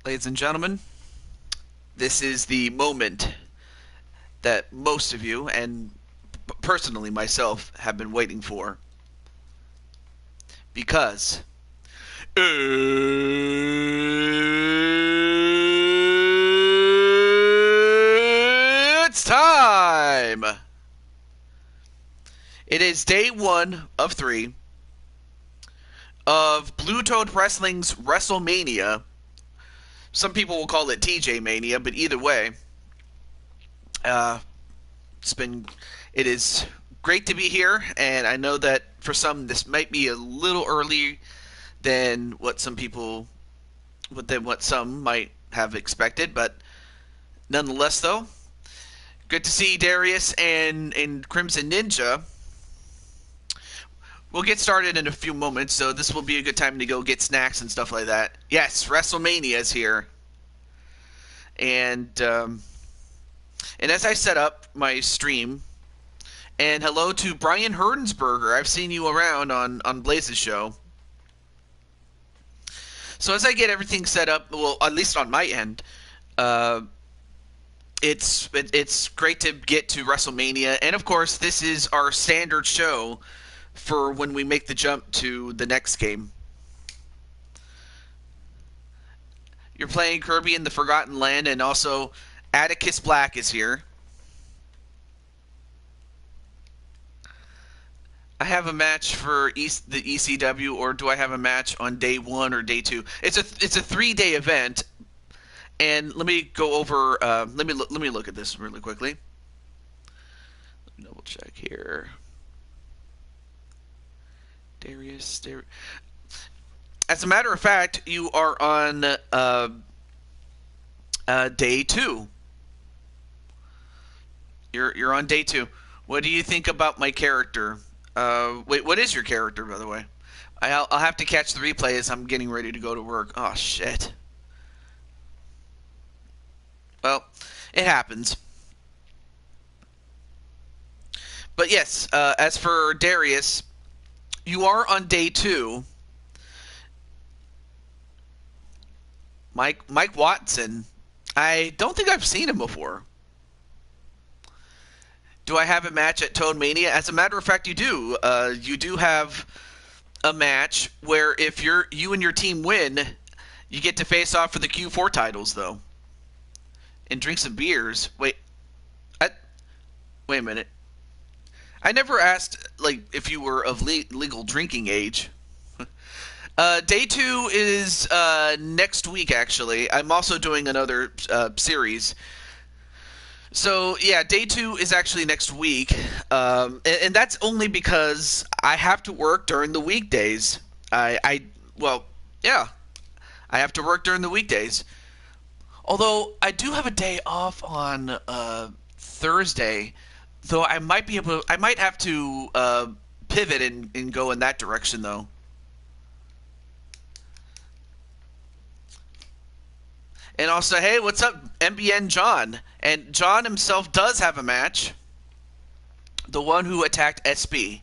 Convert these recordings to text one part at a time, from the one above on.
Ladies and gentlemen, this is the moment that most of you, and personally myself, have been waiting for. Because it's time! It is day 1 of 3 of Blue Toad Wrestling's WrestleMania. Some people will call it TJ Mania, but either way, uh, it is great to be here, and I know that for some this might be a little early than what some might have expected, but nonetheless, though, good to see Darius and Crimson Ninja. We'll get started in a few moments, so this will be a good time to go get snacks and stuff like that. Yes, WrestleMania is here, and as I set up my stream, and hello to Brian Herdensberger. I've seen you around on Blaze's show. So as I get everything set up, well, at least on my end, it's great to get to WrestleMania, and of course, this is our standard show for when we make the jump to the next game. You're playing Kirby in the Forgotten Land, and also Atticus Black is here. I have a match for the ECW, or do I have a match on day 1 or day 2? It's a 3-day event, and let me go over. Let me look at this really quickly. Double check here. Darius. As a matter of fact, you are on day 2. You're on day 2. What do you think about my character? Wait, what is your character, by the way? I'll have to catch the replay as I'm getting ready to go to work. Oh, shit. Well, it happens. But yes, as for Darius, you are on day 2. Mike Watson. I don't think I've seen him before. Do I have a match at Toad Mania? As a matter of fact, you do. You do have a match where if you and your team win, you get to face off for the Q4 titles, though. And drink some beers. Wait a minute. I never asked if you were of legal drinking age. Day 2 is next week, actually. I'm also doing another series. So, yeah, day 2 is actually next week. And that's only because I have to work during the weekdays. I have to work during the weekdays. Although, I do have a day off on Thursday, though I might have to pivot and go in that direction, though. And also, hey, what's up, MBN John? And John himself does have a match. The one who attacked SB.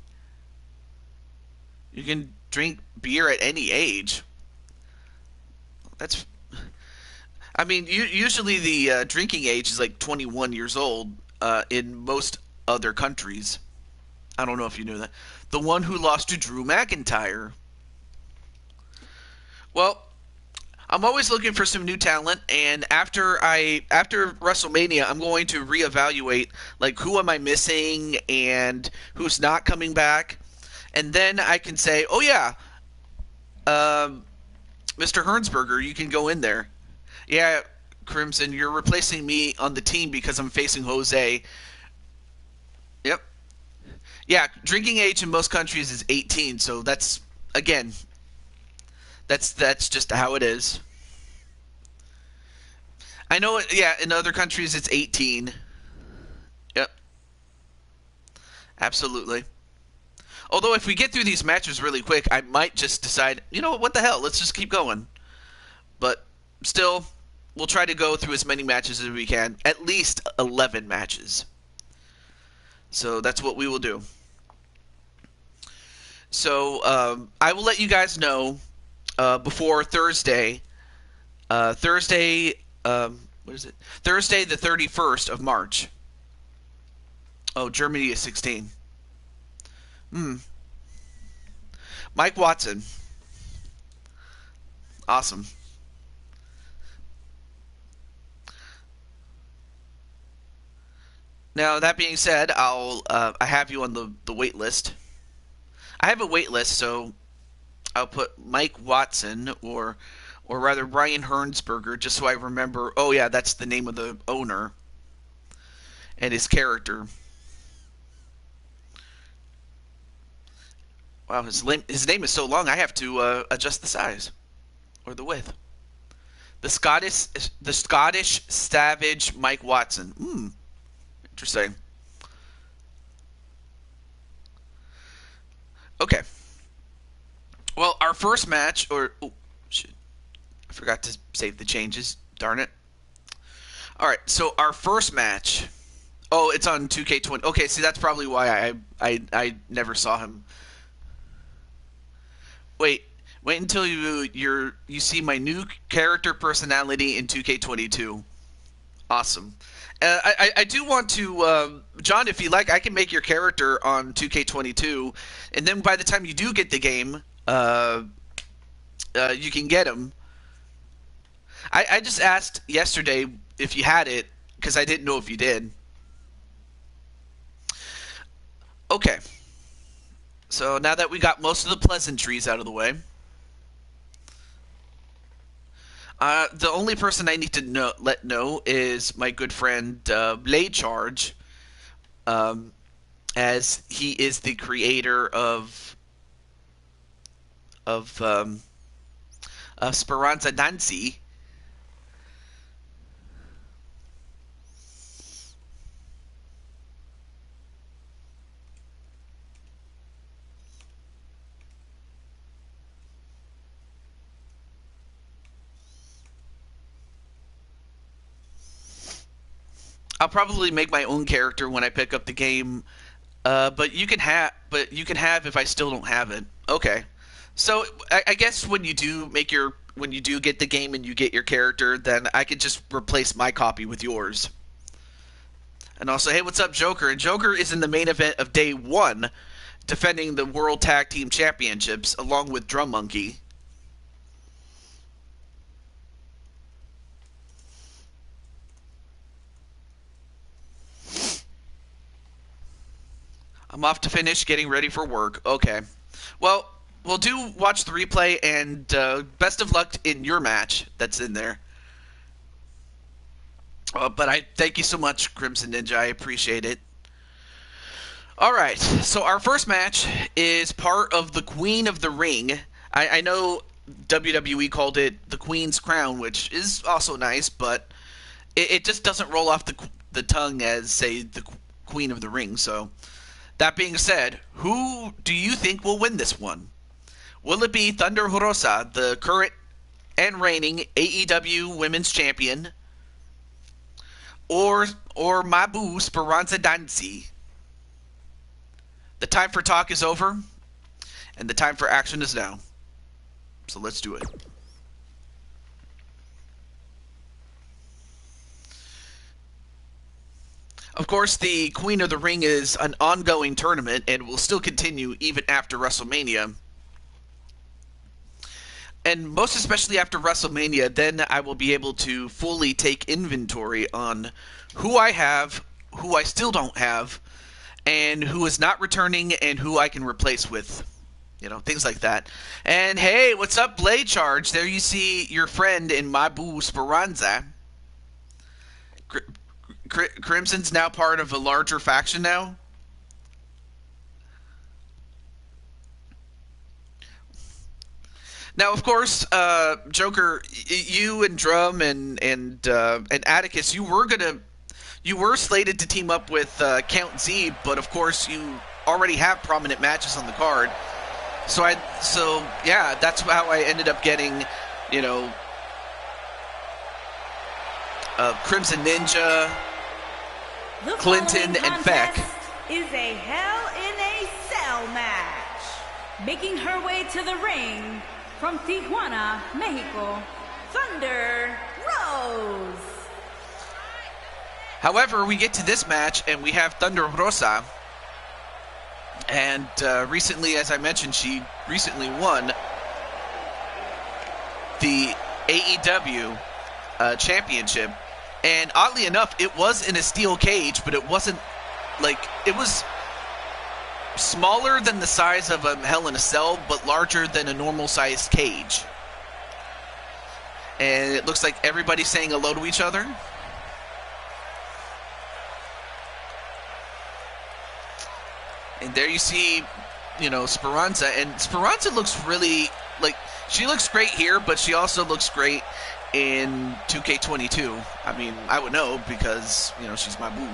You can drink beer at any age. I mean, usually the drinking age is like 21 years old in most other countries. I don't know if you knew that. The one who lost to Drew McIntyre. Well, I'm always looking for some new talent, and after WrestleMania, I'm going to reevaluate who am I missing and who's not coming back, and then I can say, oh yeah, Mr. Hernsberger, you can go in there. Yeah, Crimson, you're replacing me on the team because I'm facing Jose. Yep. Yeah, drinking age in most countries is 18, so that's again. That's just how it is. I know, yeah, in other countries it's 18. Yep. Absolutely. Although if we get through these matches really quick, I might just decide, you know what the hell, let's just keep going. But still, we'll try to go through as many matches as we can. At least 11 matches. So that's what we will do. So I will let you guys know before Thursday Thursday. What is it? Thursday, the 31st of March. Oh, Germany is 16. Mike Watson. Awesome. Now, that being said, I have you on the wait list. I have a wait list, so I'll put Mike Watson or rather Ryan Hernsberger, just so I remember. Oh yeah, that's the name of the owner and his character. Wow, his name is so long. I have to adjust the size or the width. The Scottish Savage Mike Watson. Interesting. Okay. Well, our first match, or oh, shit, I forgot to save the changes. Darn it. All right, so our first match. Oh, it's on 2K20. Okay, see, that's probably why I never saw him. Wait until you see my new character personality in 2K22. Awesome. I do want to, John, if you like, I can make your character on 2K22, and then by the time you do get the game, you can get him. I just asked yesterday if you had it, because I didn't know if you did. Okay. So now that we got most of the pleasantries out of the way, the only person I need to let know is my good friend Blade Charge, as he is the creator of Speranza Dancy. I'll probably make my own character when I pick up the game, but you can have if I still don't have it. Okay, so I guess when you do get the game and you get your character, then I could just replace my copy with yours. And also, hey, what's up, Joker? And Joker is in the main event of day 1, defending the World Tag Team Championships along with Drum Monkey. I'm off to finish getting ready for work. Okay. Well, we'll watch the replay, and best of luck in your match that's in there. But I thank you so much, Crimson Ninja. I appreciate it. All right. So our first match is part of the Queen of the Ring. I know WWE called it the Queen's Crown, which is also nice, but it just doesn't roll off the tongue as, say, the Queen of the Ring. So that being said, who do you think will win this one? Will it be Thunder Rosa, the current and reigning AEW Women's Champion, or Mabu Speranza Dancy? The time for talk is over, and the time for action is now. So let's do it. Of course, the Queen of the Ring is an ongoing tournament and will still continue even after WrestleMania. And most especially after WrestleMania, then I will be able to fully take inventory on who I have, who I still don't have, and who is not returning, and who I can replace with. You know, things like that. And hey, what's up, Blade Charge? There you see your friend in Mabu Speranza. Crimson's now part of a larger faction now. Now, of course, Joker, you and Drum and Atticus, you were slated to team up with Count Z, but of course you already have prominent matches on the card. So yeah, that's how I ended up getting, you know, Crimson Ninja, Clinton, and Feck. Is a Hell in a Cell match. Making her way to the ring from Tijuana, Mexico, Thunder Rose. However, we get to this match, and we have Thunder Rosa. And recently, as I mentioned, she recently won the AEW championship. And oddly enough, it was in a steel cage, but it wasn't like, it was smaller than the size of a Hell in a Cell, but larger than a normal sized cage. And it looks like everybody's saying hello to each other. And there you see, you know, Speranza. And Speranza looks really, like, she looks great here, but she also looks great in 2K22. I mean, I would know because, you know, she's my boo.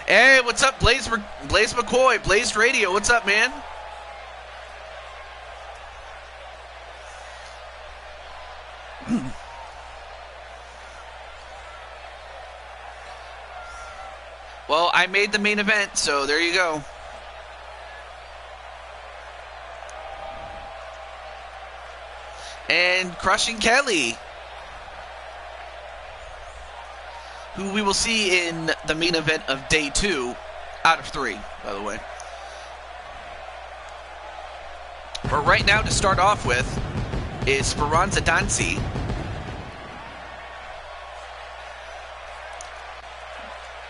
Hey, what's up, Blaze McCoy, Blazed Radio? What's up, man? Well, I made the main event, so there you go. And Crushing Kelly, who we will see in the main event of day 2 out of 3, by the way. But right now, to start off with, is Speranza Dancy.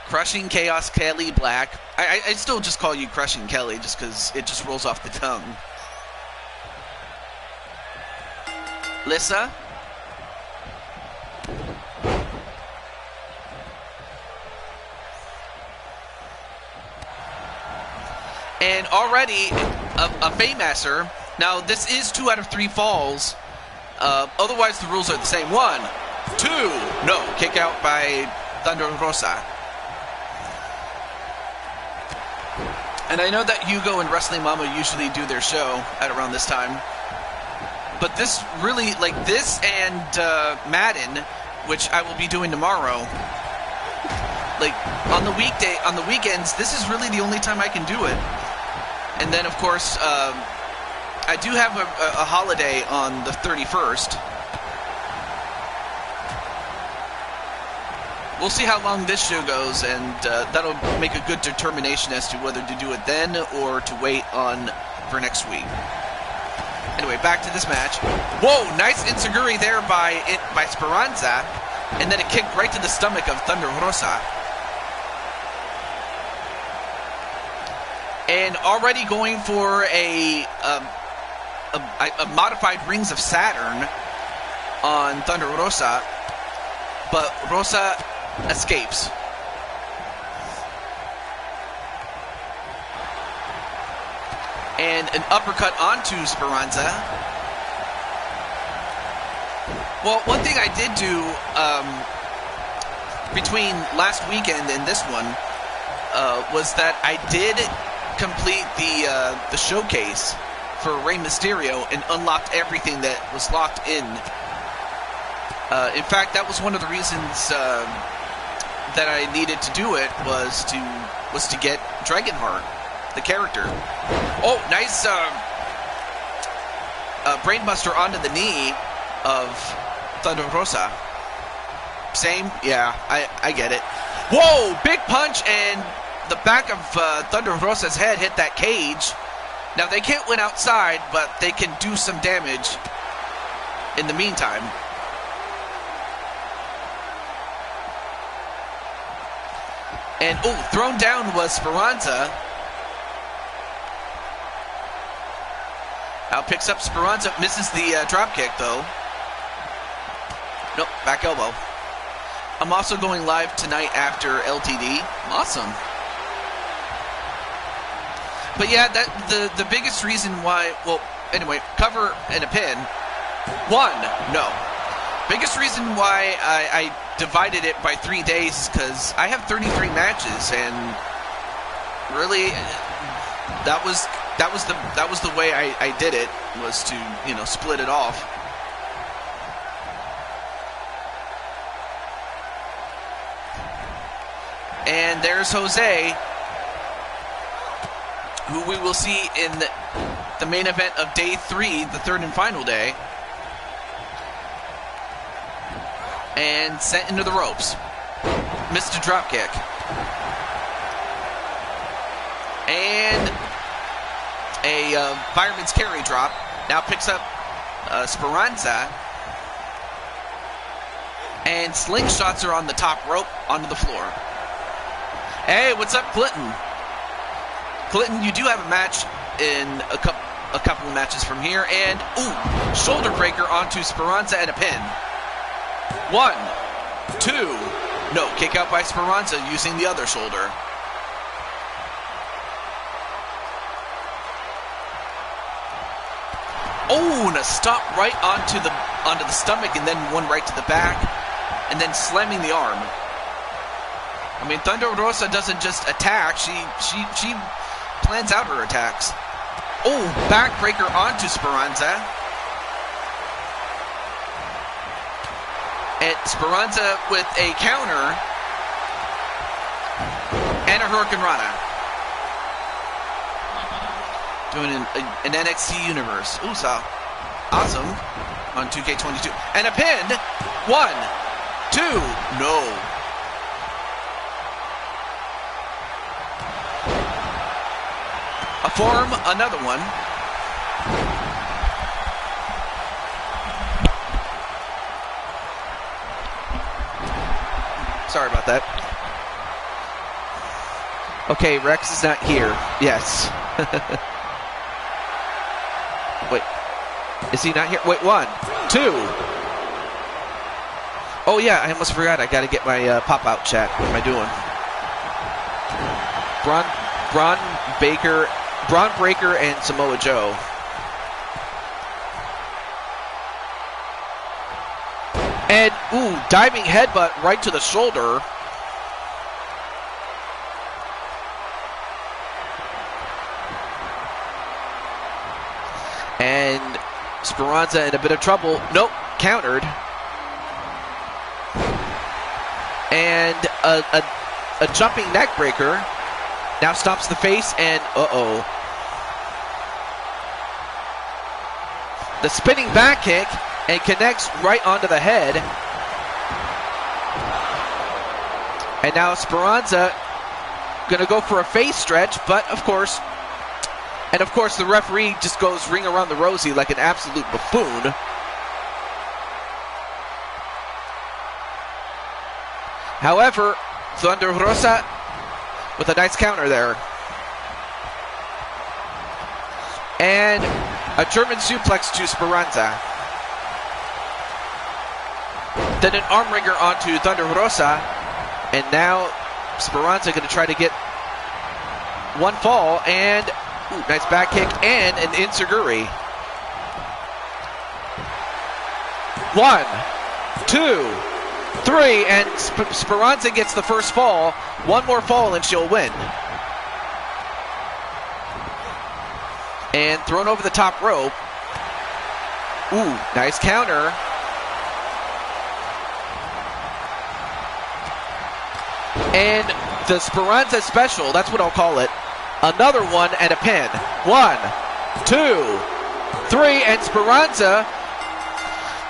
Crushing Chaos Kelly Black. I still just call you Crushing Kelly just because it just rolls off the tongue. Lissa. And already a Faymaster. Now this is 2 out of 3 falls. Otherwise the rules are the same. 1, 2, no, kick out by Thunder Rosa. And I know that Hugo and Wrestling Mama usually do their show at around this time. But this really, like this and Madden, which I will be doing tomorrow, like on the weekends, this is really the only time I can do it. And then, of course, I do have a holiday on the 31st. We'll see how long this show goes, and that'll make a good determination as to whether to do it then or to wait on for next week. Anyway, back to this match. Whoa, nice enziguri there by Speranza, and then a kick right to the stomach of Thunder Rosa. And already going for a modified Rings of Saturn on Thunder Rosa, but Rosa escapes. And an uppercut onto Speranza. Well, one thing I did do between last weekend and this one was that I did complete the showcase for Rey Mysterio and unlocked everything that was locked in. In fact, that was one of the reasons that I needed to do it was to get Dragonheart, the character. Oh, nice brainbuster onto the knee of Thunder Rosa. Same? Yeah, I get it. Whoa, big punch, and the back of Thunder Rosa's head hit that cage. Now, they can't win outside, but they can do some damage in the meantime. And, oh, thrown down was Speranza. Now picks up Speranza, misses the drop kick, though. Nope, back elbow. I'm also going live tonight after LTD. Awesome. But yeah, the biggest reason why, well, anyway, cover and a pin. 1, no. Biggest reason why I divided it by 3 days is because I have 33 matches, and really, that was the way I did it, was to, you know, split it off. And there's Jose, who we will see in the main event of day 3, the third and final day. and sent into the ropes. Missed a drop kick. And a fireman's carry drop. Now picks up Speranza. And slingshots her on the top rope onto the floor. Hey, what's up, Clinton? Clinton, you do have a match in a couple of matches from here. And, ooh, shoulder breaker onto Speranza and a pin. 1, 2. No, kick out by Speranza using the other shoulder. Oh, and a stop right onto the stomach, and then one right to the back, and then slamming the arm. I mean, Thunder Rosa doesn't just attack; she plans out her attacks. Oh, backbreaker onto Speranza, and Speranza with a counter and a Hurricane Rana. Doing an NXT Universe. Ooh, so awesome on 2K22. And a pin. 1, 2. No. A forearm, another one. Sorry about that. Okay, Rex is not here. Yes. Wait, is he not here? Wait, 1, 2. Oh yeah, I almost forgot. I got to get my pop-out chat. What am I doing? Braun Breaker, and Samoa Joe. And ooh, diving headbutt right to the shoulder. And Speranza in a bit of trouble. Nope, countered. And a jumping neck breaker. Now stops the face and uh-oh. The spinning back kick and connects right onto the head. And now Speranza gonna go for a face stretch, but of course the referee just goes ring around the rosy like an absolute buffoon. However, Thunder Rosa with a nice counter there. And a German suplex to Speranza. Then an arm wringer onto Thunder Rosa. And now Speranza going to try to get one fall. And ooh, nice back kick and an enziguri. 1, 2, 3, and Speranza gets the first fall. One more fall and she'll win. And thrown over the top rope. Ooh, nice counter. And the Speranza special, that's what I'll call it. Another one and a pin. 1, 2, 3, and Speranza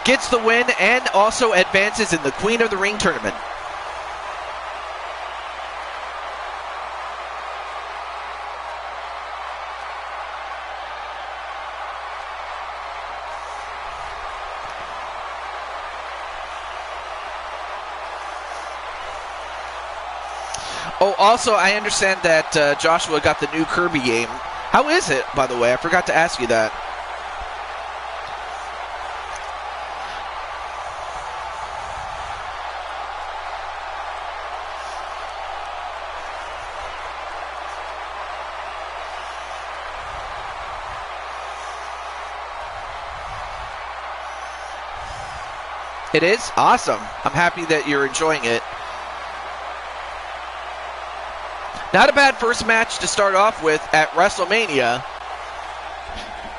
gets the win and also advances in the Queen of the Ring tournament. Oh, also, I understand that Joshua got the new Kirby game. How is it, by the way? I forgot to ask you that. It is? Awesome. I'm happy that you're enjoying it. Not a bad first match to start off with at WrestleMania,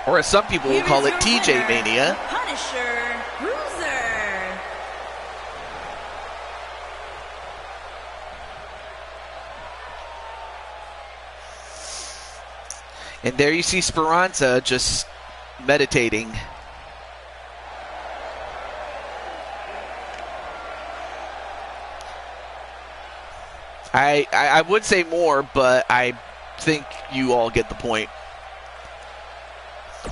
or as some people will call it, TJ Mania. Punisher Bruiser. And there you see Speranza just meditating. I would say more, but I think you all get the point.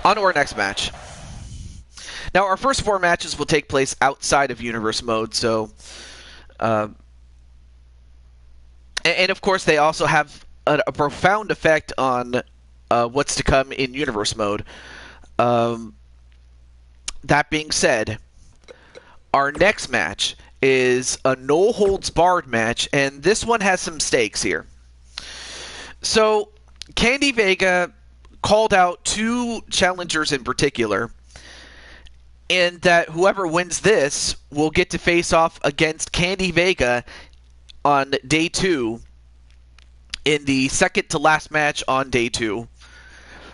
On to our next match. Now, our first 4 matches will take place outside of Universe Mode, so... and of course, they also have a profound effect on what's to come in Universe Mode. That being said, our next match is a no-holds-barred match, and this one has some stakes here. So, Candy Vega called out 2 challengers in particular, and that whoever wins this will get to face off against Candy Vega on day 2 in the second to last match on day 2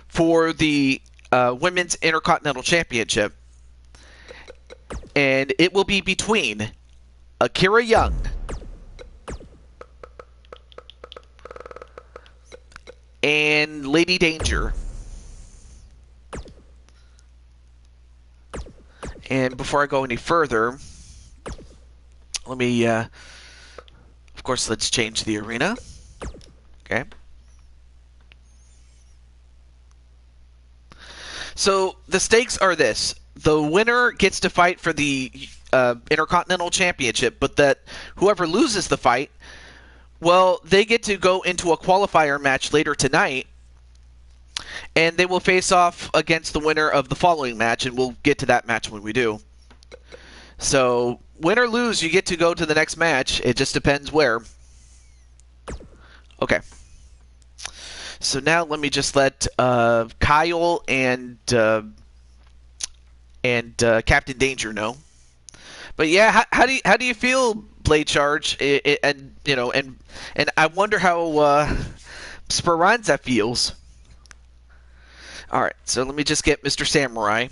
for the Women's Intercontinental Championship. And it will be between Akira Young and Lady Danger. And before I go any further, let me, of course, let's change the arena. Okay. So the stakes are this. The winner gets to fight for the Intercontinental Championship, but that whoever loses the fight, well, they get to go into a qualifier match later tonight, and they will face off against the winner of the following match, and we'll get to that match when we do. So, win or lose, you get to go to the next match. It just depends where. Okay. So now let me just let Kyle and Captain Danger know. But yeah, how do you feel, Blade Charge? And I wonder how Speranza feels. All right, so let me just get Mr. Samurai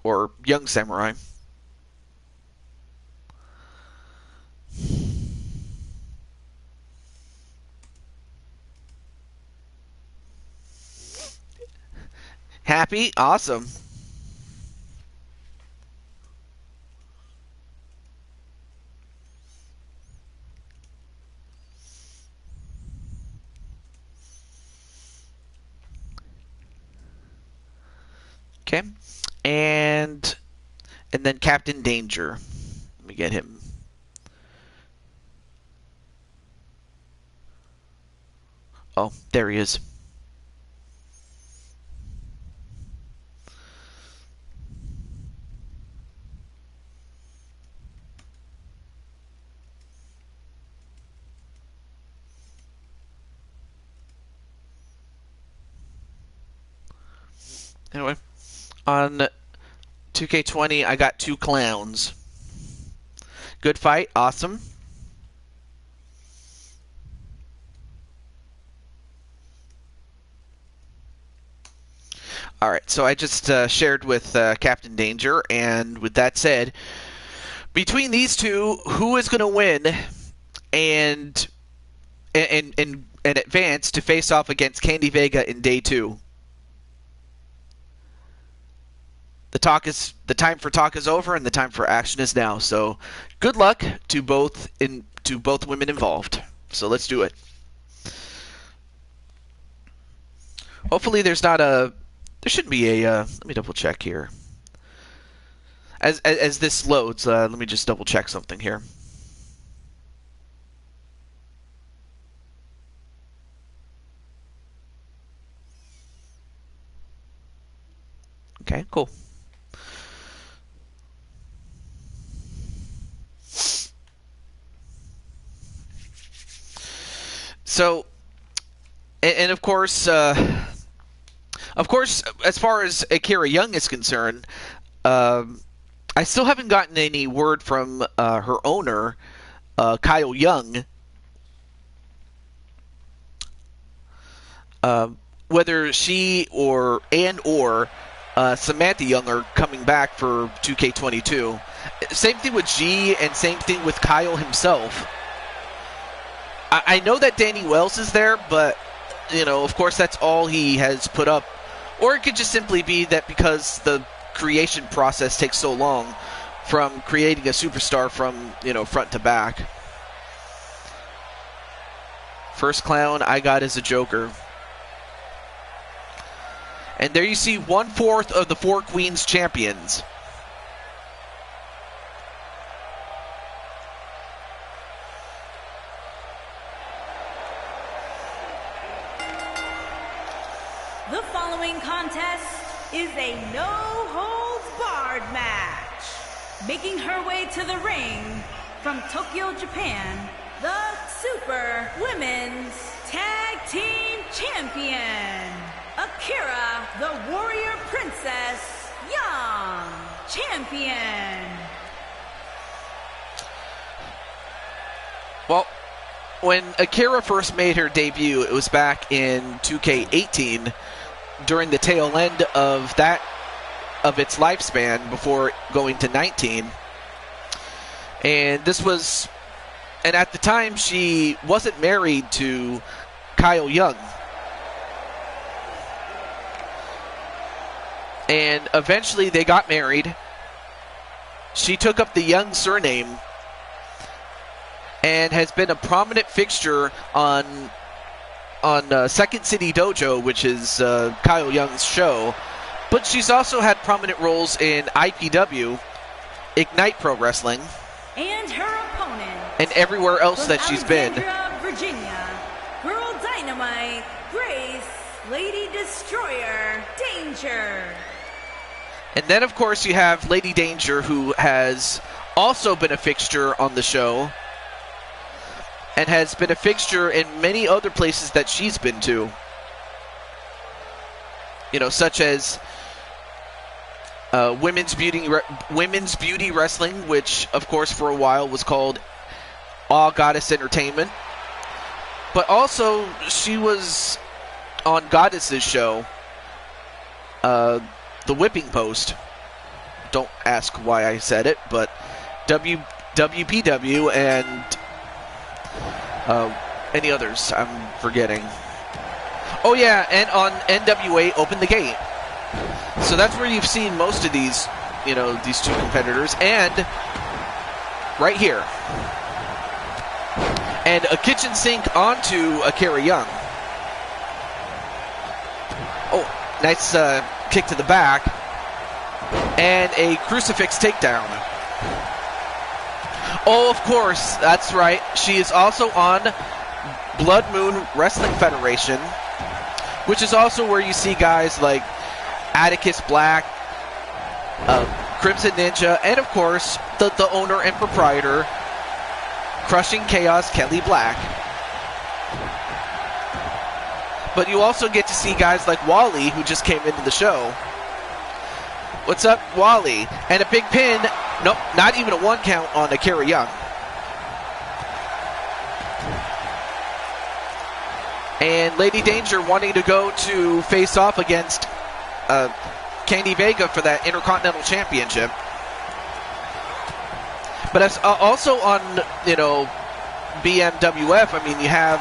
or Young Samurai. Happy? Awesome. Okay. And then Captain Danger. Let me get him. Oh, there he is. Anyway, on 2K20, I got 2 clowns. Good fight, awesome. Alright, so I just shared with Captain Danger, and with that said, between these two, who is going to win and advance to face off against Candy Vega in day 2? The time for talk is over, and the time for action is now. So, good luck to both women involved. So let's do it. Hopefully, there shouldn't be a. Let me double check here. As this loads, let me just double check something here. Okay, cool. So, and of course, as far as Akira Young is concerned, I still haven't gotten any word from her owner, Kyle Young, whether she or Samantha Young are coming back for 2K22. Same thing with G, and same thing with Kyle himself. I know that Danny Wells is there, but, of course that's all he has put up. Or it could just simply be that because the creation process takes so long from creating a superstar from, front to back. First clown I got is a Joker. And there you see 1/4 of the 4 Queens champions. The following contest is a no-holds-barred match. Making her way to the ring from Tokyo, Japan, the Super Women's Tag Team Champion, Akira, the Warrior Princess, Young Champion. Well, when Akira first made her debut, it was back in 2K18 during the tail end of its lifespan before going to 19. And at the time she wasn't married to Kyle Young. And eventually they got married. She took up the Young surname and has been a prominent fixture on Second City Dojo, which is Kyle Young's show. But she's also had prominent roles in IPW, Ignite Pro Wrestling, and her opponent, and everywhere else that she's been. Virginia, Girl Dynamite, Grace, Lady Destroyer, Danger. And then, of course, you have Lady Danger, who has also been a fixture on the show and has been a fixture in many other places that she's been to. You know, such as Women's Beauty Wrestling, which, of course, for a while was called All Goddess Entertainment. But also, she was on Goddess's show, The Whipping Post. Don't ask why I said it, but WPW and any others I'm forgetting. Oh yeah, and on NWA Open the Gate. So that's where you've seen most of these, these two competitors. And right here. And a kitchen sink onto Akira Young. Oh, nice kick to the back. And a crucifix takedown. Oh, of course, that's right. She is also on Blood Moon Wrestling Federation, which is also where you see guys like Atticus Black, Crimson Ninja, and of course, the owner and proprietor, Crushing Chaos, Kelly Black. But you also get to see guys like Wally, who just came into the show. What's up, Wally? And a big pin. Nope, not even a 1 count on Akira Young. And Lady Danger wanting to go to face off against Candy Vega for that Intercontinental Championship. But as, also on, BMWF, I mean, you have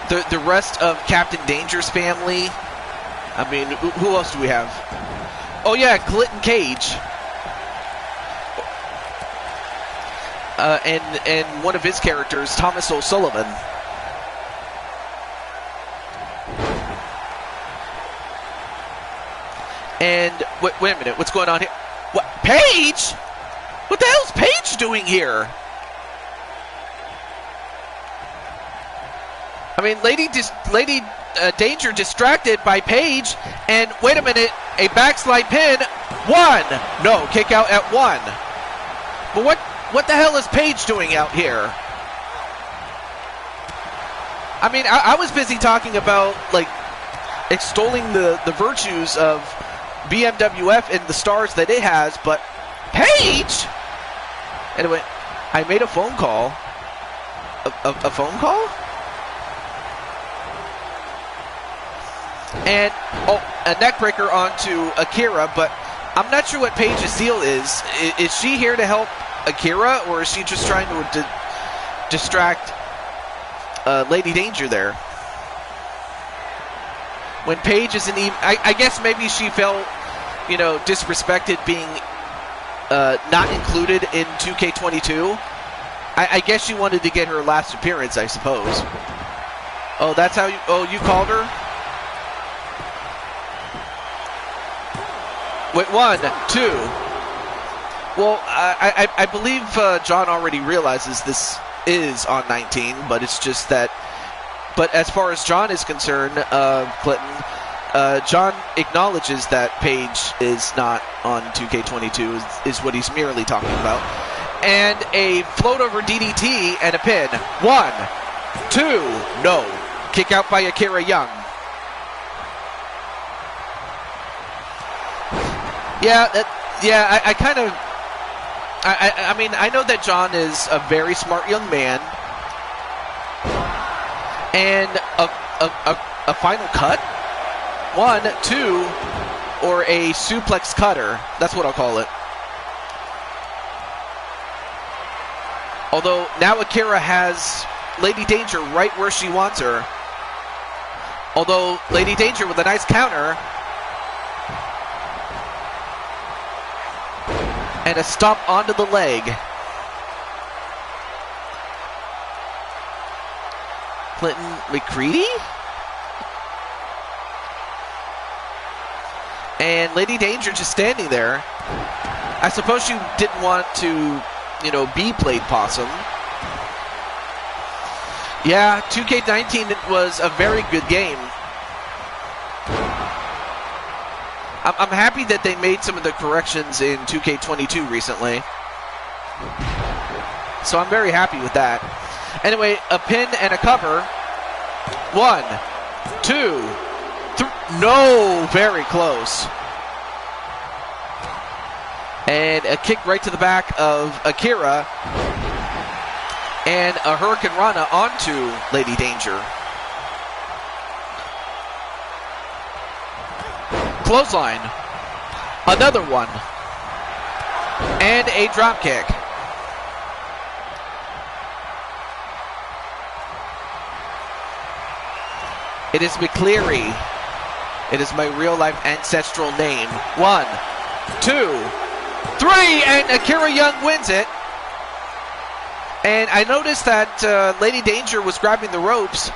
the rest of Captain Danger's family. I mean, who else do we have? Oh, yeah, Clinton Cage. And one of his characters, Thomas O'Sullivan. And wait a minute, what's going on here? What, Paige? What the hell is Paige doing here? I mean, Lady Danger distracted by Paige, and wait a minute, a backslide pin. 1. No, kick out at 1. But what the hell is Paige doing out here? I mean, I was busy talking about, like, extolling the virtues of BMWF and the stars that it has, but Paige? Anyway, I made a phone call. A phone call? And, a neckbreaker onto Akira, but I'm not sure what Paige's deal is. Is she here to help Akira, or is she just trying to distract Lady Danger there? When Paige isn't even... I guess maybe she felt, disrespected being not included in 2K22. I guess you wanted to get her last appearance, I suppose. Oh, that's how you... Oh, you called her? Wait, 1, 2. Well, I believe John already realizes this is on 19, but it's just that... But as far as John is concerned, Clinton, John acknowledges that Paige is not on 2K22, is what he's merely talking about. And a float over DDT and a pin. 1, 2, no. Kick out by Akira Young. Yeah, I kind of... I mean, I know that John is a very smart young man. And a final cut? 1, 2, or a suplex cutter. That's what I'll call it. Although now Akira has Lady Danger right where she wants her. Although Lady Danger with a nice counter. And a stomp onto the leg. Clinton McCready? And Lady Danger just standing there. I suppose you didn't want to, you know, be played possum. Yeah, 2K19 was a very good game. I'm happy that they made some of the corrections in 2K22 recently. So I'm very happy with that. Anyway, a pin and a cover. 1, 2, 3. No, very close. And a kick right to the back of Akira. And a Hurricane Rana onto Lady Danger. Clothesline. Another one. And a drop kick. It is McCleary. It is my real life ancestral name. 1, 2, 3, and Akira Young wins it. And I noticed that Lady Danger was grabbing the ropes,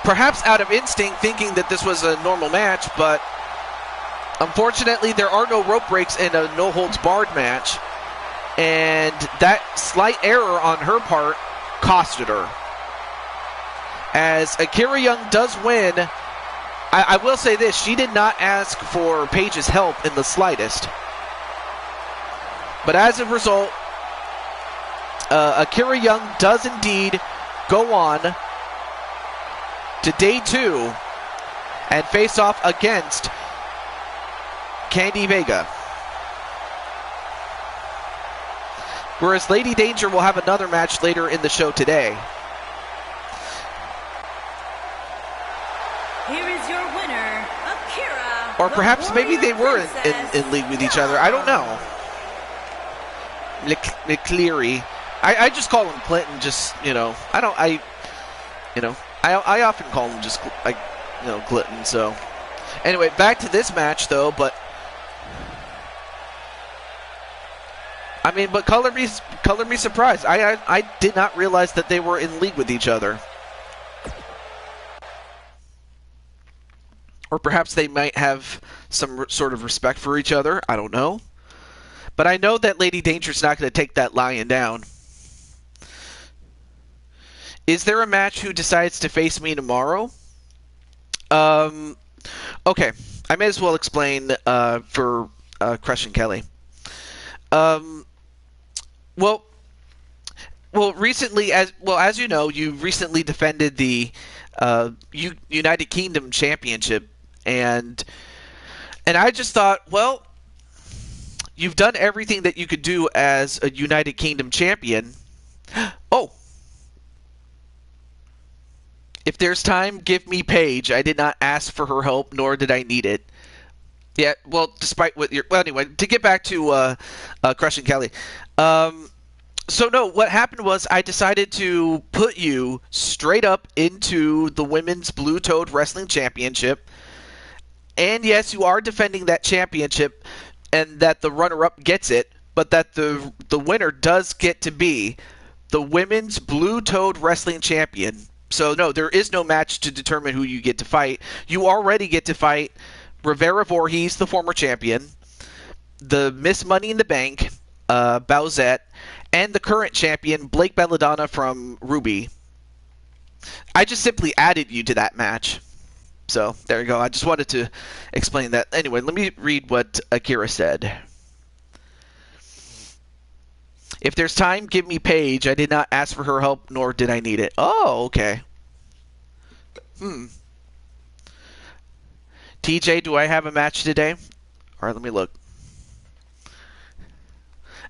perhaps out of instinct, thinking that this was a normal match, but unfortunately there are no rope breaks in a no-holds-barred match, and that slight error on her part costed her. As Akira Young does win, I will say this, she did not ask for Paige's help in the slightest. But as a result, Akira Young does indeed go on to day 2 and face off against Candy Vega. Whereas Lady Danger will have another match later in the show today. Here is your winner, Akira. Or perhaps maybe they were in league with each other. I don't know. McCleary. I just call him Clinton, just, you know, I often call him just, like, you know, Clinton, so. Anyway, back to this match, though, but, I mean, but color me surprised. I did not realize that they were in league with each other. Or perhaps they might have some sort of respect for each other, I don't know. But I know that Lady Danger's not going to take that lying down. Is there a match who decides to face me tomorrow? Okay. I may as well explain for Crush and Kelly. Well, recently, as you know, you recently defended the United Kingdom Championship, and I just thought, well, you've done everything that you could do as a United Kingdom champion. Oh. If there's time, give me Paige. I did not ask for her help, nor did I need it. Yeah, well, despite what you're... Well, anyway, to get back to Crush and Kelly. So, no, what happened was I decided to put you straight up into the Women's Blue Toad Wrestling Championship. And, yes, you are defending that championship, and that the runner-up gets it, but that the winner does get to be the women's Blue Toad Wrestling Champion. So, no, there is no match to determine who you get to fight. You already get to fight Rivera Voorhees, the former champion, the Miss Money in the Bank, Bowsette, and the current champion, Blake Belladonna from Ruby. I just simply added you to that match. So, there you go. I just wanted to explain that. Anyway, let me read what Akira said. If there's time, give me Paige. I did not ask for her help, nor did I need it. Oh, okay. TJ, do I have a match today? All right, let me look.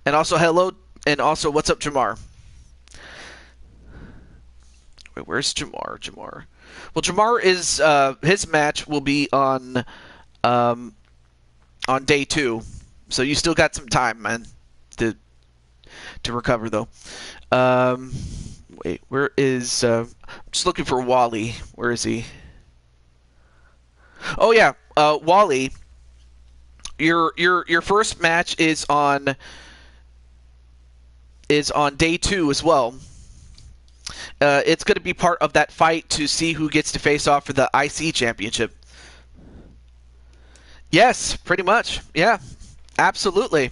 And also, hello, and also, what's up, Jamar? Wait, where's Jamar? Well, Jamar is, his match will be on day 2. So you still got some time, man, to recover, though. Wait, where is... I'm just looking for Wally. Where is he? Oh, yeah. Wally, your first match is on day 2 as well. It's going to be part of that fight to see who gets to face off for the IC Championship. Yes, pretty much. Yeah, absolutely.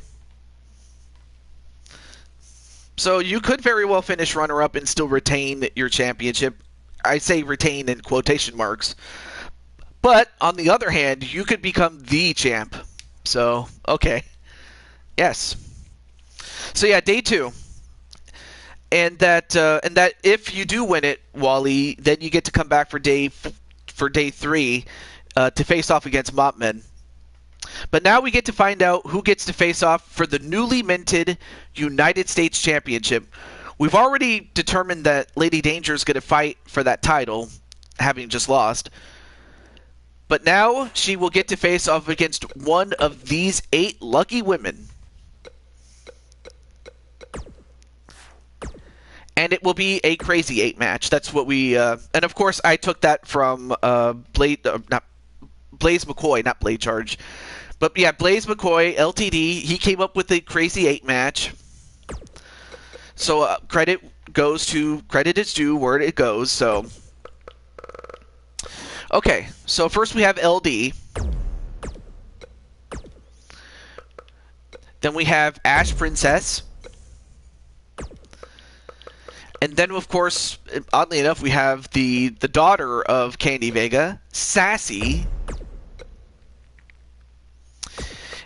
So you could very well finish runner-up and still retain your championship. I say retain in quotation marks. But, on the other hand, you could become the champ. So, okay. Yes. So, yeah, day 2. And that if you do win it, Wally, then you get to come back for day 3 to face off against Mopman. But now we get to find out who gets to face off for the newly minted United States Championship. We've already determined that Lady Danger is going to fight for that title, having just lost. But now she will get to face off against one of these 8 lucky women. And it will be a Crazy 8 match. That's what we... and of course, I took that from Blaze McCoy, not Blade Charge. But yeah, Blaze McCoy, LTD, he came up with a Crazy 8 match. So credit is due where it goes, so... Okay, so first we have LD. Then we have Ash Princess. And then, of course, oddly enough, we have the daughter of Candy Vega, Sassy.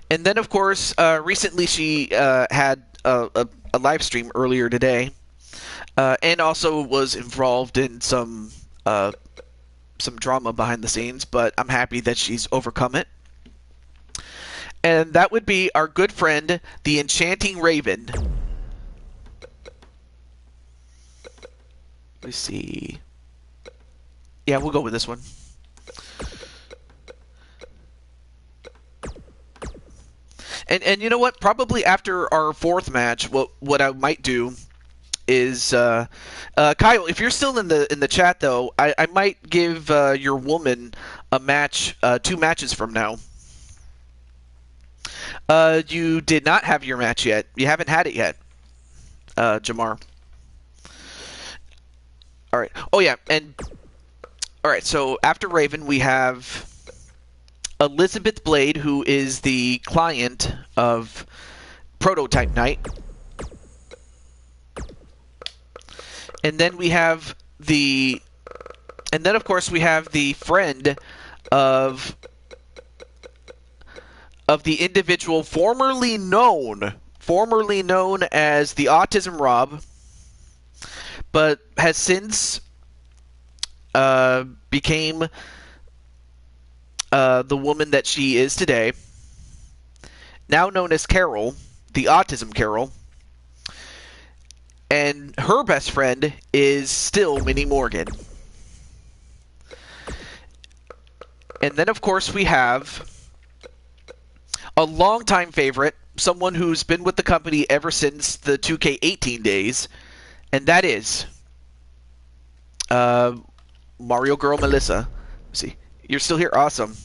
And then, of course, recently she had a live stream earlier today, and also was involved in some drama behind the scenes, but I'm happy that she's overcome it. And that would be our good friend, the Enchanting Raven. Let's see. Yeah, we'll go with this one. And you know what? Probably after our 4th match, what I might do is Kyle, if you're still in the chat though, I might give your woman a match 2 matches from now. You did not have your match yet. You haven't had it yet, Jamar. All right. Oh yeah, and all right. So after Raven, we have Elizabeth Blade, who is the client of Prototype Night. And then we have of course we have the friend of the individual formerly known as the Autism Rob, but has since became the woman that she is today, now known as Carol, the Autism Carol. And her best friend is still Minnie Morgan. And then, of course, we have a longtime favorite, someone who's been with the company ever since the 2K18 days, and that is Mario Girl Melissa. Let's see, you're still here? Awesome.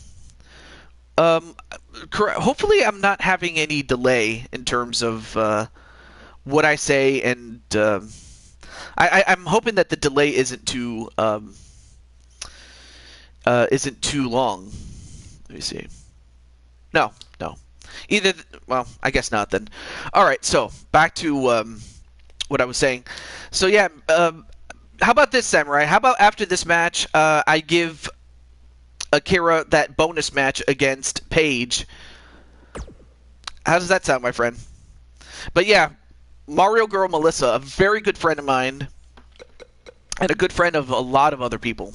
Hopefully I'm not having any delay in terms of what I say and I'm hoping that the delay isn't too long. Let me see. No. Either. Well, I guess not then. All right. So back to what I was saying. So yeah. How about this, Samurai? How about after this match, I give Akira that bonus match against Paige? How does that sound, my friend? But yeah, Mario Girl Melissa, a very good friend of mine, and a good friend of a lot of other people,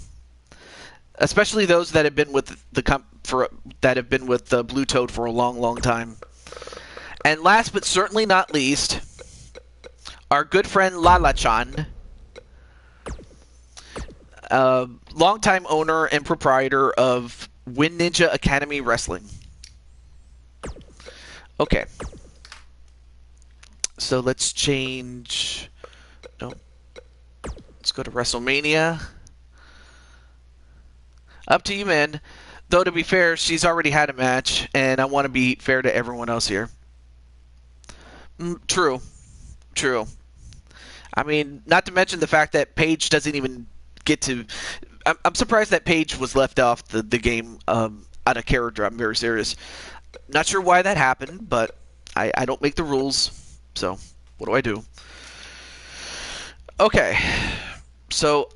especially those that have been with the Blue Toad for a long, long time. And last but certainly not least, our good friend Lala-chan, longtime owner and proprietor of Win Ninja Academy Wrestling. Okay. So let's change. No. Let's go to WrestleMania. Up to you, man. Though, to be fair, she's already had a match, and I want to be fair to everyone else here. True. I mean, not to mention the fact that Paige doesn't even get to... I'm surprised that Paige was left off the game out of character. I'm very serious. Not sure why that happened, but I don't make the rules. So, what do I do? Okay. So,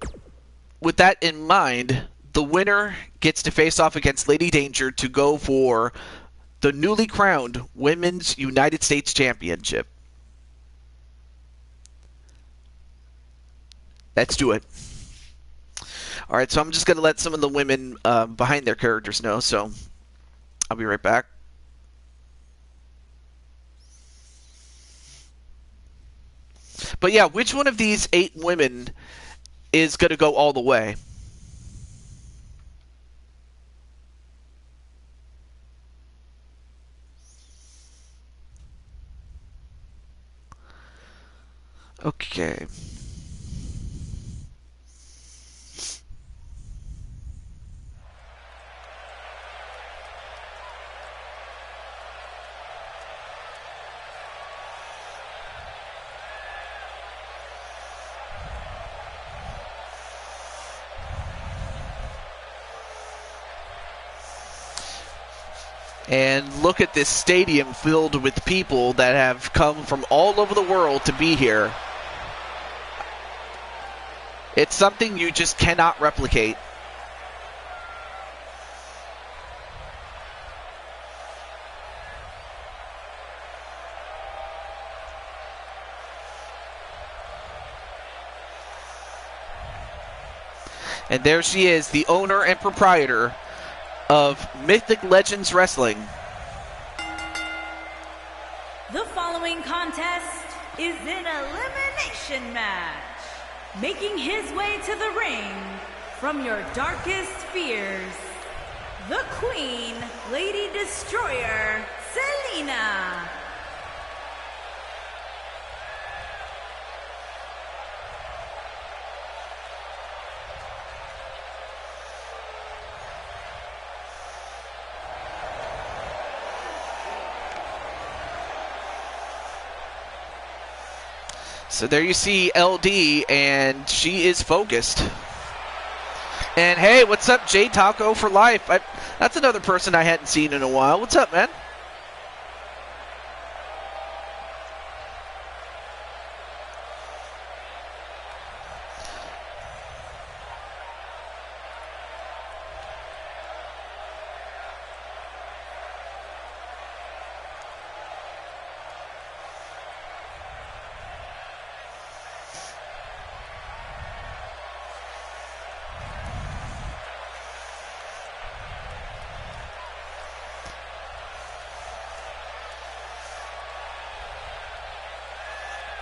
with that in mind, the winner gets to face off against Lady Danger to go for the newly crowned Women's United States Championship. Let's do it. Alright, so I'm just going to let some of the women behind their characters know, so I'll be right back. But yeah, which one of these 8 women is going to go all the way? Okay. And look at this stadium filled with people that have come from all over the world to be here. It's something you just cannot replicate. And there she is, the owner and proprietor of Mythic Legends Wrestling. The following contest is an elimination match. Making his way to the ring from your darkest fears, the Queen, Lady Destroyer, Selena. So there you see LD, and she is focused. And hey, what's up, J Taco for life? That's another person I hadn't seen in a while. What's up, man?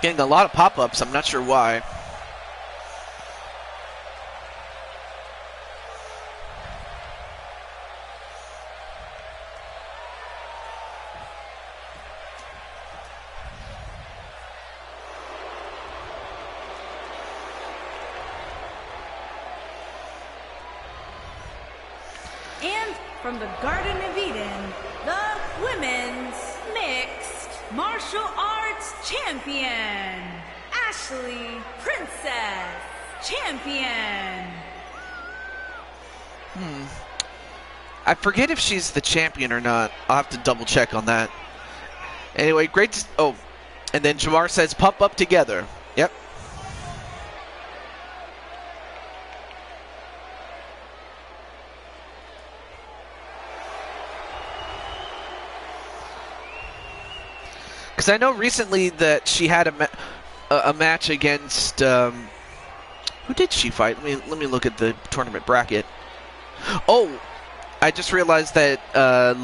Getting a lot of pop-ups. I'm not sure why. And from the Garden of Eden, the Women's Mixed Martial Arts Champion, Ashley Princess Champion. I forget if she's the champion or not. I'll have to double check on that. Anyway, great to... Oh, and then Jamar says, pump up together. Yep. Because I know recently that she had a match against... who did she fight? Let me look at the tournament bracket. Oh, I just realized that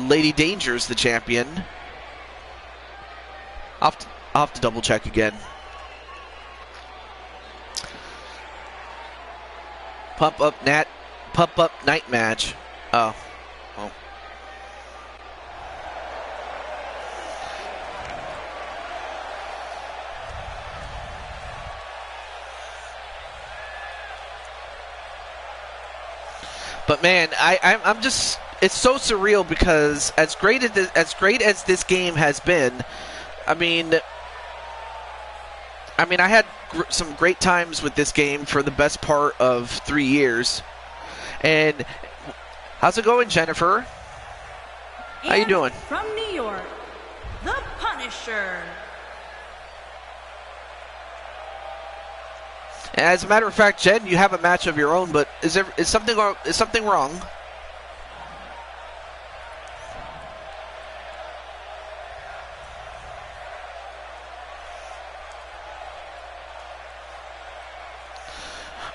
Lady Danger's the champion. I'll have to double check again. Pump up night match. Oh. But man, I'm just, it's so surreal because as great as this game has been, I mean I had some great times with this game for the best part of 3 years. And how's it going, Jennifer? How you doing? From New York, the Punisher. As a matter of fact, Jen, you have a match of your own, but is something wrong?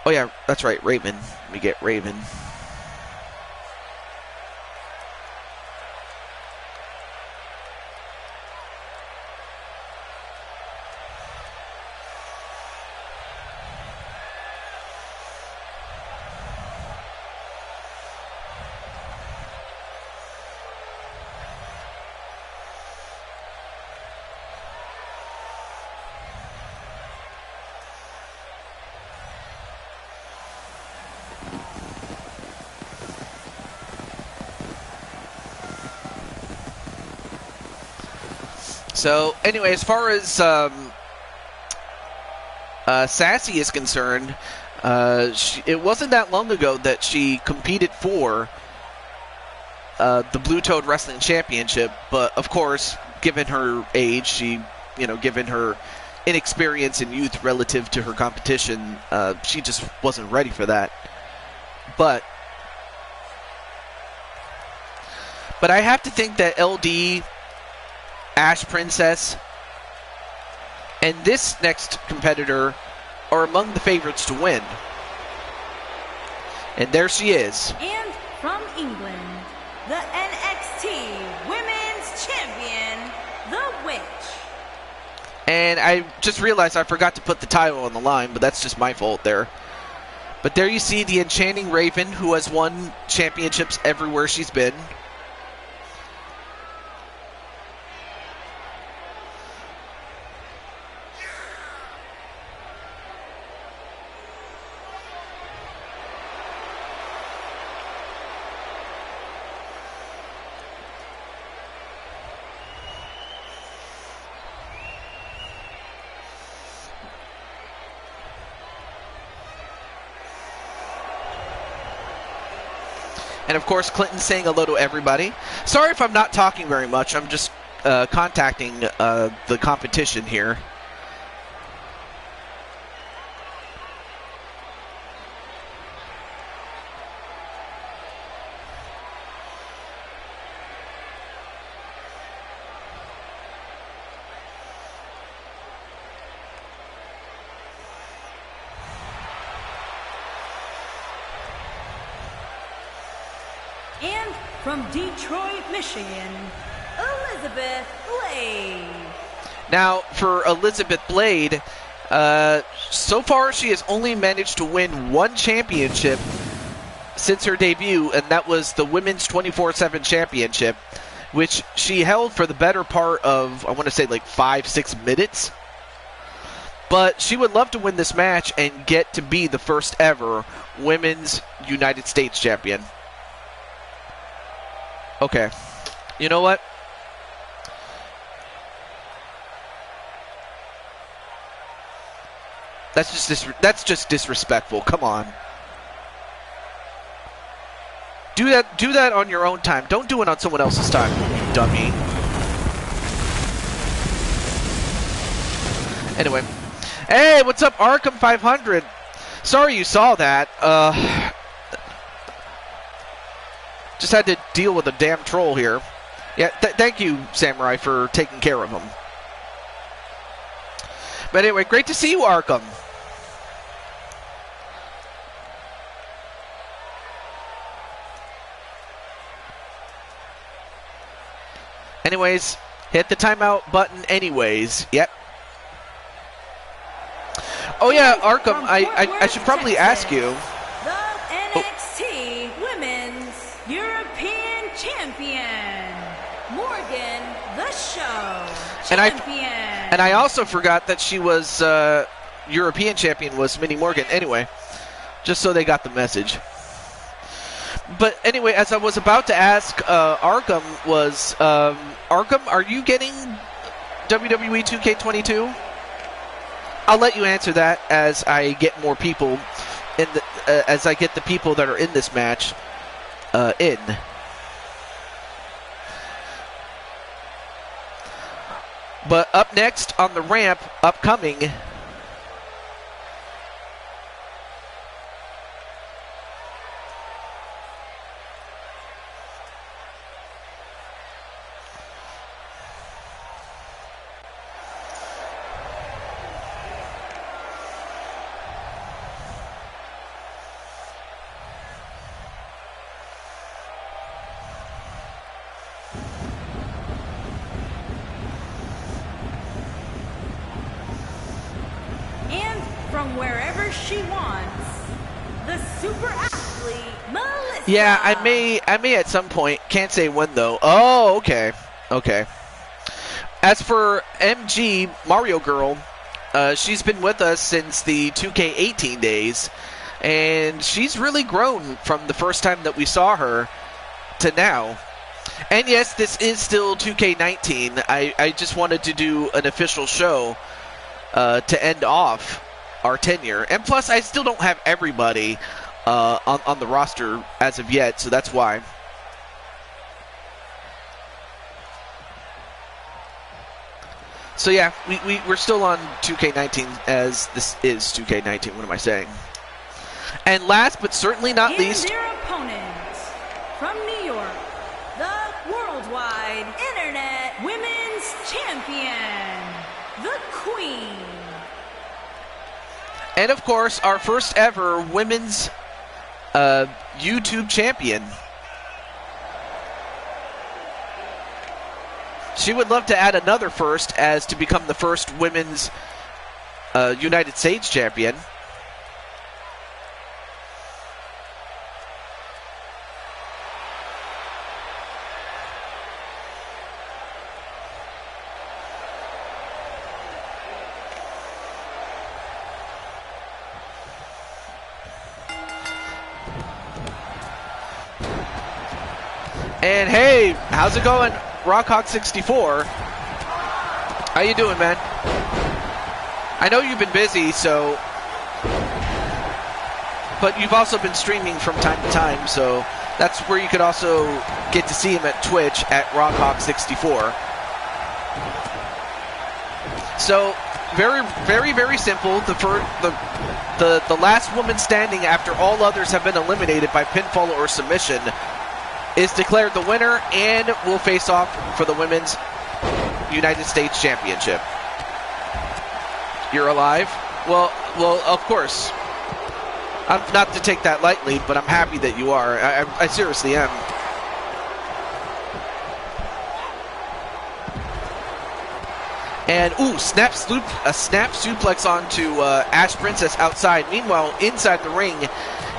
Oh yeah, that's right, Raven. Let me get Raven. So, anyway, as far as Sassy is concerned, it wasn't that long ago that she competed for the Blue Toad Wrestling Championship, but of course, given her age, given her inexperience and youth relative to her competition, she just wasn't ready for that. But I have to think that LD, Ash Princess, and this next competitor are among the favorites to win. And there she is. And from England, the NXT Women's Champion, The Witch. And I just realized I forgot to put the title on the line, but that's just my fault there. But there you see the Enchanting Raven, who has won championships everywhere she's been. And of course, Clinton's saying hello to everybody. Sorry if I'm not talking very much. I'm just contacting the competition here. And from Detroit, Michigan, Elizabeth Blade. Now, for Elizabeth Blade, so far she has only managed to win one championship since her debut, and that was the Women's 24/7 Championship, which she held for the better part of, I want to say, like 5-6 minutes. But she would love to win this match and get to be the first ever Women's United States Champion. Okay. You know what? That's just disrespectful. Come on. Do that on your own time. Don't do it on someone else's time, you dummy. Anyway. Hey, what's up, Arkham 500? Sorry you saw that. Just had to deal with a damn troll here. Yeah, thank you, Samurai, for taking care of him. But anyway, great to see you, Arkham. Anyways, hit the timeout button anyways. Yep. Oh yeah, Arkham, I should probably ask you. The NXT Women's European Champion, Morgan the Show Champion. And I also forgot that she was European champion was Minnie Morgan. Anyway, just so they got the message. But anyway, as I was about to ask, Arkham was Arkham, are you getting WWE 2K22? I'll let you answer that as I get more people in the as I get the people that are in this match in. But up next on the ramp, upcoming. From wherever she wants, the super athlete Melissa. Yeah, I may at some point. Can't say when though. Oh, okay. As for MG Mario Girl, she's been with us since the 2K18 days, and she's really grown from the first time that we saw her to now. And yes, this is still 2K19. I just wanted to do an official show to end off our tenure, and plus I still don't have everybody on the roster as of yet, so that's why. So yeah, we're still on 2K19 as this is 2K19. What am I saying? And last but certainly not least, their opponent from New York, the worldwide internet women's champion, the Queen. And of course, our first ever women's YouTube champion. She would love to add another first as to become the first women's United States champion. And hey, how's it going, Rockhawk64? How you doing, man? I know you've been busy, so... But you've also been streaming from time to time, so that's where you could also get to see him at Twitch at Rockhawk64. So, very simple. The last woman standing after all others have been eliminated by pinfall or submission is declared the winner and will face off for the Women's United States Championship. You're alive? Well, of course. I'm not to take that lightly, but I'm happy that you are. I seriously am. And, ooh, a snap suplex onto Ash Princess outside. Meanwhile, inside the ring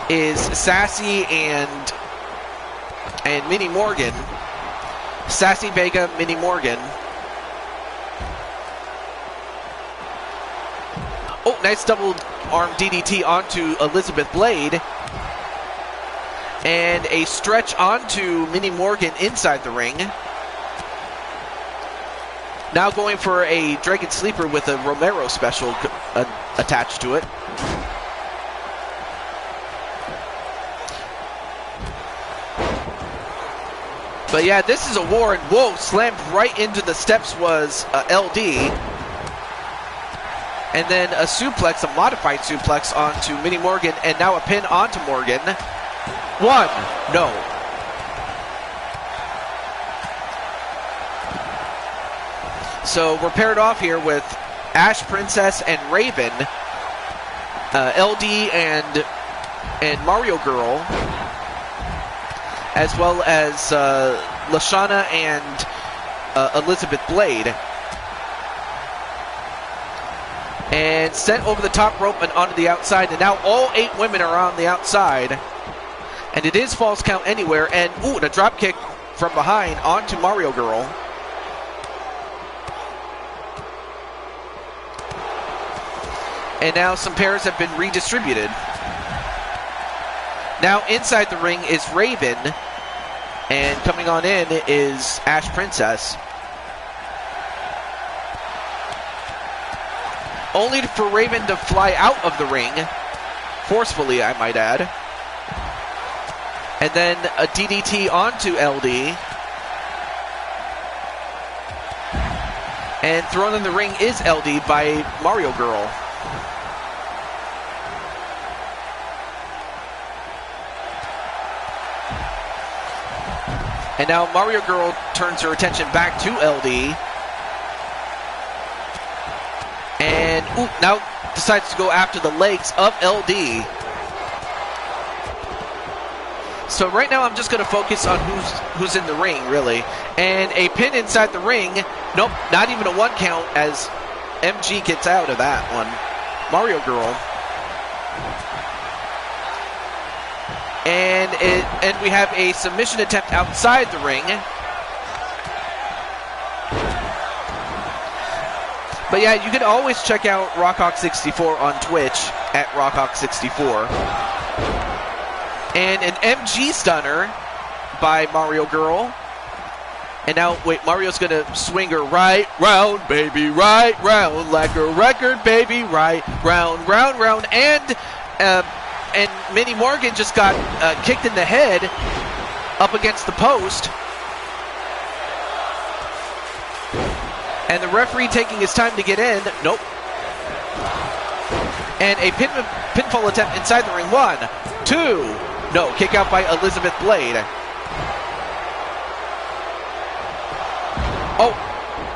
is Sassy and Minnie Morgan. Sassy Vega, Minnie Morgan. Oh, nice double arm DDT onto Elizabeth Blade. And a stretch onto Minnie Morgan inside the ring. Now going for a Dragon Sleeper with a Romero special attached to it. But yeah, this is a war, and whoa, slammed right into the steps was LD. And then a suplex, a modified suplex onto Minnie Morgan, and now a pin onto Morgan. One, no. So we're paired off here with Ash Princess and Raven, LD and Mario Girl, as well as Lashana and Elizabeth Blade. And sent over the top rope and onto the outside, and now all 8 women are on the outside. And it is false count anywhere, and ooh, the drop kick from behind onto Mario Girl. And now some pairs have been redistributed. Now inside the ring is Raven, and coming on in is Ash Princess. Only for Raven to fly out of the ring, forcefully I might add. And then a DDT onto LD. And thrown in the ring is LD by Mario Girl. And now Mario Girl turns her attention back to LD. And ooh, now decides to go after the legs of LD. So right now I'm just going to focus on who's in the ring, really. And a pin inside the ring. Nope, not even a 1 count as MG gets out of that one. Mario Girl. And we have a submission attempt outside the ring. But yeah, you can always check out Rockhawk64 on Twitch at Rockhawk64. And an MG stunner by Mario Girl. And now, wait, Mario's going to swing her right round, baby, right round, like a record, baby, right round, round, round. And Minnie Morgan just got kicked in the head up against the post. And the referee taking his time to get in. Nope. And a pinfall attempt inside the ring. 1, 2. No, kick out by Elizabeth Blade. Oh,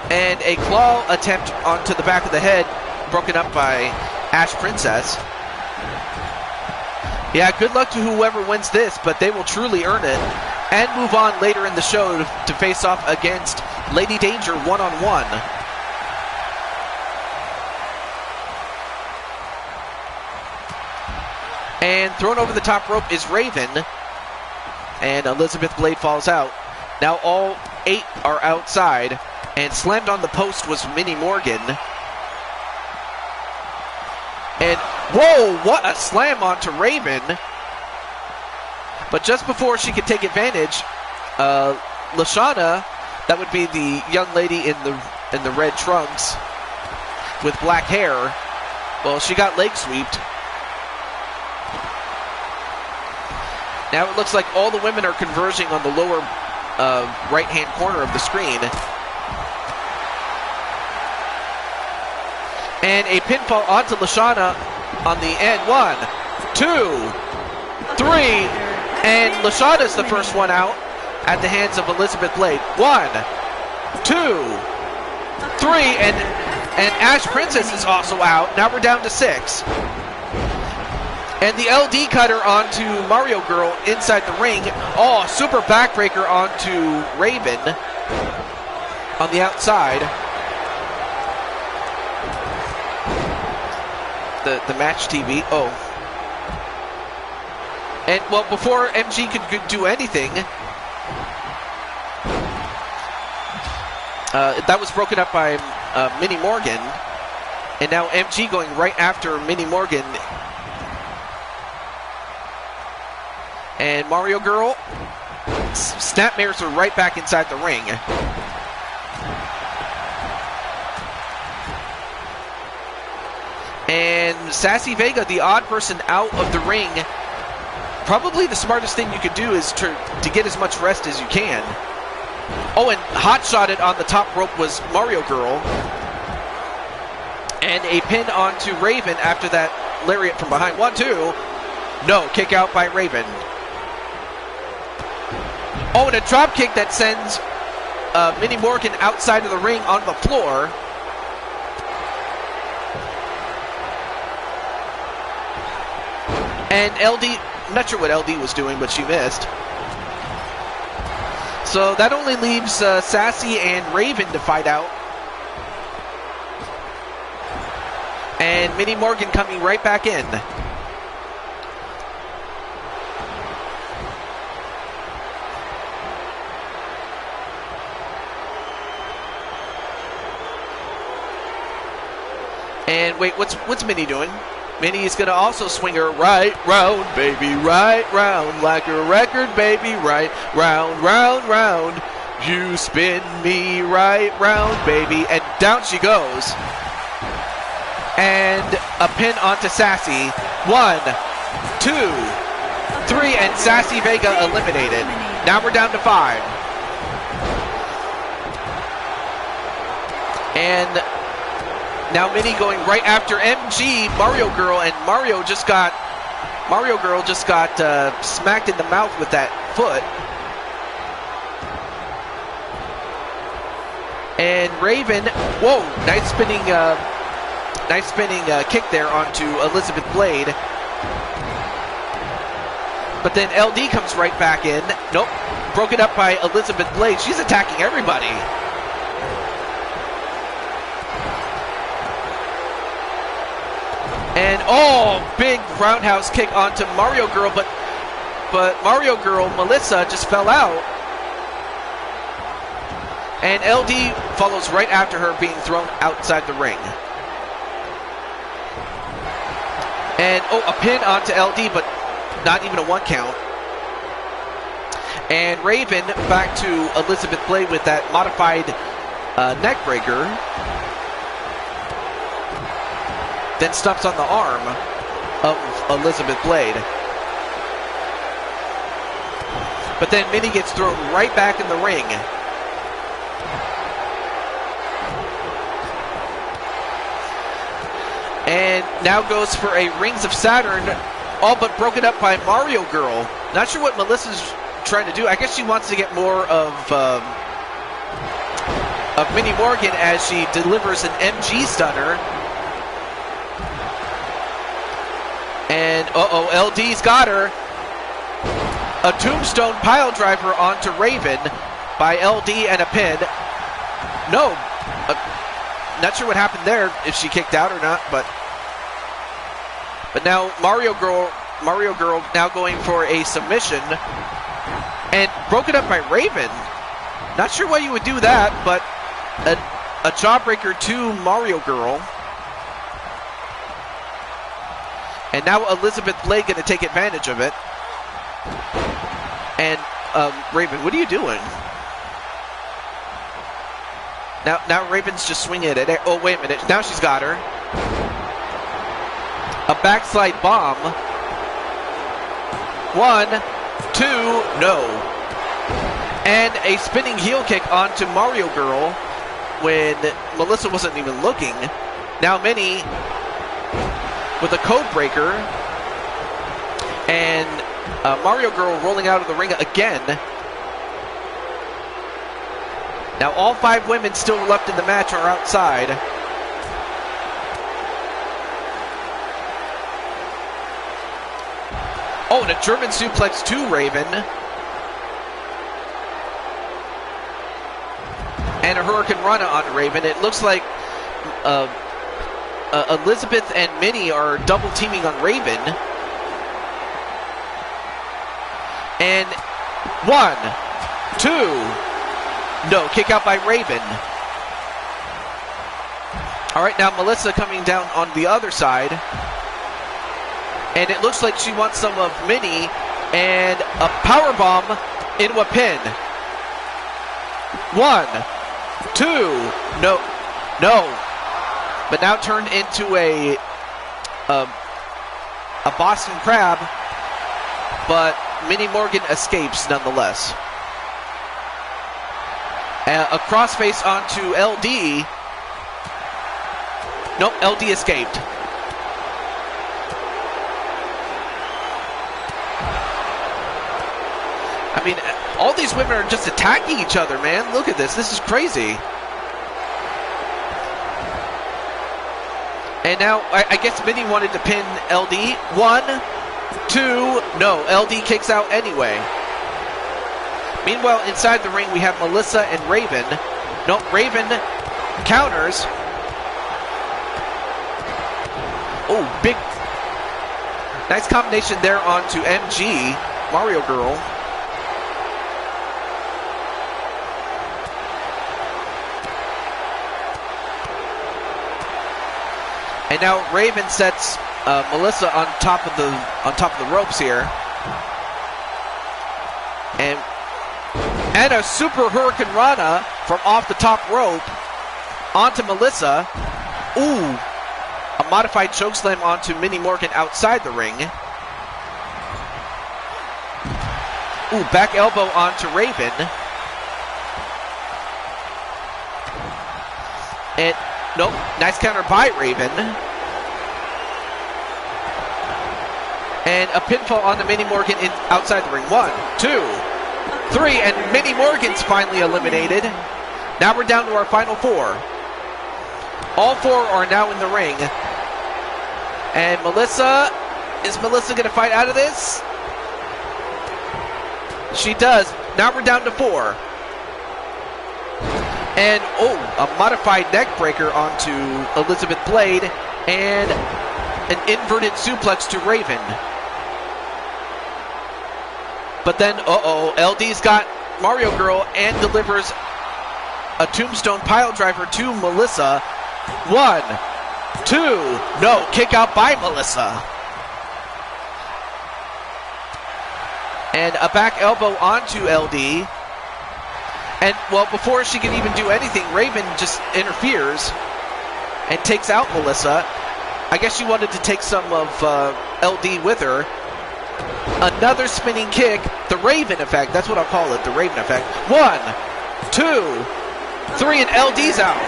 and a claw attempt onto the back of the head, broken up by Ash Princess. Yeah, good luck to whoever wins this, but they will truly earn it and move on later in the show to face off against Lady Danger one-on-one. And thrown over the top rope is Raven, and Elizabeth Blade falls out. Now all 8 are outside, and slammed on the post was Minnie Morgan. And whoa, what a slam onto Raven. But just before she could take advantage, Lashana, that would be the young lady in the red trunks with black hair, well, she got leg sweeped. Now it looks like all the women are converging on the lower right-hand corner of the screen. And a pinfall onto Lashana on the end. 1, 2, 3. And Lashana's the first one out at the hands of Elizabeth Blade. 1, 2, 3. And Ash Princess is also out. Now we're down to 6. And the LD cutter onto Mario Girl inside the ring. Oh, super backbreaker onto Raven on the outside. The match TV. Oh. And, well, before MG could do anything, that was broken up by Minnie Morgan. And now MG going right after Minnie Morgan. And Mario Girl snapmares her right back inside the ring. And Sassy Vega, the odd person out of the ring, probably the smartest thing you could do is to get as much rest as you can. Oh, and hot-shotted on the top rope was Mario Girl. And a pin onto Raven after that lariat from behind. 1, 2. No, kick out by Raven. Oh, and a drop kick that sends Minnie Morgan outside of the ring on the floor. And LD, I'm not sure what LD was doing, but she missed. So that only leaves Sassy and Raven to fight out. And Minnie Morgan coming right back in. And wait, what's Minnie doing? Minnie's gonna also swing her right round, baby, right round, like a record, baby, right round, round, round. You spin me right round, baby, and down she goes. And a pin onto Sassy. 1, 2, 3, and Sassy Vega eliminated. Now we're down to 5. And now Minnie going right after MG, Mario Girl, and Mario Girl just got smacked in the mouth with that foot. And Raven, whoa, nice spinning kick there onto Elizabeth Blade. But then LD comes right back in. Nope, broken up by Elizabeth Blade. She's attacking everybody. And oh, big roundhouse kick onto Mario Girl, but Mario Girl, Melissa, just fell out. And LD follows right after her, being thrown outside the ring. And oh, a pin onto LD, but not even a 1 count. And Raven back to Elizabeth Blade with that modified neck breaker. Then stomps on the arm of Elizabeth Blade. But then Minnie gets thrown right back in the ring. And now goes for a Rings of Saturn, all but broken up by Mario Girl. Not sure what Melissa's trying to do. I guess she wants to get more of Minnie Morgan as she delivers an MG stunner. And uh-oh, LD's got her. A tombstone pile driver onto Raven by LD and a pin. No, not sure what happened there, if she kicked out or not, but now Mario Girl now going for a submission and broken up by Raven. Not sure why you would do that, but a jawbreaker to Mario Girl. And now Elizabeth Blade going to take advantage of it. And Raven, what are you doing? Now Raven's just swinging at it. Oh, wait a minute. Now she's got her. A backslide bomb. 1, 2, no. And a spinning heel kick onto Mario Girl when Melissa wasn't even looking. Now Minnie with a code breaker. And Mario Girl rolling out of the ring again. Now all 5 women still left in the match are outside. Oh, and a German suplex to Raven. And a Hurricane Rana on Raven. It looks like Elizabeth and Minnie are double teaming on Raven. And 1, 2, no, kick out by Raven. All right, now Melissa coming down on the other side. And it looks like she wants some of Minnie, and a power bomb into a pin. 1, 2, no. But now turned into a a Boston Crab, but Minnie Morgan escapes nonetheless. A crossface onto LD. Nope, LD escaped. I mean, all these women are just attacking each other, man. Look at this. This is crazy. And now, I guess Minnie wanted to pin LD. 1, 2, no, LD kicks out anyway. Meanwhile, inside the ring, we have Melissa and Raven. No, Raven counters. Oh, big, nice combination there onto MG, Mario Girl. And now Raven sets Melissa on top of the ropes here, and a super Hurricane Rana from off the top rope onto Melissa. Ooh, a modified chokeslam onto Minnie Morgan outside the ring. Ooh, back elbow onto Raven. And nope, nice counter by Raven. And a pinfall on the Minnie Morgan outside the ring. 1, 2, 3, and Minnie Morgan's finally eliminated. Now we're down to our final 4. All 4 are now in the ring. And Melissa, is Melissa going to fight out of this? She does. Now we're down to 4. And, oh, a modified neck breaker onto Elizabeth Blade, and an inverted suplex to Raven. But then, LD's got Mario Girl and delivers a tombstone pile driver to Melissa. 1, 2, no, kick out by Melissa. And a back elbow onto LD. And, well, before she can even do anything, Raven just interferes and takes out Melissa. I guess she wanted to take some of LD with her. Another spinning kick, the Raven effect. That's what I'll call it, the Raven effect. 1, 2, 3, and LD's out.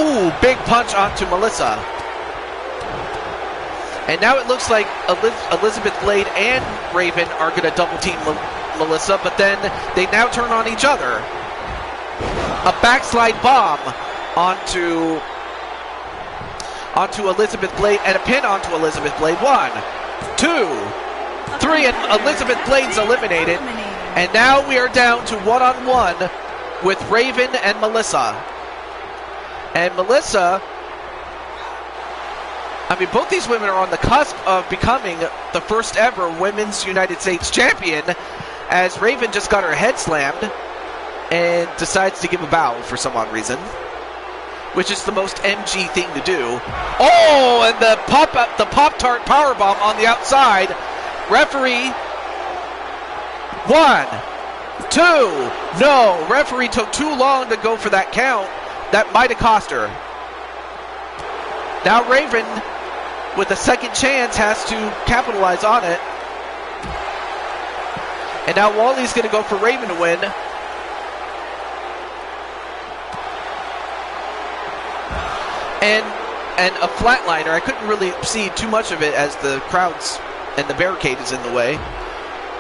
Ooh, big punch onto Melissa. And now it looks like Elizabeth Blade and Raven are going to double team Melissa, but then they now turn on each other. A backslide bomb onto Elizabeth Blade, and a pin onto Elizabeth Blade. 1, 2, 3, and Elizabeth Blade's eliminated. And now we are down to one-on-one with Raven and Melissa. And Melissa, I mean, both these women are on the cusp of becoming the first ever Women's United States Champion, as Raven just got her head slammed and decides to give a bow for some odd reason, which is the most MG thing to do. Oh, and the Pop-Tart powerbomb on the outside. Referee, 1, 2, no. Referee took too long to go for that count. That might have cost her. Now Raven, with a second chance, has to capitalize on it. And now Wally's going to go for Raven to win. And a flatliner. I couldn't really see too much of it as the crowds and the barricade is in the way.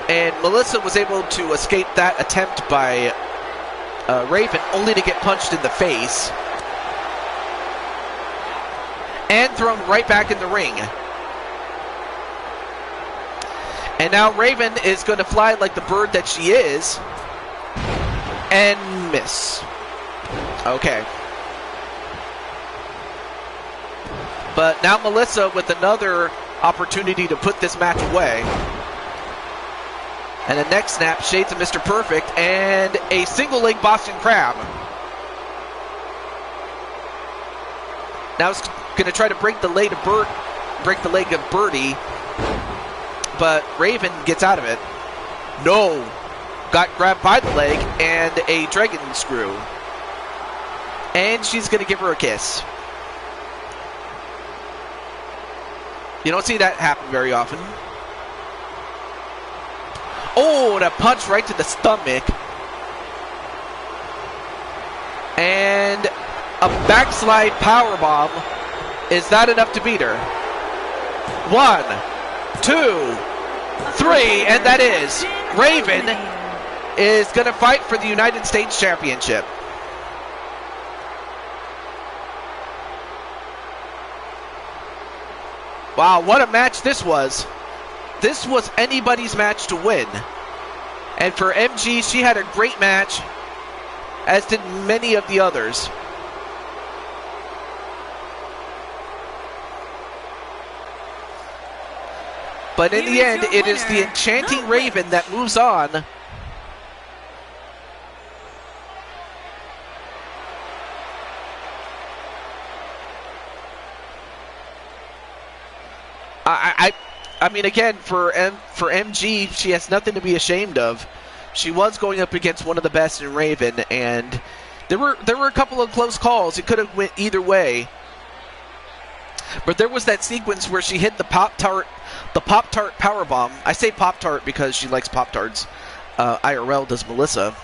And Melissa was able to escape that attempt by Raven, only to get punched in the face. And thrown right back in the ring. And now Raven is going to fly like the bird that she is. And miss. Okay. But now Melissa with another opportunity to put this match away. And the next snap, shades of Mr. Perfect, and a single leg Boston Crab. Now it's going to try to break the leg of Birdie, but Raven gets out of it. No, got grabbed by the leg and a dragon screw, and she's going to give her a kiss. You don't see that happen very often. Oh, that punch right to the stomach. And a backslide powerbomb. Is that enough to beat her? 1, 2, 3, and that is. Raven is going to fight for the United States Championship. Wow, what a match this was. This was anybody's match to win. And for MG, she had a great match, as did many of the others. But in the end, it is the enchanting Raven that moves on. I mean, again, for MG, she has nothing to be ashamed of. She was going up against one of the best in Raven, and there were a couple of close calls. It could have went either way. But there was that sequence where she hit the Pop-Tart powerbomb. I say Pop-Tart because she likes Pop-Tarts. IRL does Melissa.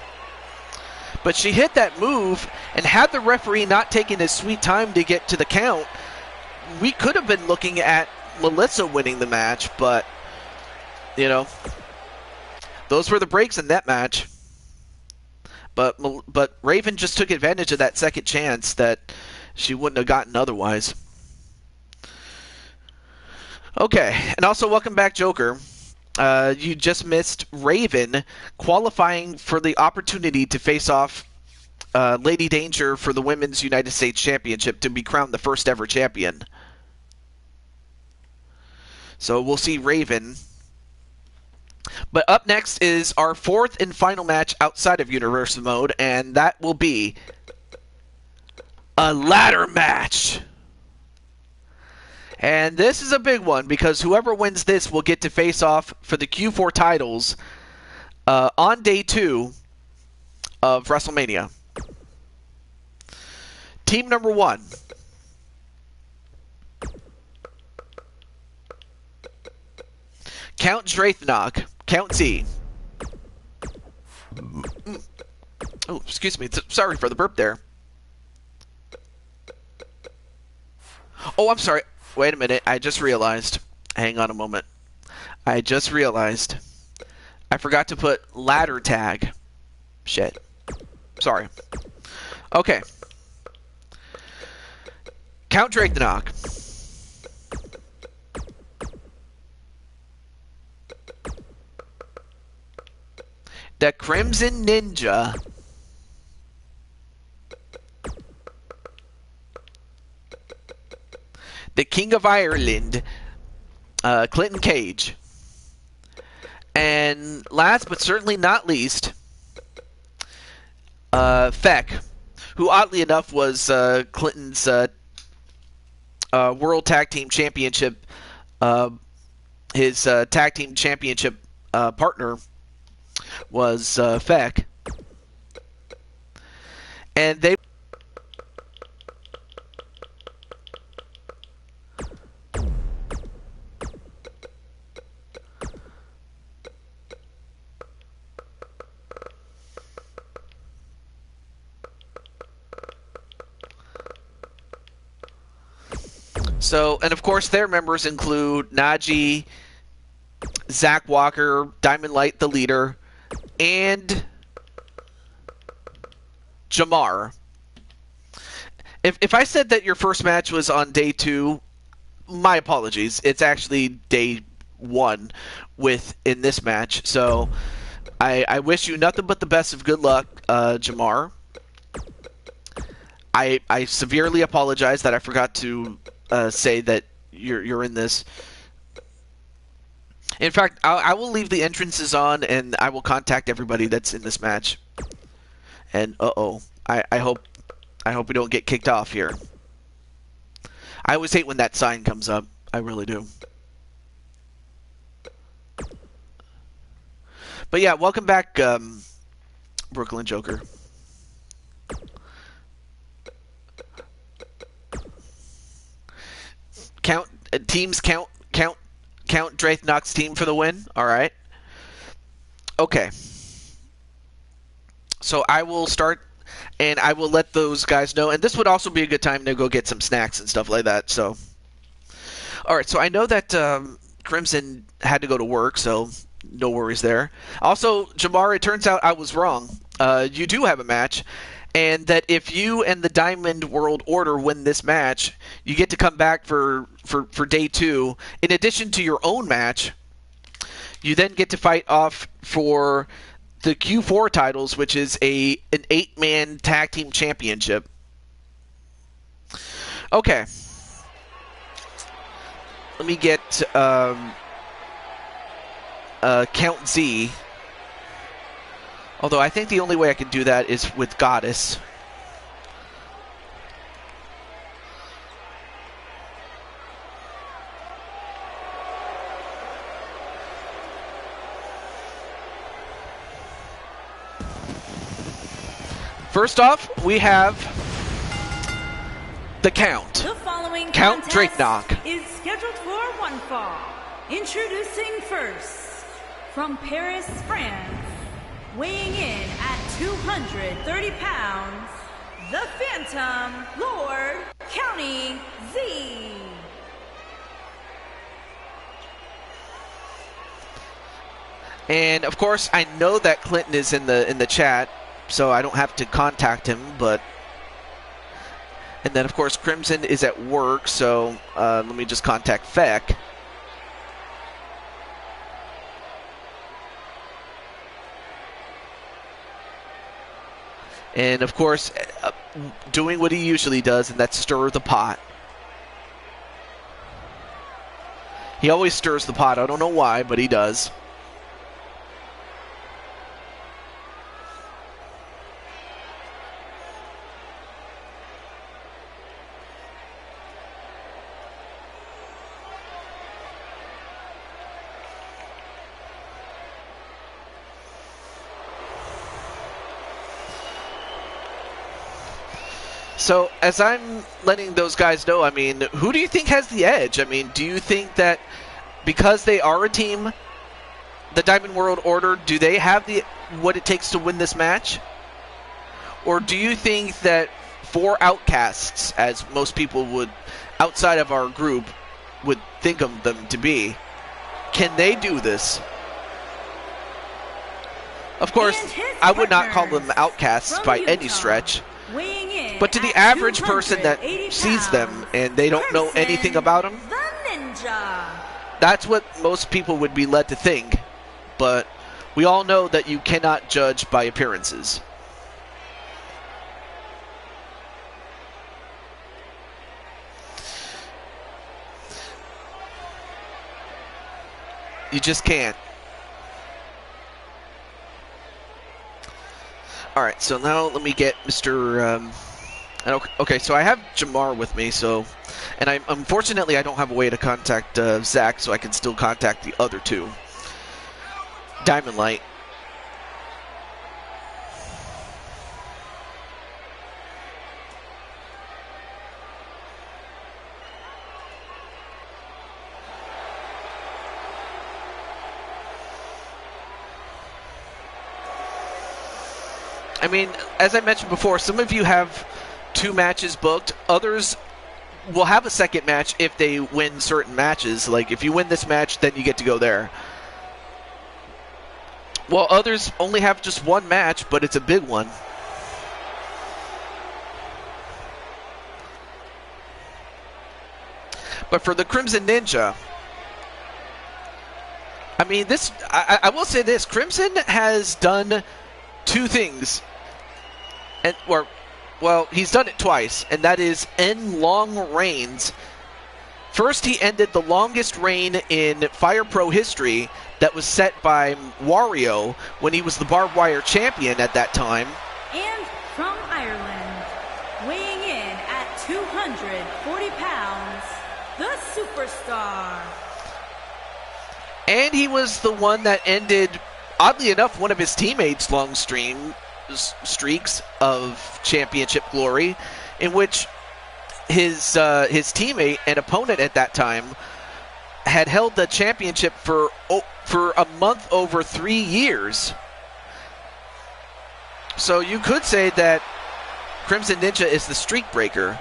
But she hit that move, and had the referee not taken his sweet time to get to the count, we could have been looking at Melissa winning the match, but, you know, those were the breaks in that match. But Raven just took advantage of that second chance that she wouldn't have gotten otherwise. Okay, and also welcome back, Joker. You just missed Raven qualifying for the opportunity to face off Lady Danger for the Women's United States Championship to be crowned the first ever champion. So we'll see Raven. But up next is our fourth and final match outside of Universal Mode, and that will be a ladder match. And this is a big one because whoever wins this will get to face off for the Q4 titles on day 2 of WrestleMania. Team number 1. Count Drathnog, Count Z. Oh, excuse me. Sorry for the burp there. Oh, I'm sorry. Wait a minute. I just realized. Hang on a moment. I just realized. I forgot to put ladder tag. Shit. Sorry. Okay. Count Drathnog. The Crimson Ninja. The King of Ireland, Clinton Cage. And last but certainly not least, Feck, who oddly enough was Clinton's World Tag Team Championship, his Tag Team Championship partner was Feck. And they So, and of course their members include Najee, Zack Walker, Diamond Light, the leader, and Jamar. If I said that your first match was on day 2, my apologies. It's actually day 1 in this match. So I wish you nothing but the best of good luck, Jamar. I severely apologize that I forgot to say that you're in this. In fact, I will leave the entrances on, and I will contact everybody that's in this match. And I hope we don't get kicked off here. I always hate when that sign comes up. I really do. But yeah, welcome back, Brooklyn Joker. Count Count Drakenok's team for the win. All right. Okay. So I will start, and I will let those guys know. And this would also be a good time to go get some snacks and stuff like that. So, all right. So I know that Crimson had to go to work, so no worries there. Also, Jamar, it turns out I was wrong. You do have a match, and that if you and the Diamond World Order win this match, you get to come back for day 2. In addition to your own match, you then get to fight off for the Q4 titles, which is an 8-man tag team championship. Okay. Let me get Count Z. Although I think the only way I can do that is with Goddess. First off, we have the Count. The following Count contest Drakenok is scheduled for one fall. Introducing first, from Paris, France, weighing in at 230 pounds, the Phantom Lord County Z. And of course, I know that Clinton is in the chat, so I don't have to contact him. But and then of course Crimson is at work, so let me just contact Feck. And of course, doing what he usually does, and that's stir the pot. He always stirs the pot. I don't know why, but he does. So, as I'm letting those guys know, I mean, who do you think has the edge? I mean, do you think that because they are a team, the Diamond World Order, do they have what it takes to win this match? Or do you think that 4 outcasts, as most people would, outside of our group, would think of them to be, can they do this? Of course, I would not call them outcasts by any stretch. But to the average person that sees them and they don't know anything about them, that's what most people would be led to think. But we all know that you cannot judge by appearances. You just can't. Alright, so now let me get Mr. Okay, so I have Jamar with me, so... And unfortunately, I don't have a way to contact Zack, so I can still contact the other 2. Diamond Light. I mean, as I mentioned before, some of you have 2 matches booked. Others will have a second match if they win certain matches. Like, if you win this match, then you get to go there. While others only have just 1 match, but it's a big one. But for the Crimson Ninja, I mean, this, I will say this, Crimson has done 2 things. Well, he's done it twice, and that is end long reigns. First, he ended the longest reign in Fire Pro history that was set by Wario when he was the barbed wire champion at that time. And from Ireland, weighing in at 240 pounds, the Superstar. And he was the one that ended, oddly enough, one of his teammates' long streaks of championship glory, in which his teammate and opponent at that time had held the championship for a month over 3 years. So you could say that Crimson Ninja is the streak breaker.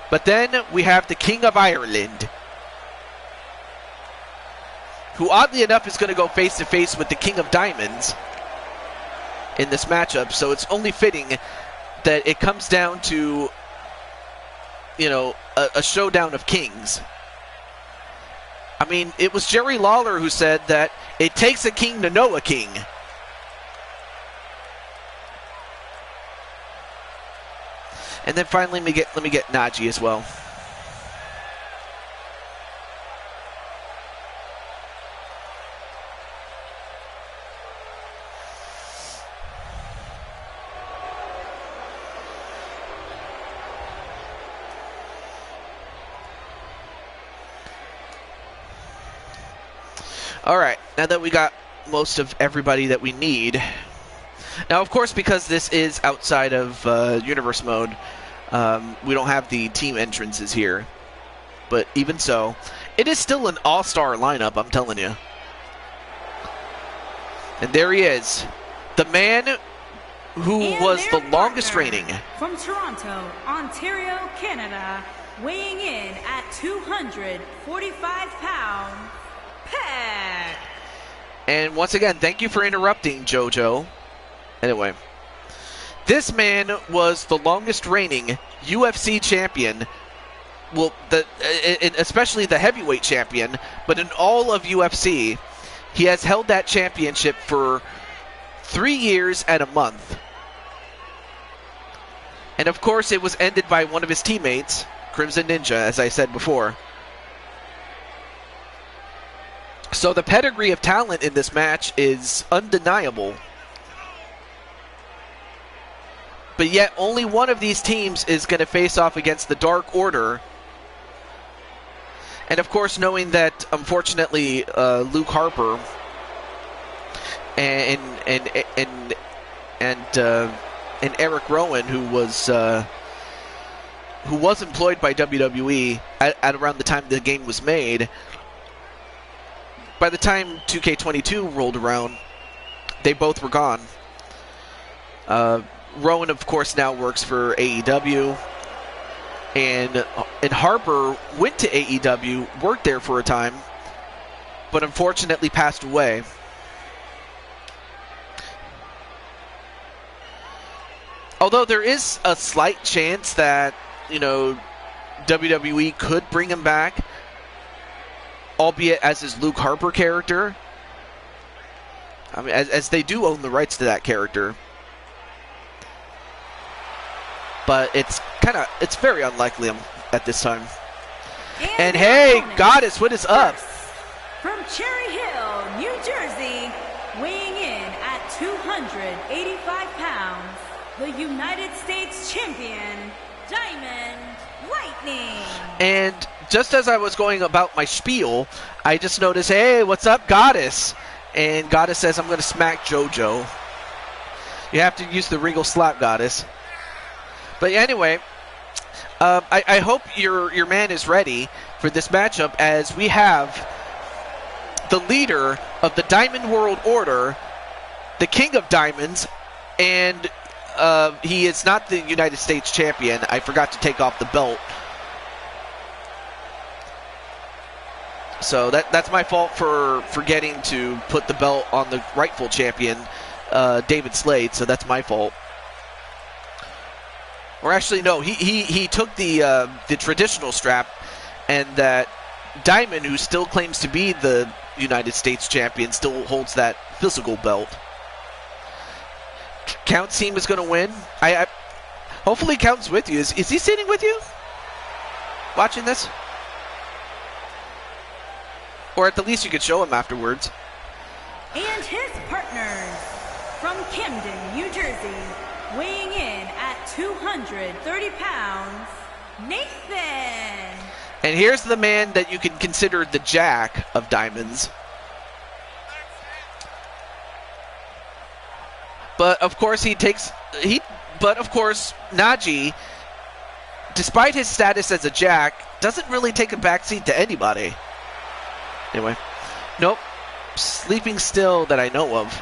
But then we have the King of Ireland, who oddly enough is going to go face-to-face with the King of Diamonds in this matchup. So it's only fitting that it comes down to, you know, a showdown of kings. I mean, it was Jerry Lawler who said that it takes a king to know a king. And then finally, let me get Najee as well. All right, now that we got most of everybody that we need. Now, of course, because this is outside of Universe mode, we don't have the team entrances here. But even so, it is still an all-star lineup, I'm telling you. And there he is, the man who was the longest reigning. From Toronto, Ontario, Canada, weighing in at 245 pounds, Pat. And once again, thank you for interrupting, JoJo. Anyway, this man was the longest reigning UFC champion, well, especially the heavyweight champion, but in all of UFC, he has held that championship for 3 years and a month. And of course, it was ended by one of his teammates, Crimson Ninja, as I said before. So the pedigree of talent in this match is undeniable. But yet only one of these teams is going to face off against the Dark Order. And of course, knowing that unfortunately Luke Harper and Eric Rowan, who was employed by WWE at around the time the game was made, by the time 2K22 rolled around, they both were gone. Rowan, of course, now works for AEW, and Harper went to AEW, worked there for a time, but unfortunately passed away. Although there is a slight chance that, you know, WWE could bring him back, albeit as his Luke Harper character. I mean, as they do own the rights to that character. But it's very unlikely at this time. And hey, Goddess, what is up? From Cherry Hill, New Jersey, weighing in at 285 pounds, the United States champion, Diamond Lightning. And just as I was going about my spiel, I just noticed, hey, what's up, Goddess? And Goddess says, I'm going to smack JoJo. You have to use the Regal slap, Goddess. But anyway, I hope your man is ready for this matchup, as we have the leader of the Diamond World Order, the King of Diamonds, and he is not the United States champion. I forgot to take off the belt. So that's my fault for forgetting to put the belt on the rightful champion, David Slade, so that's my fault. Or actually, no, he took the traditional strap, and that Diamond, who still claims to be the United States champion, still holds that physical belt. Count's team is going to win. Hopefully Count's with you. Is he sitting with you? Watching this? Or at the least you could show him afterwards. And his partners from Camden, New Jersey, weighing in at 230 pounds, Nathan. And here's the man that you can consider the Jack of Diamonds. But of course Najee, despite his status as a Jack, doesn't really take a backseat to anybody. Anyway. Nope. Sleeping still that I know of.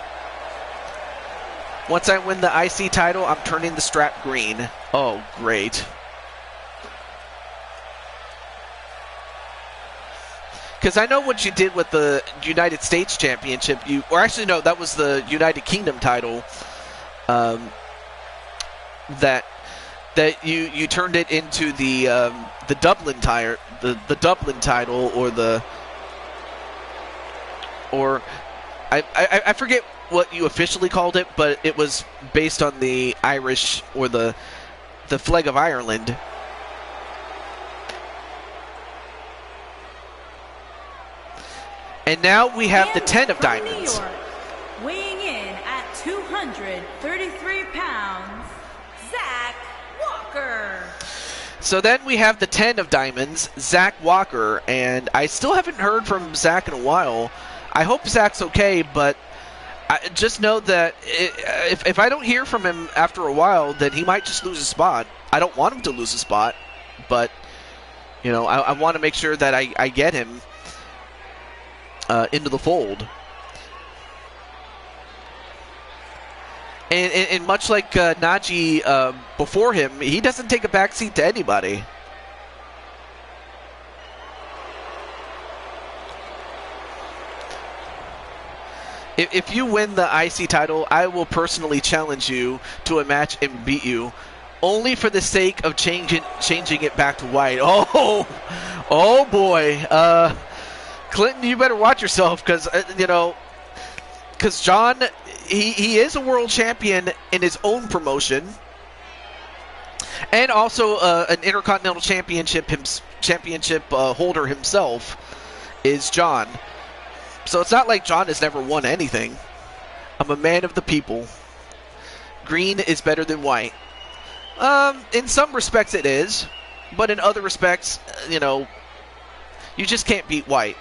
Once I win the IC title, I'm turning the strap green. Oh, great. Because I know what you did with the United States Championship. Or actually, no, that was the United Kingdom title. That you turned it into the Dublin tire, the Dublin title, or I forget what you officially called it, but it was based on the Irish or the flag of Ireland. And now we have the 10 of diamonds. New York, weighing in at 233 pounds, Zack Walker. So then we have the 10 of diamonds, Zack Walker, and I still haven't heard from Zack in a while. I hope Zack's okay, but I just know that if I don't hear from him after a while, then he might just lose a spot. I don't want him to lose a spot, but you know, I want to make sure that I get him into the fold. And much like Najee before him, he doesn't take a backseat to anybody. If you win the IC title, I will personally challenge you to a match and beat you, only for the sake of changing it back to white. Oh boy. Clinton, you better watch yourself, because John, he is a world champion in his own promotion, and also an Intercontinental Championship holder himself is John. So it's not like John has never won anything. I'm a man of the people. Green is better than white. In some respects it is, but in other respects, you just can't beat white.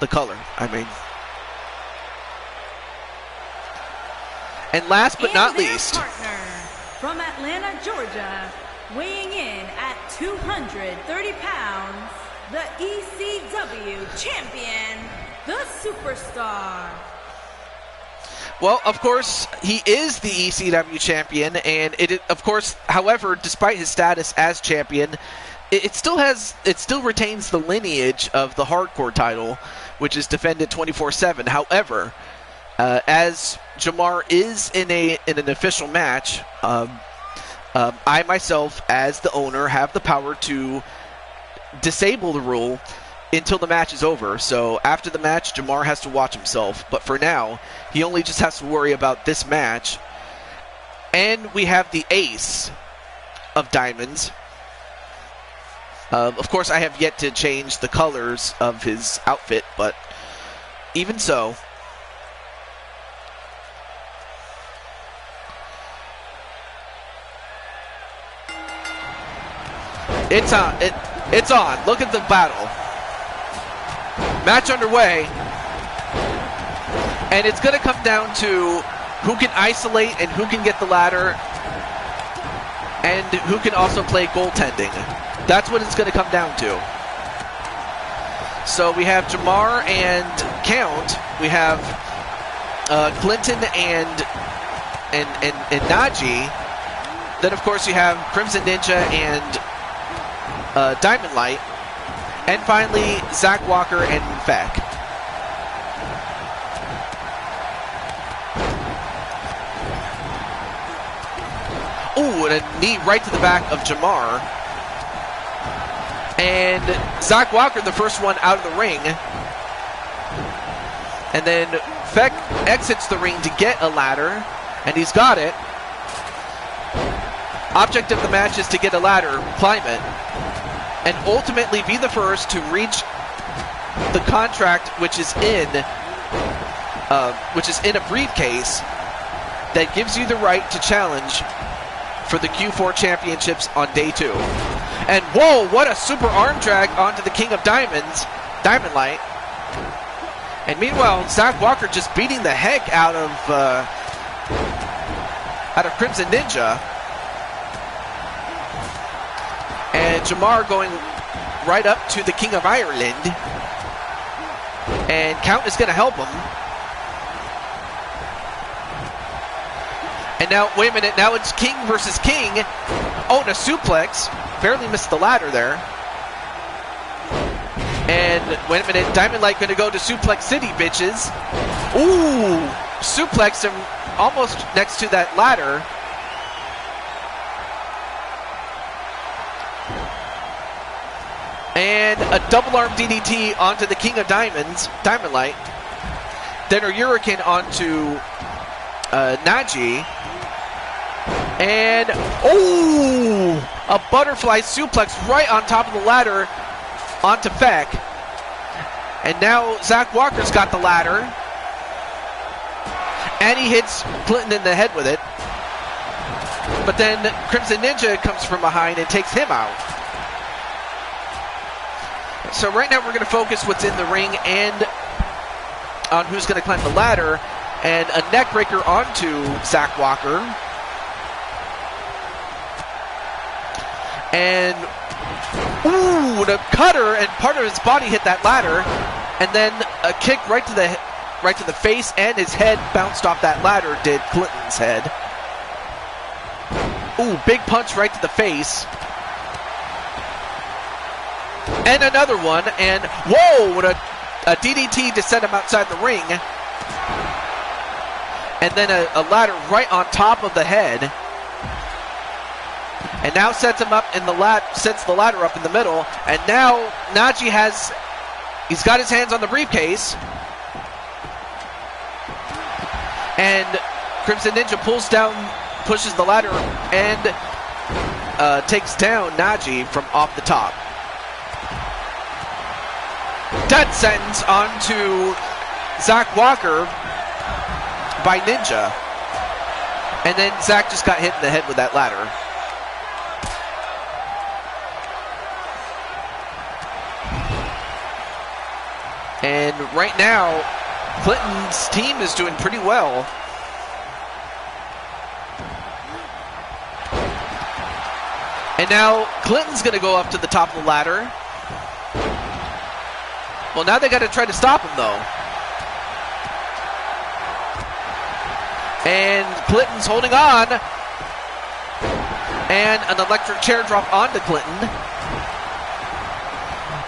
The color, I mean. And last but not least, partner from Atlanta, Georgia, weighing in at 230 pounds, the ECW champion, the Superstar. well, of course, he is the ECW champion, and of course, however, despite his status as champion, it still retains the lineage of the hardcore title, which is defended 24/7. However, as Jamar is in an official match, I myself, as the owner, have the power to disable the rule until the match is over. So after the match, Jamar has to watch himself. But for now, he only just has to worry about this match. And we have the ace of diamonds. Of course, I have yet to change the colors of his outfit, but even so, it's on. It's on. Look at the battle. Match underway, and it's going to come down to who can isolate and who can get the ladder, and who can also play goaltending. That's what it's going to come down to. So we have Jamar and Count. We have Clinton and Najee. Then, of course, you have Crimson Ninja and Diamond Light. And finally, Zack Walker and Feck. Ooh, and a knee right to the back of Jamar. And Zack Walker, the first one out of the ring. And then Feck exits the ring to get a ladder, and he's got it. Object of the match is to get a ladder, climb it, and ultimately be the first to reach the contract, which is in a briefcase that gives you the right to challenge for the Q4 championships on day 2. And whoa, what a super arm drag onto the King of Diamonds, Diamond Light. And meanwhile, Zack Walker just beating the heck out of Crimson Ninja. And Jamar going right up to the King of Ireland. And Count is going to help him. And now, wait a minute, now it's King versus King. Oh, and a suplex. Barely missed the ladder there. And wait a minute, Diamond Light going to go to Suplex City, bitches. Ooh, suplex him almost next to that ladder. And a double arm DDT onto the King of Diamonds, Diamond Light. Then a Hurricane onto Najee. And, oh, a butterfly suplex right on top of the ladder onto Feck. And now Zack Walker's got the ladder. And he hits Clinton in the head with it. But then Crimson Ninja comes from behind and takes him out. So right now we're going to focus what's in the ring and on who's going to climb the ladder. And a neck breaker onto Zack Walker. And, ooh, the cutter, and part of his body hit that ladder. And then a kick right to the face, and his head bounced off that ladder, did Clinton's head. Ooh, big punch right to the face. And another one, and whoa, what a DDT to send him outside the ring. And then a ladder right on top of the head. And now sets him up in the sets the ladder up in the middle. And now Najee he's got his hands on the briefcase. And Crimson Ninja pushes the ladder and takes down Najee from off the top. Death sentence onto Zack Walker by Ninja. And then Zack just got hit in the head with that ladder. And right now, Clinton's team is doing pretty well. And now Clinton's going to go up to the top of the ladder. Well, now they got to try to stop him, though. And Clinton's holding on. And an electric chair drop onto Clinton.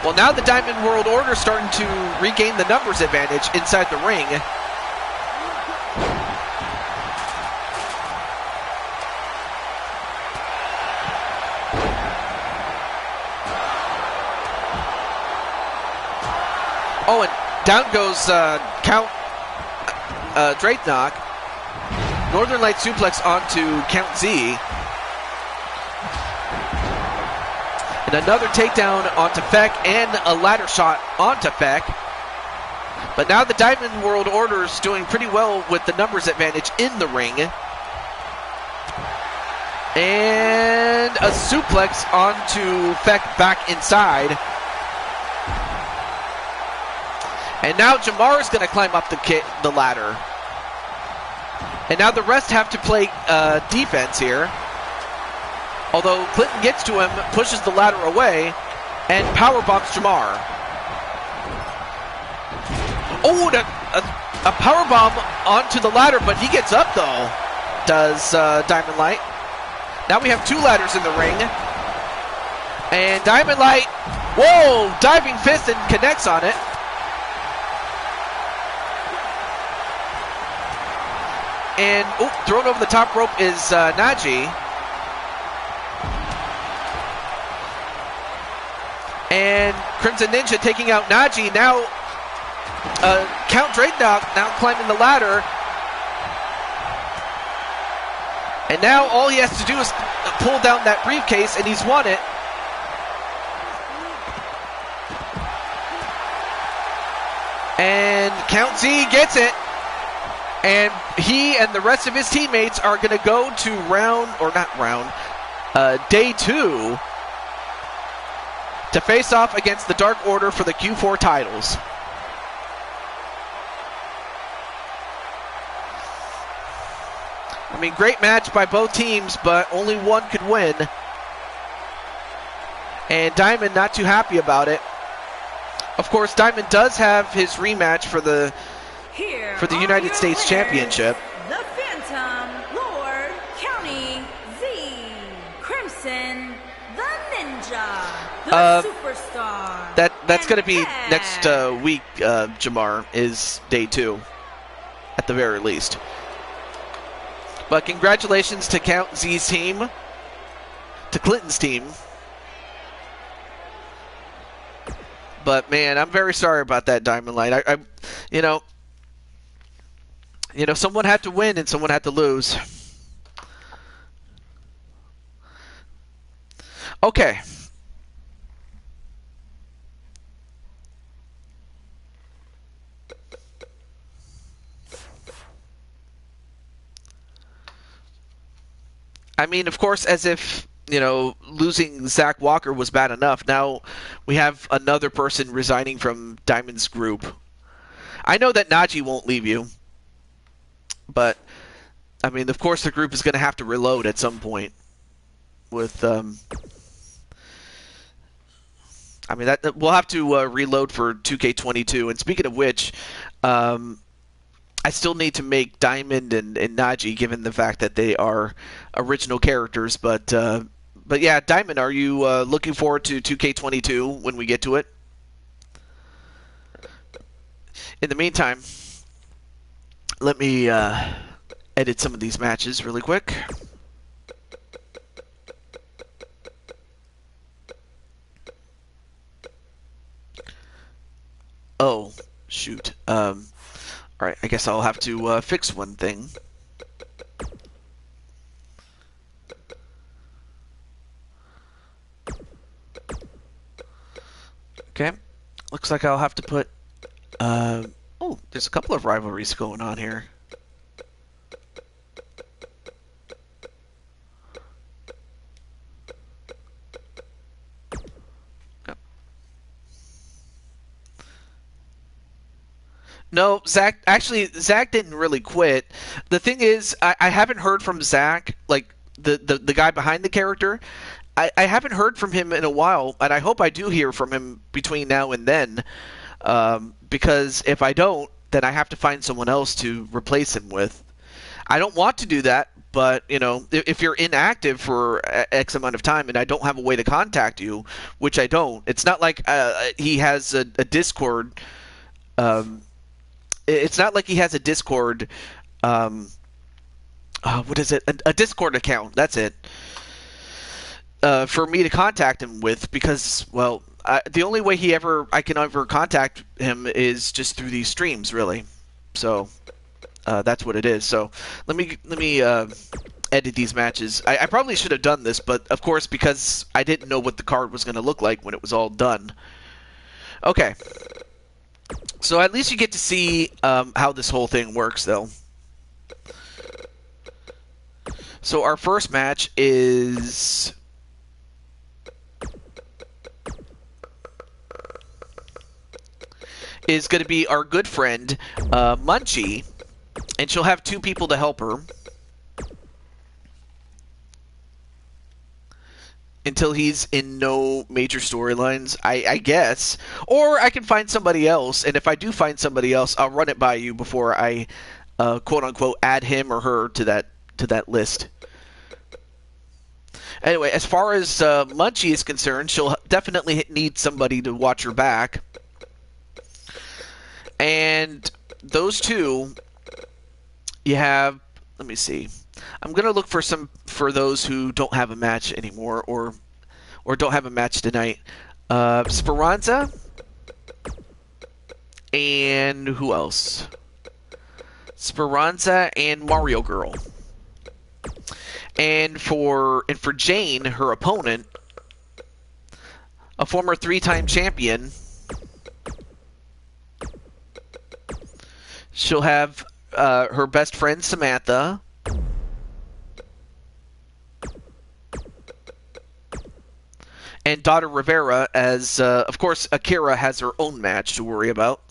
Well, now the Diamond World Order is starting to regain the numbers advantage inside the ring. Oh, and down goes Count Drakenok. Northern Light suplex onto Count Z. And another takedown onto Feck and a ladder shot onto Feck. But now the Diamond World Order is doing pretty well with the numbers advantage in the ring. And a suplex onto Feck back inside. And now Jamar is going to climb up the ladder. And now the rest have to play defense here. Although Clinton gets to him, pushes the ladder away, and powerbombs Jamar. Oh, a powerbomb onto the ladder, but he gets up though, does Diamond Light. Now we have two ladders in the ring. And Diamond Light, whoa, diving fist and connects on it. And thrown over the top rope is Najee. And Crimson Ninja taking out Najee. Now Count Drakenok now climbing the ladder. And now all he has to do is pull down that briefcase, and he's won it. And Count Z gets it. And he and the rest of his teammates are going to go to day 2 to face off against the Dark Order for the Q4 titles. I mean, great match by both teams, but only one could win. And Diamond not too happy about it. Of course, Diamond does have his rematch for the United States winners, Championship. The Phantom, Lord, County, Z, Crimson, the Ninja, the Superstar. That's going to be Ted. next week, Jamar, is day 2, at the very least. But congratulations to Count Z's team, to Clinton's team. But man, I'm very sorry about that, Diamond Light. I you know, someone had to win and someone had to lose. Okay. I mean, of course, as if, losing Zack Walker was bad enough. Now we have another person resigning from Diamond's group. I know that Najee won't leave you, but, I mean, of course the group is going to have to reload at some point with, I mean, that we'll have to reload for 2K22. And speaking of which, I still need to make Diamond and Najee, given the fact that they are original characters. But yeah, Diamond, are you looking forward to 2K22 when we get to it? In the meantime, let me edit some of these matches really quick. Oh, shoot. Alright, I guess I'll have to fix one thing. Okay. Looks like I'll have to put... oh, there's a couple of rivalries going on here. No, Zack didn't really quit. The thing is, I haven't heard from Zack, like the guy behind the character. I haven't heard from him in a while, and I hope I do hear from him between now and then, because if I don't, then I have to find someone else to replace him with. I don't want to do that, but, if you're inactive for X amount of time and I don't have a way to contact you, which I don't, it's not like he has a Discord... it's not like he has a Discord, what is it? A Discord account, that's it, for me to contact him with, because, well, the only way I can ever contact him is just through these streams, really. So, that's what it is. So, let me edit these matches. I probably should have done this, but, of course, because I didn't know what the card was going to look like when it was all done. Okay. So at least you get to see how this whole thing works, though. So our first match is... going to be our good friend, Munchie, and she'll have 2 people to help her. Until he's in no major storylines, I guess. Or I can find somebody else, and if I do find somebody else, I'll run it by you before I, quote-unquote, add him or her to that list. Anyway, as far as Munchie is concerned, she'll definitely need somebody to watch her back. And those 2, you have... Let me see. I'm gonna look for those who don't have a match anymore, or don't have a match tonight. Speranza, and who else? Speranza and Mario Girl. And for Jane, her opponent, a former 3-time champion, she'll have her best friend Samantha. And Daughter Rivera, as, of course, Akira has her own match to worry about.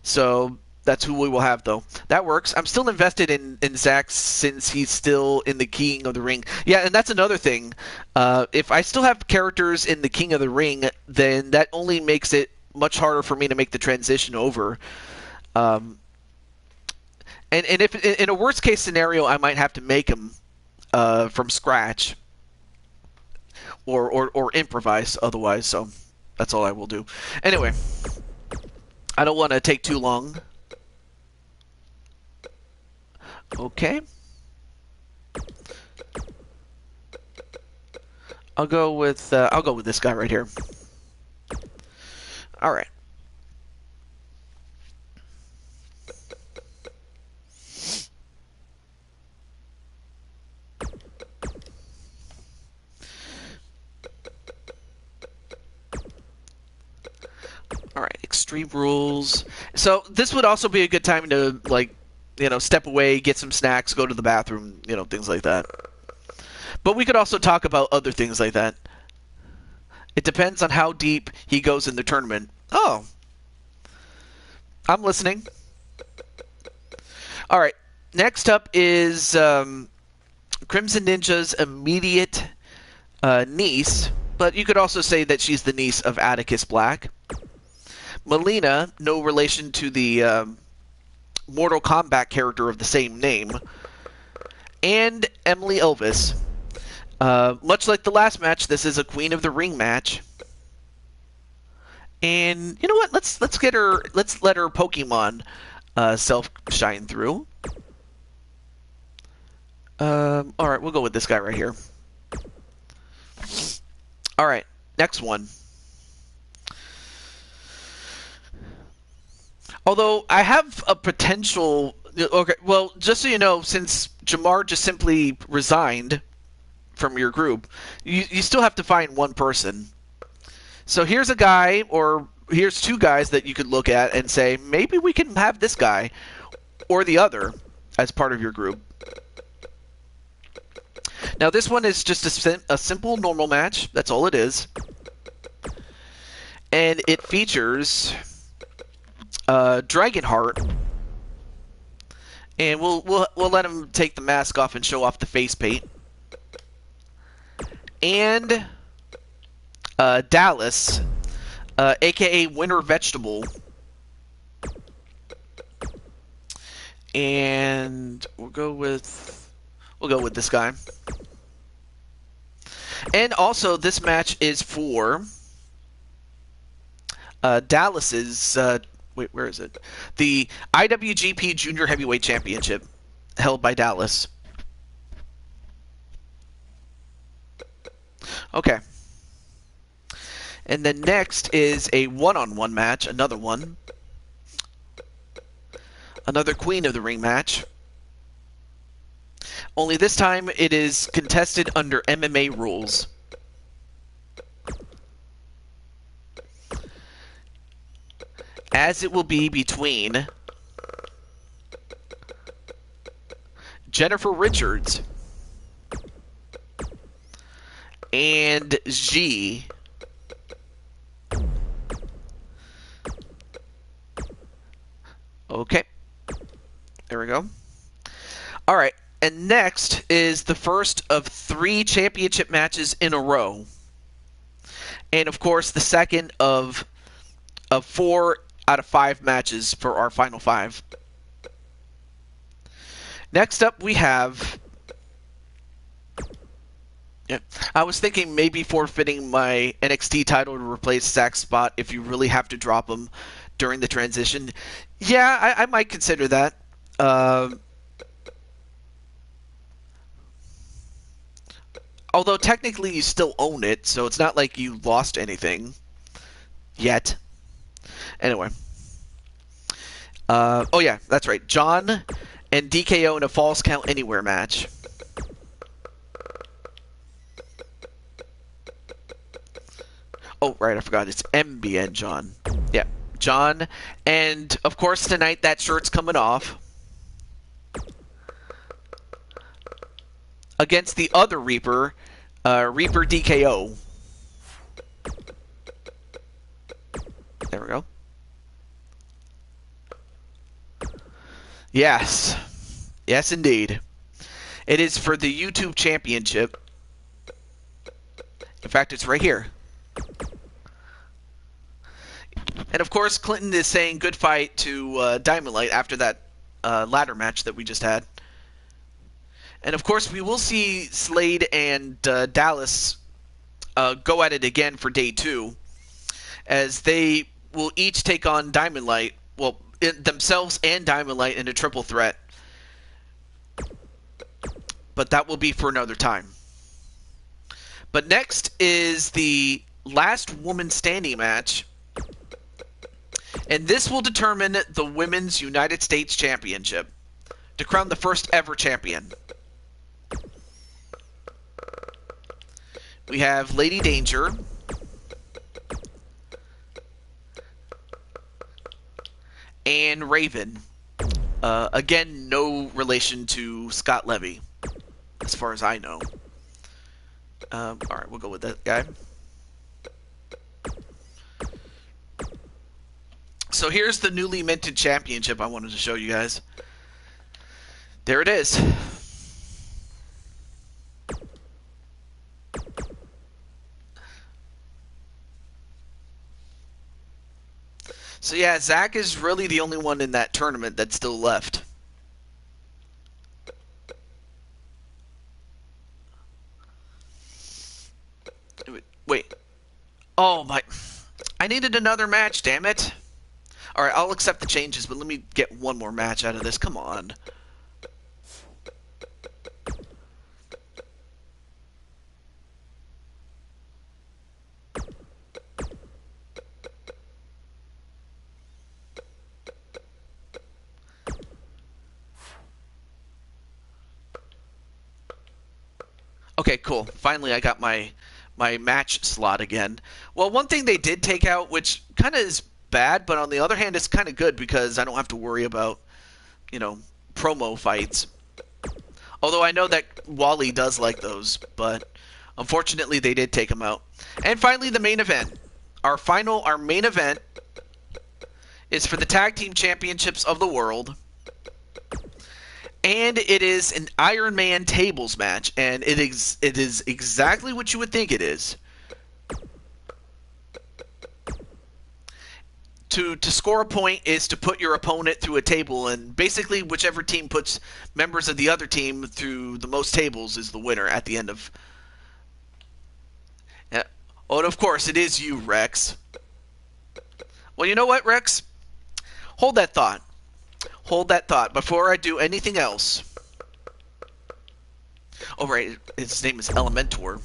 So that's who we will have, though. That works. I'm still invested in Zack since he's still in the King of the Ring. Yeah, and that's another thing. If I still have characters in the King of the Ring, then that only makes it much harder for me to make the transition over. And if in a worst case scenario, I might have to make them from scratch or improvise otherwise. So that's all I will do. Anyway, I don't want to take too long. Okay. I'll go with this guy right here. All right. All right, Extreme Rules. So this would also be a good time to, like, step away, get some snacks, go to the bathroom, things like that. But we could also talk about other things like that. It depends on how deep he goes in the tournament. Oh. I'm listening. All right. Next up is Crimson Ninja's immediate niece, but you could also say that she's the niece of Atticus Black. Malina, no relation to the Mortal Kombat character of the same name. And Emily Elvis. Much like the last match, this is a Queen of the Ring match. And you know what? Let's let her Pokemon self shine through. All right, we'll go with this guy right here. All right, next one. Although I have a potential. Okay, well, just so you know, since Jamar just simply resigned from your group, you still have to find one person. So here's a guy, or here's two guys that you could look at and say, maybe we can have this guy or the other as part of your group. Now this one is just a simple normal match. That's all it is. And it features Dragonheart. And we'll let him take the mask off and show off the face paint. And Dallas, aka Winter Vegetable, and we'll go with this guy. And also, this match is for Dallas's wait, where is it? The IWGP Junior Heavyweight Championship, held by Dallas. Okay. And then next is a one-on-one match, another one. Another Queen of the Ring match. Only this time it is contested under MMA rules. As it will be between Jennifer Richards and G. Okay. There we go. All right. And next is the first of 3 championship matches in a row. And, of course, the second of 4 out of 5 matches for our final 5. Next up, we have... Yeah, I was thinking maybe forfeiting my NXT title to replace Zack's spot if you really have to drop him during the transition. Yeah, I might consider that. Although technically you still own it, so it's not like you lost anything yet. Anyway. Oh yeah, that's right. John and DKO in a Falls Count Anywhere match. Oh, right, I forgot. It's MBN John. Yeah, John. And, of course, tonight that shirt's coming off. Against the other Reaper, Reaper DKO. There we go. Yes. Yes, indeed. It is for the YouTube Championship. In fact, it's right here. And of course, Clinton is saying good fight to Diamond Light after that ladder match that we just had. And of course, we will see Slade and Dallas go at it again for day 2, as they will each take on Diamond Light, well, themselves and Diamond Light in a triple threat. But that will be for another time. But next is the last woman standing match. And this will determine the Women's United States Championship to crown the first ever champion. We have Lady Danger and Raven. Again, no relation to Scott Levy, as far as I know. Alright, we'll go with that guy. So here's the newly minted championship I wanted to show you guys. There it is. So yeah, Zack is really the only one in that tournament that's still left. Wait. Oh my... I needed another match, damn it. Alright, I'll accept the changes, but let me get one more match out of this. Come on. Okay, cool. Finally, I got my match slot again. Well, one thing they did take out, which kind of is bad, but on the other hand, it's kind of good because I don't have to worry about, promo fights. Although I know that Wally does like those, but unfortunately they did take them out. And finally, the main event. Our main event is for the Tag Team Championships of the World. And it is an Iron Man tables match, and it is exactly what you would think it is. To score a point is to put your opponent through a table, and basically whichever team puts members of the other team through the most tables is the winner at the end of... Yeah. Oh, and of course, it is you, Rex. Well, you know what, Rex? Hold that thought. Hold that thought before I do anything else. Oh, right. His name is Elementor.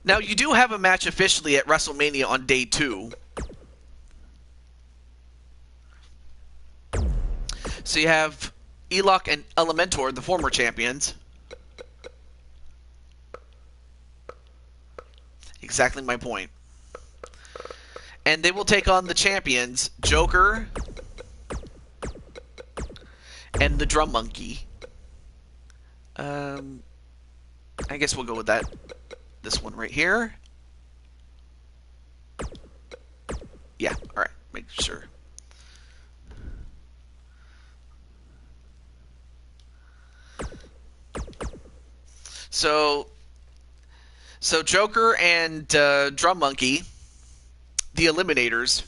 Now, you do have a match officially at WrestleMania on day 2. So you have Elok and Elementor, the former champions. Exactly my point. And they will take on the champions, Joker and the Drum Monkey. I guess we'll go with that. This one right here. Yeah, alright. Make sure. So Joker and Drum Monkey, the Eliminators,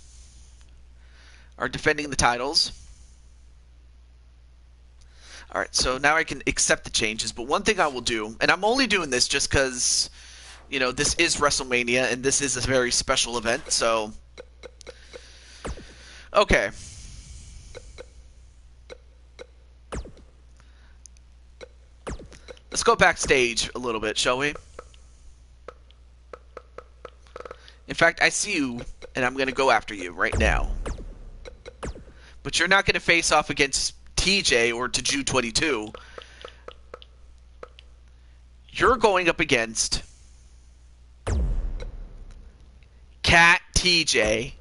are defending the titles. Alright, so now I can accept the changes, but one thing I will do, and I'm only doing this just because, this is WrestleMania, and this is a very special event, so... Okay. Let's go backstage a little bit, shall we? In fact, I see you, and I'm going to go after you right now. But you're not going to face off against TJ or Taju 22. You're going up against Cat TJ.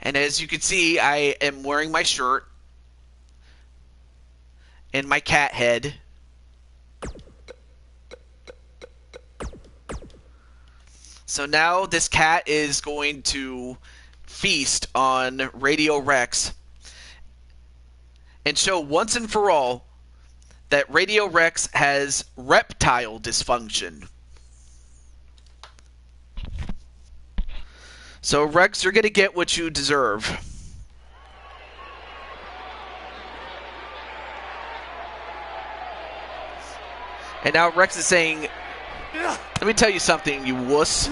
And as you can see, I am wearing my shirt and my cat head. So now this cat is going to feast on Radio Rex and show once and for all that Radio Rex has reptile dysfunction. So, Rex, you're going to get what you deserve. And now Rex is saying, let me tell you something, you wuss.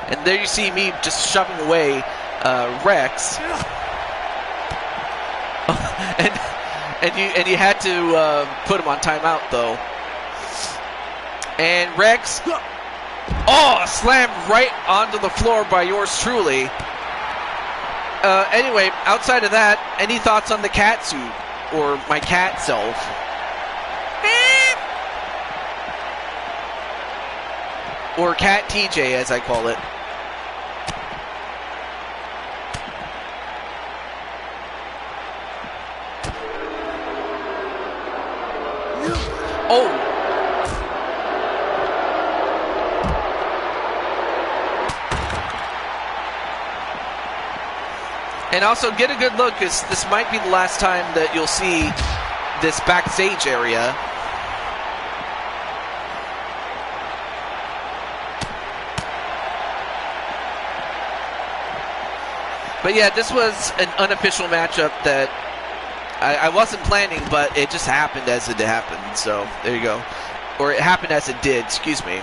And there you see me just shoving away Rex. and you had to put him on timeout, though. And Rex, slammed right onto the floor by yours truly. Anyway, outside of that, any thoughts on the cat suit or my cat self? Or Cat TJ, as I call it. Oh! And also get a good look, because this might be the last time that you'll see this backstage area. But yeah, this was an unofficial matchup that I wasn't planning, but it just happened as it happened. So there you go. Or it happened as it did, excuse me.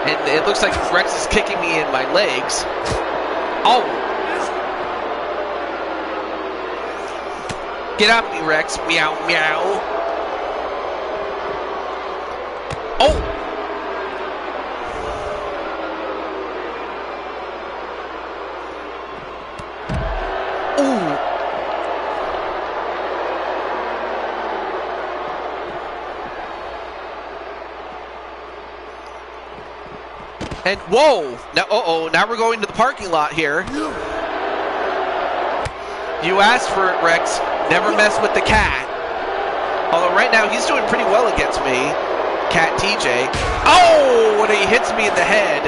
And it looks like Rex is kicking me in my legs. Oh! Get out of me, Rex. Meow, meow. Oh! Ooh! And whoa! Now, now we're going to the parking lot here. You asked for it, Rex. Never mess with the cat. Although right now he's doing pretty well against me, Cat TJ. Oh! When he hits me in the head.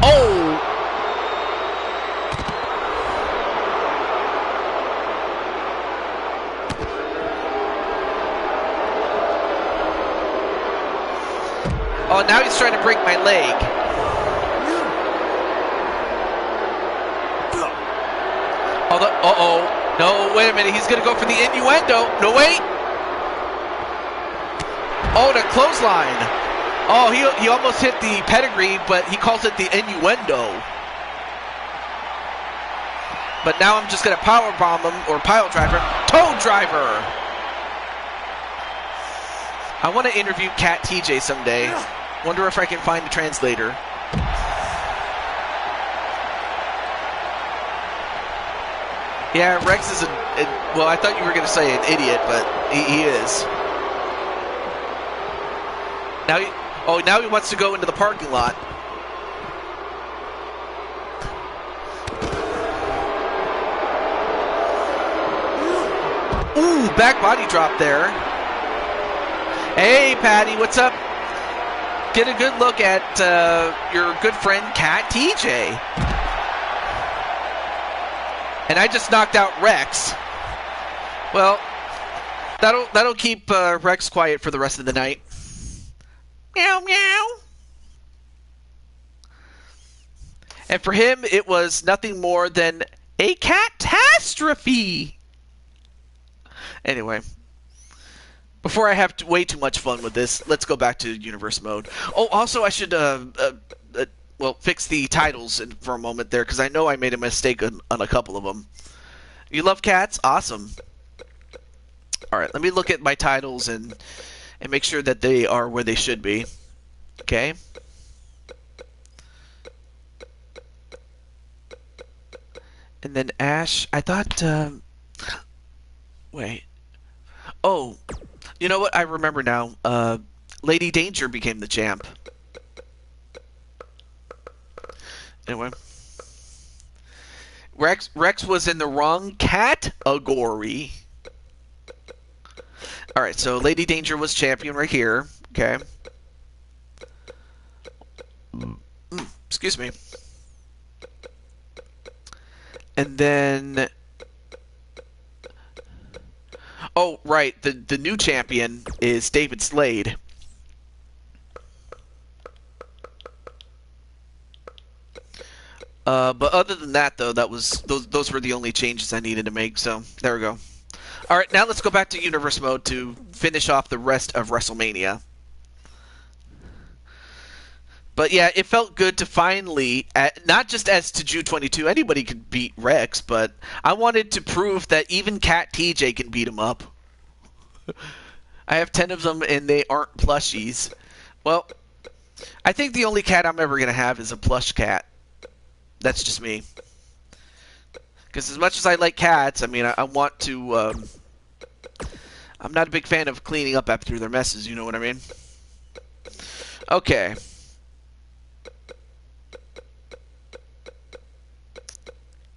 Oh! Oh, now he's trying to break my leg. Uh-oh. No, wait a minute. He's going to go for the innuendo. No, wait. Oh, the clothesline. Oh, he almost hit the pedigree, but he calls it the innuendo. But now I'm just going to power bomb him, or pile driver. Toe driver. I want to interview Cat TJ someday. Wonder if I can find a translator. Yeah, Rex is well, I thought you were going to say an idiot, but he is. Now he wants to go into the parking lot. Ooh, back body drop there. Hey, Patty, what's up? Get a good look at your good friend, Cat TJ. And I just knocked out Rex. Well, that'll keep Rex quiet for the rest of the night. Meow, meow. And for him, it was nothing more than a catastrophe. Anyway, before I have way too much fun with this, let's go back to universe mode. Oh, also, I should fix the titles for a moment there, because I know I made a mistake on a couple of them. You love cats? Awesome. All right, let me look at my titles and make sure that they are where they should be. Okay. And then Ash, I thought, wait. Oh, you know what? I remember now. Lady Danger became the champ. Anyway. Rex was in the wrong category. Alright, so Lady Danger was champion right here. Okay. Excuse me. And then... Oh, right. The new champion is David Slade. But other than that, though, those were the only changes I needed to make. So there we go. All right, now let's go back to Universe Mode to finish off the rest of WrestleMania. But yeah, it felt good to finally, not just as to June 22, anybody could beat Rex, but I wanted to prove that even Cat TJ can beat him up. I have 10 of them, and they aren't plushies. Well, I think the only cat I'm ever going to have is a plush cat. That's just me. Because as much as I like cats, I mean, I want to... I'm not a big fan of cleaning up after their messes, you know what I mean? Okay.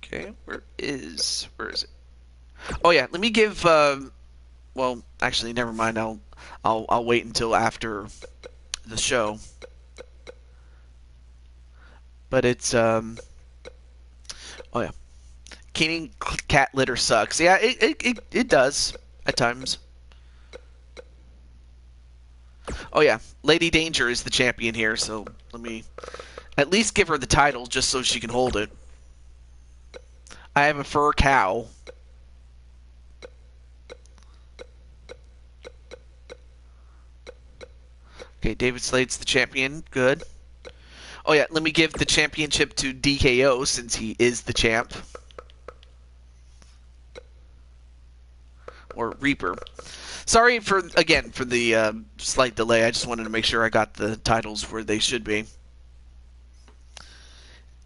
Okay, where is it? Oh yeah, let me give... well, actually, never mind. I'll wait until after the show. But it's... Oh yeah, cleaning cat litter sucks. Yeah, it does at times. Oh yeah, Lady Danger is the champion here, so let me at least give her the title just so she can hold it. I have a fur cow. Okay, David Slade's the champion. Good. Oh yeah, let me give the championship to DKO since he is the champ. Or Reaper. Sorry for the slight delay. I just wanted to make sure I got the titles where they should be.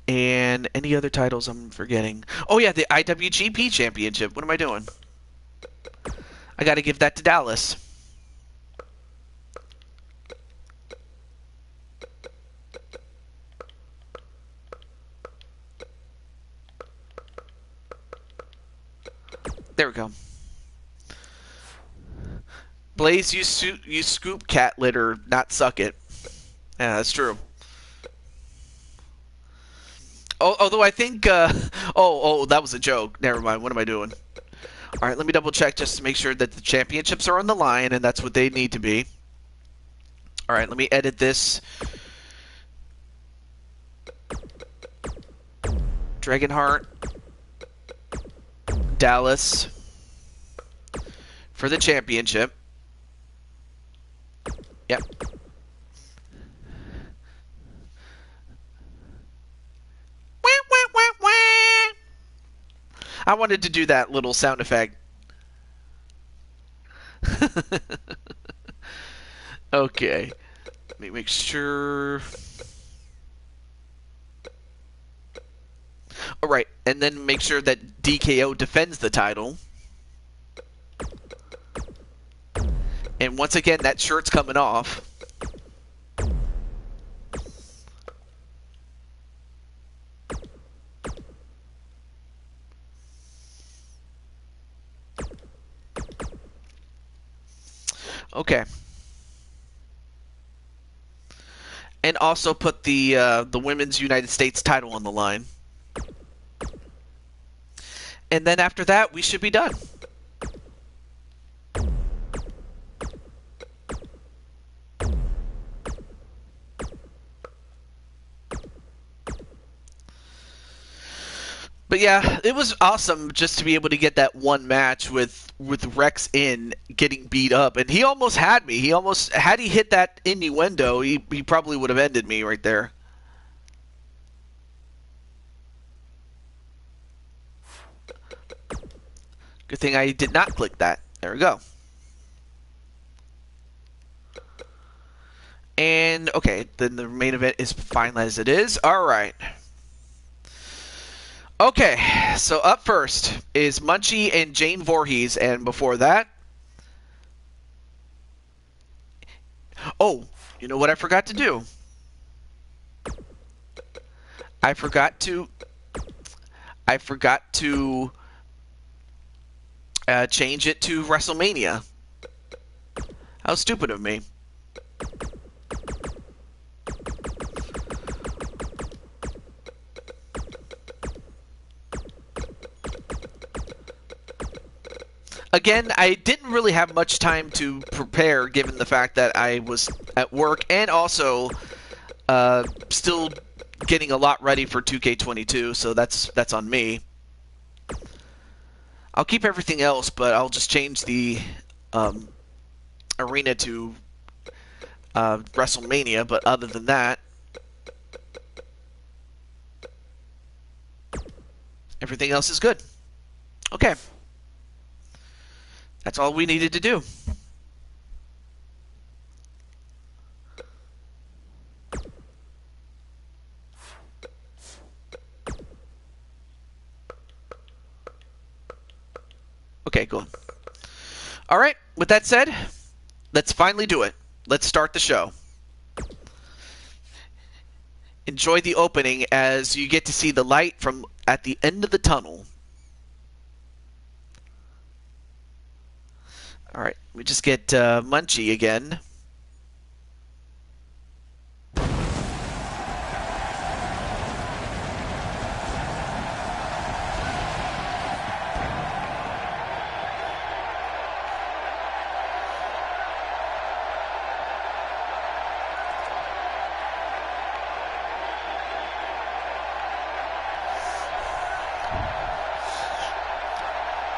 And any other titles I'm forgetting? Oh yeah, the IWGP Championship. What am I doing? I got to give that to Dallas. There we go. Blaze, you scoop cat litter, not suck it. Yeah, that's true. Oh, although I think, oh, that was a joke. Never mind. What am I doing? All right, let me double check just to make sure that the championships are on the line, and that's what they need to be. All right, let me edit this. Dragonheart. Dallas. For the championship. Yep. I wanted to do that little sound effect. Okay. Let me make sure. Alright, and then make sure that DKO defends the title. And once again, that shirt's coming off. Okay. And also put the Women's United States title on the line. And then after that, we should be done. But yeah, it was awesome just to be able to get that one match with Rex in getting beat up, and he almost had me. He almost had he hit that innuendo, he probably would have ended me right there. Good thing I did not click that. There we go. And okay, then the main event is fine as it is. All right. Okay, so up first is Munchie and Jane Voorhees, and before that... Oh, you know what I forgot to do? I forgot to change it to WrestleMania. How stupid of me. Again, I didn't really have much time to prepare given the fact that I was at work and also still getting a lot ready for 2K22, so that's on me. I'll keep everything else, but I'll just change the arena to WrestleMania, but other than that, everything else is good. Okay. That's all we needed to do. Okay, cool. All right, with that said, let's finally do it. Let's start the show. Enjoy the opening as you get to see the light from at the end of the tunnel. All right, we just get Munchie again.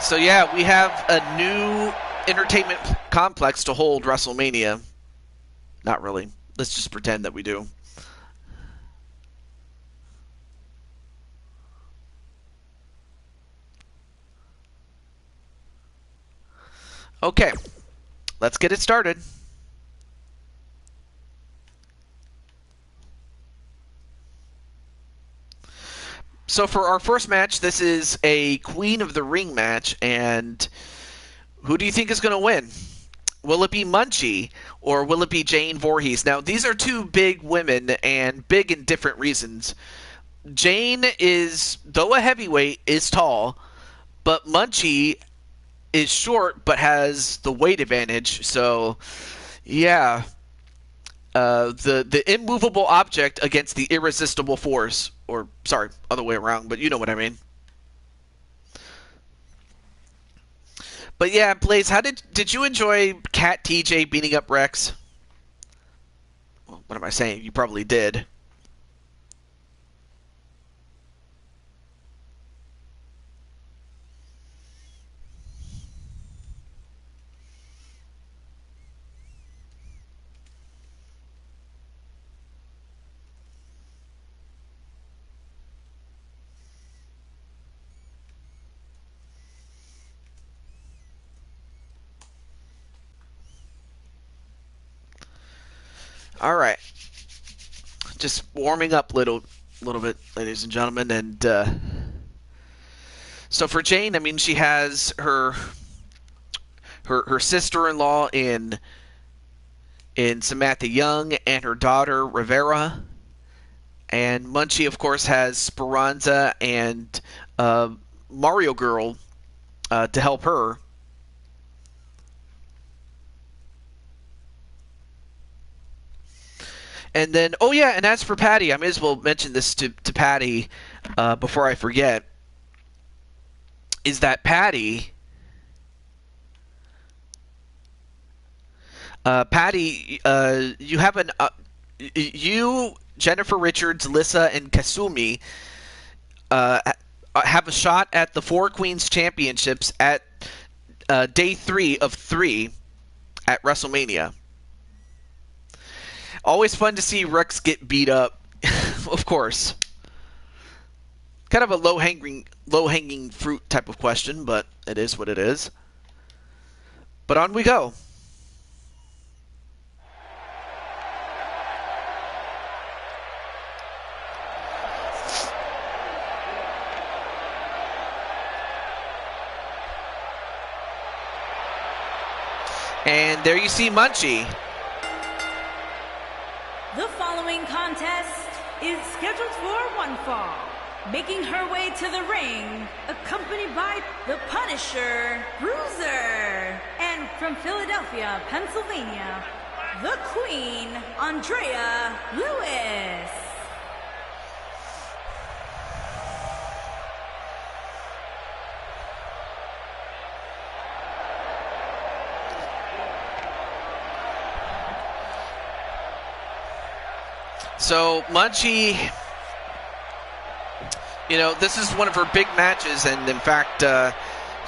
So yeah, we have a new entertainment complex to hold WrestleMania. Not really. Let's just pretend that we do. Okay, let's get it started. So for our first match, this is a Queen of the Ring match, and who do you think is going to win? Will it be Munchie, or will it be Jane Voorhees? Now, these are two big women, and big in different reasons. Jane is, though a heavyweight, is tall, but Munchie is short, but has the weight advantage, so, yeah. The immovable object against the irresistible force. Or, sorry, other way around, but you know what I mean. But yeah, Blaze, how did you enjoy Cat TJ beating up Rex? Well, what am I saying? You probably did. All right, just warming up little bit, ladies and gentlemen, and so for Jane, I mean, she has her sister-in-law in Samantha Young and her daughter Rivera, and Munchie, of course, has Speranza and Mario Girl to help her. And then, oh yeah, and as for Patty, I may as well mention this to Patty before I forget, is that Patty, you have you, Jennifer Richards, Lissa, and Kasumi have a shot at the Four Queens Championships at day 3 of 3 at WrestleMania. Always fun to see Rex get beat up, of course. Kind of a low-hanging fruit type of question, but it is what it is. But on we go. And there you see Munchie. The following contest is scheduled for one fall. Making her way to the ring, accompanied by the Punisher, Bruiser, and from Philadelphia, Pennsylvania, the Queen, Andrea Lewis. So Munchie, you know, this is one of her big matches, and in fact,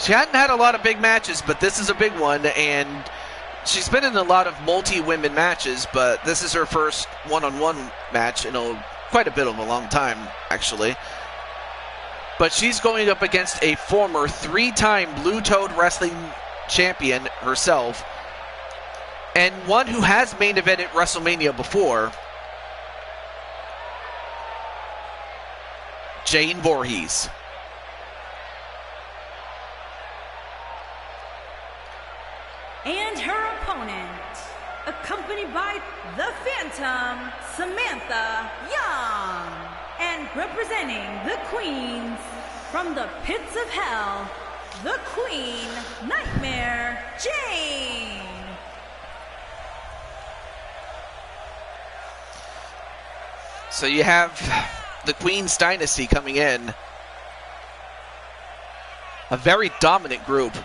she hadn't had a lot of big matches, but this is a big one, and she's been in a lot of multi-women matches, but this is her first one-on-one match in quite a bit of a long time, actually. But she's going up against a former 3-time Blue Toad Wrestling champion herself, and one who has main evented WrestleMania before, Jane Voorhees. And her opponent, accompanied by the Phantom, Samantha Young. And representing the Queens, from the pits of hell, the Queen, Nightmare Jane. So you have the Queen's Dynasty coming in. A very dominant group.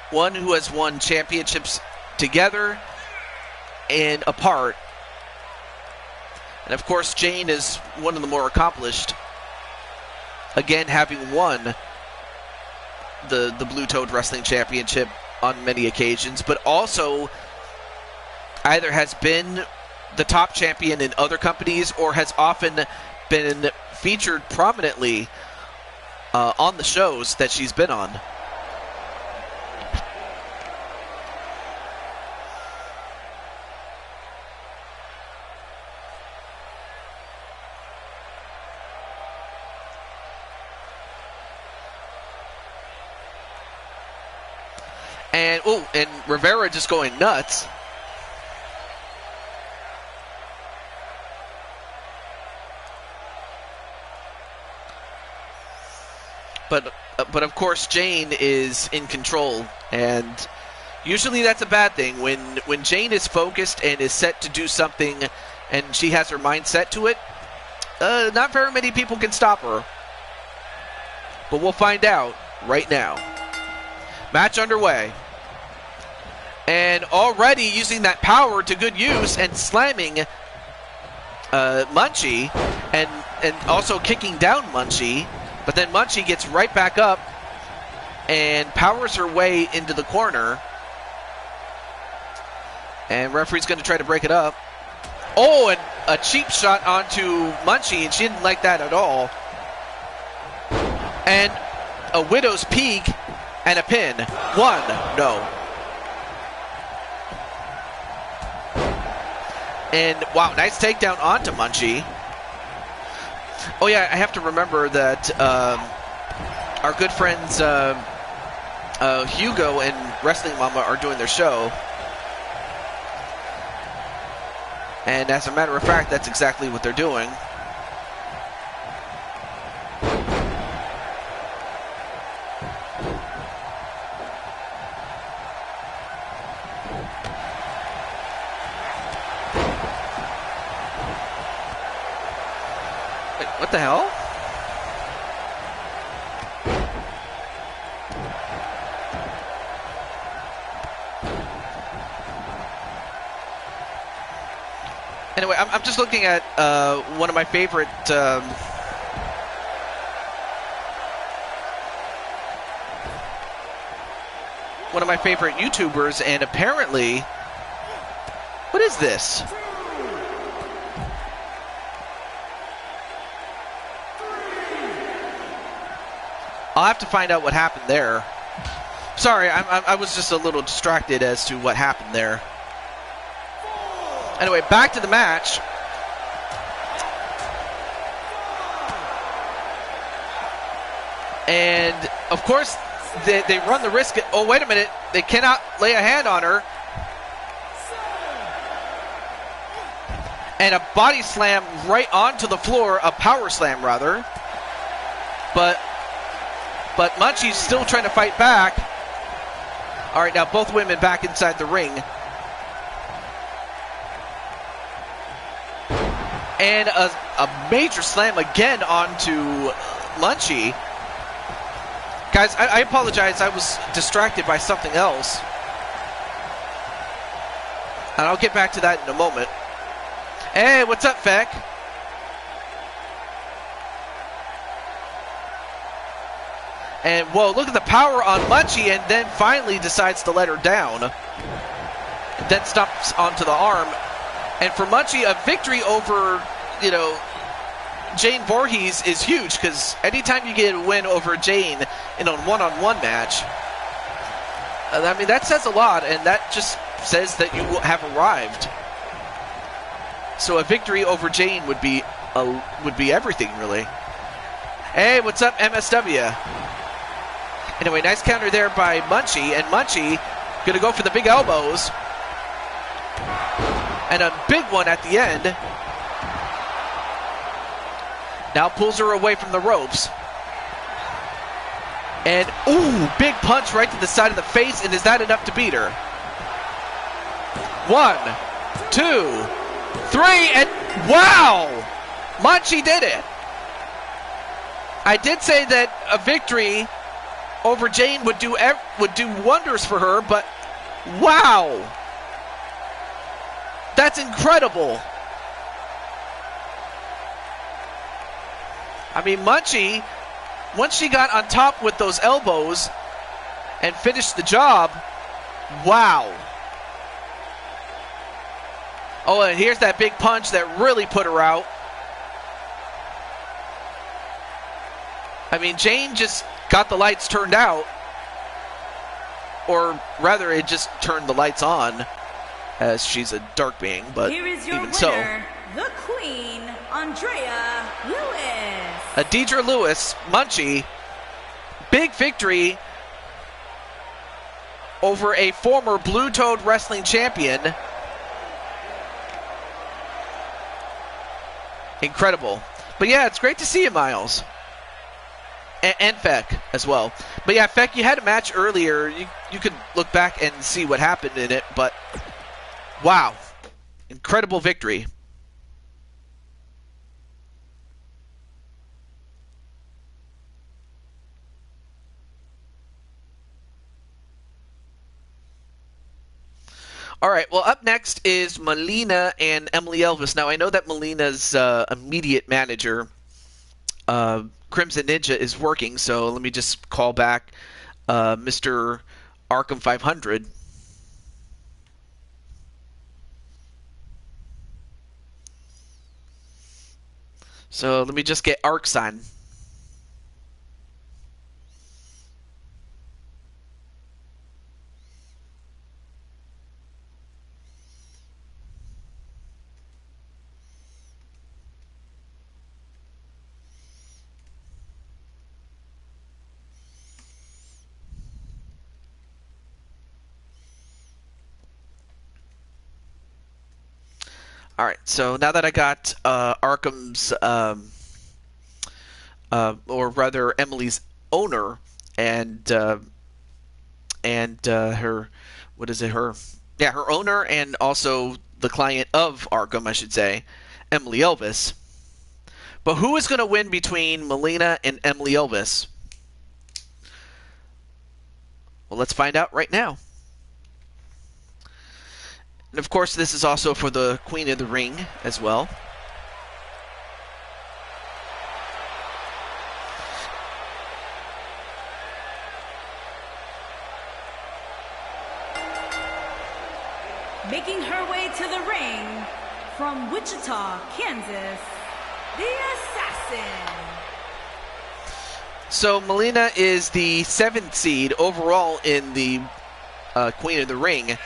One who has won championships together and apart. And of course, Jane is one of the more accomplished. Again, having won the Blue Toad Wrestling Championship on many occasions, but also either has been the top champion in other companies or has often been featured prominently on the shows that she's been on. And Rivera just going nuts. But of course Jane is in control, and usually that's a bad thing. When Jane is focused and is set to do something and she has her mind set to it, not very many people can stop her. But we'll find out right now. Match underway. And already using that power to good use and slamming Munchie and also kicking down Munchie. But then Munchie gets right back up and powers her way into the corner. And referee's going to try to break it up. Oh, and a cheap shot onto Munchie, and she didn't like that at all. And a widow's peak and a pin. One, no. And wow, nice takedown onto Munchie. Oh yeah, I have to remember that our good friends Hugo and Wrestling Mama are doing their show. And as a matter of fact, that's exactly what they're doing. Wait, what the hell? Anyway, I'm just looking at one of my favorite YouTubers, and apparently, what is this? I'll have to find out what happened there. Sorry, I was just a little distracted as to what happened there. Anyway, back to the match. And, of course, they run the risk. Oh, wait a minute. They cannot lay a hand on her. And a body slam right onto the floor, a power slam rather. But Munchie's still trying to fight back. All right, now both women back inside the ring. And a major slam again onto Munchie. Guys, I apologize. I was distracted by something else. And I'll get back to that in a moment. Hey, what's up, Feck? And, whoa, look at the power on Munchie, and then finally decides to let her down. And then stomps onto the arm. And for Munchie, a victory over, Jane Voorhees is huge, because anytime you get a win over Jane in a one-on-one match, I mean, that says a lot, and that just says that you have arrived. So a victory over Jane would be everything, really. Hey, what's up, MSW? Anyway, nice counter there by Munchie, and Munchie gonna go for the big elbows. And a big one at the end. Now pulls her away from the ropes. And, ooh, big punch right to the side of the face, and is that enough to beat her? 1, 2, 3, and wow! Munchie did it! I did say that a victory over Jane would do wonders for her, but wow! That's incredible! I mean, Munchie, once she got on top with those elbows and finished the job, wow. Oh, and here's that big punch that really put her out. I mean, Jane just got the lights turned out. Or rather, it just turned the lights on, as she's a dark being, but here is your even winner, so. the Queen, Andrea Lewis. Deidre Lewis, Munchie, big victory over a former Blue Toad Wrestling champion. Incredible. But yeah, it's great to see you, Miles. And Feck as well. But yeah, Feck, you had a match earlier. You could look back and see what happened in it, but wow. Incredible victory. All right, well, up next is Malina and Emily Elvis. Now, I know that Malina's immediate manager, Crimson Ninja, is working, so let me just call back Mr. Arkham 500. So let me just get Arcs on. All right, so now that I got Arkham's, or rather Emily's owner, and her, what is it, her owner, and also the client of Arkham, I should say, Emily Elvis. But who is going to win between Malina and Emily Elvis? Well, let's find out right now. And of course, this is also for the Queen of the Ring as well. Making her way to the ring from Wichita, Kansas, the Assassin. So Malina is the 7th seed overall in the Queen of the Ring.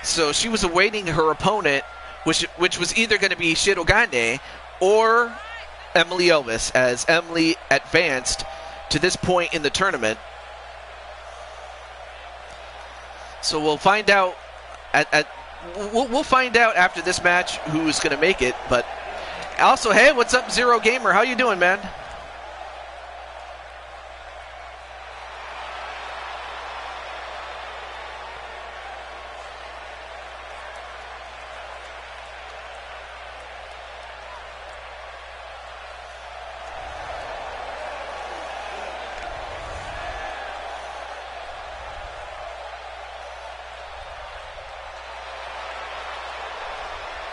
So she was awaiting her opponent, which was either going to be Shirogane or Emily Elvis, as Emily advanced to this point in the tournament. So we'll find out at we'll find out after this match who's going to make it. But also, hey, what's up, Zero Gamer? How you doing, man?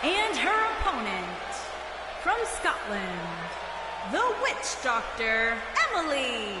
And her opponent, from Scotland, the Witch Doctor, Emily.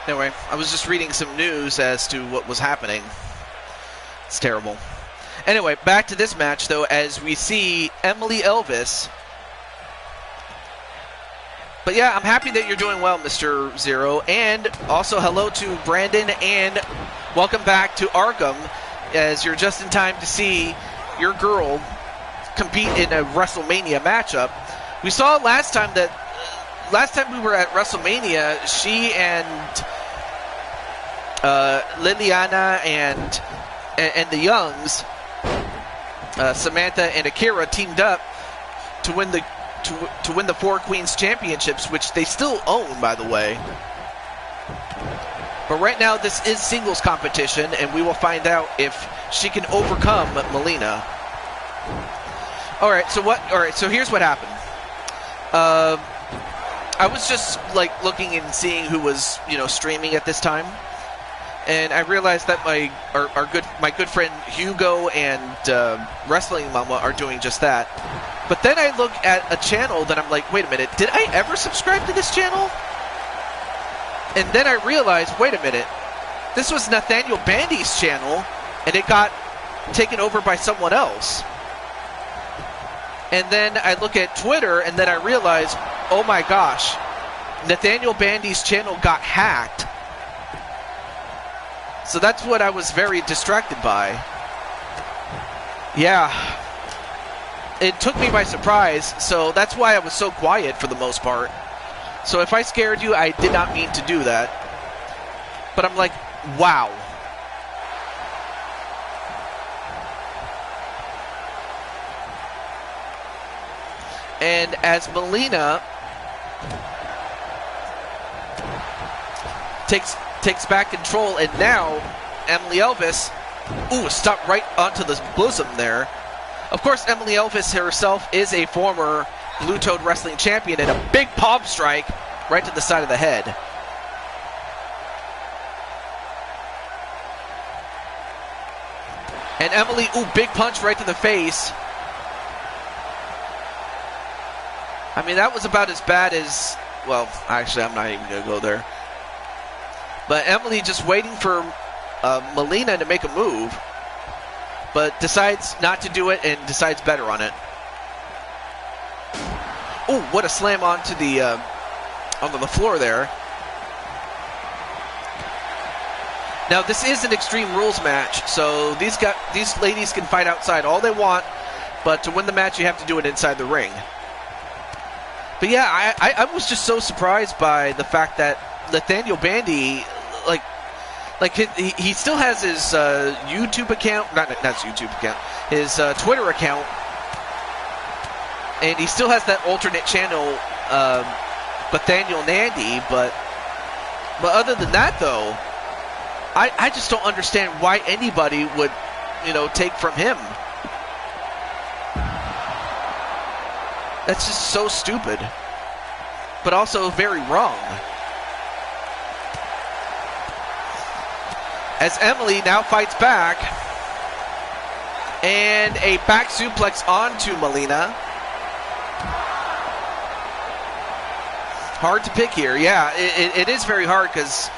Anyway, I was just reading some news as to what was happening. It's terrible. Anyway, back to this match, though, as we see Emily Elvis. But yeah, I'm happy that you're doing well, Mr. Zero. And also hello to Brandon, and welcome back to Arkham, as you're just in time to see your girl compete in a WrestleMania matchup. We saw last time we were at WrestleMania, she and Liliana and the Youngs, Samantha and Akira, teamed up to win the Four Queens Championships, which they still own, by the way. But right now, this is singles competition, and we will find out if she can overcome Malina. All right, so here's what happened. I was just like looking and seeing who was, streaming at this time, and I realized that my good friend Hugo and Wrestling Mama are doing just that. But then I look at a channel that I'm like, wait a minute, did I ever subscribe to this channel? And then I realized, wait a minute, this was Nathaniel Bandy's channel, and it got taken over by someone else. And then I look at Twitter, and then I realize, oh my gosh, Nathaniel Bandy's channel got hacked. So that's what I was very distracted by. Yeah. It took me by surprise, so that's why I was so quiet for the most part. So if I scared you, I did not mean to do that. But I'm like, wow. And as Malina takes back control, and now Emily Elvis, stopped right onto the bosom there. Of course, Emily Elvis herself is a former Blue Toad Wrestling champion, and a big palm strike right to the side of the head. And Emily, big punch right to the face. I mean, that was about as bad as, well, actually, I'm not even going to go there. But Emily just waiting for Malina to make a move, but decides not to do it and decides better on it. What a slam onto the floor there. Now, this is an Extreme Rules match, so these ladies can fight outside all they want, but to win the match, you have to do it inside the ring. But yeah, I was just so surprised by the fact that Nathaniel Bandy, he still has his YouTube account, not his YouTube account, his Twitter account, and he still has that alternate channel, Nathaniel Nandy, but other than that, though, I just don't understand why anybody would, take from him. That's just so stupid, but also very wrong. As Emily now fights back, and a back suplex onto Malina. Hard to pick here. Yeah, it is very hard because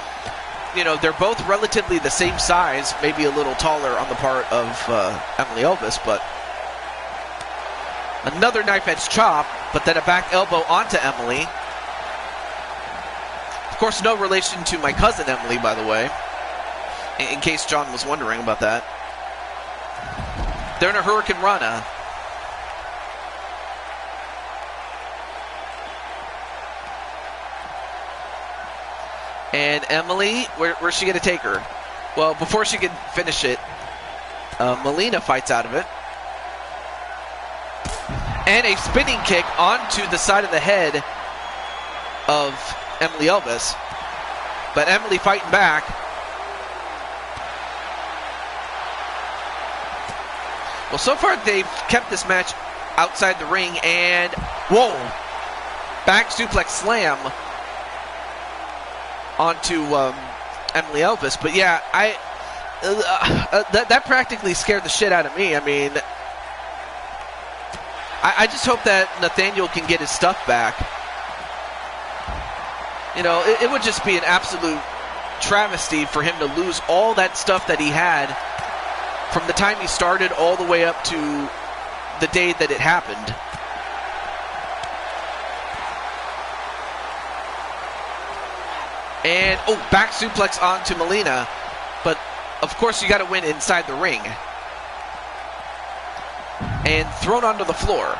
you know, they're both relatively the same size, maybe a little taller on the part of Emily Elvis, but another knife edge chop, but then a back elbow onto Emily. Of course, no relation to my cousin Emily, by the way, in case John was wondering about that. They're in a Hurricane Rana. And Emily, where's she going to take her? Well, before she can finish it, Malina fights out of it. And a spinning kick onto the side of the head of Emily Elvis. But Emily fighting back. Well, so far they've kept this match outside the ring, and whoa! Back suplex slam onto Emily Elvis. But yeah, that practically scared the shit out of me. I mean, I just hope that Nathaniel can get his stuff back. You know, it would just be an absolute travesty for him to lose all that stuff that he had from the time he started all the way up to the day that it happened. And, oh, back suplex onto Malina. But, of course, you got to win inside the ring. And thrown onto the floor.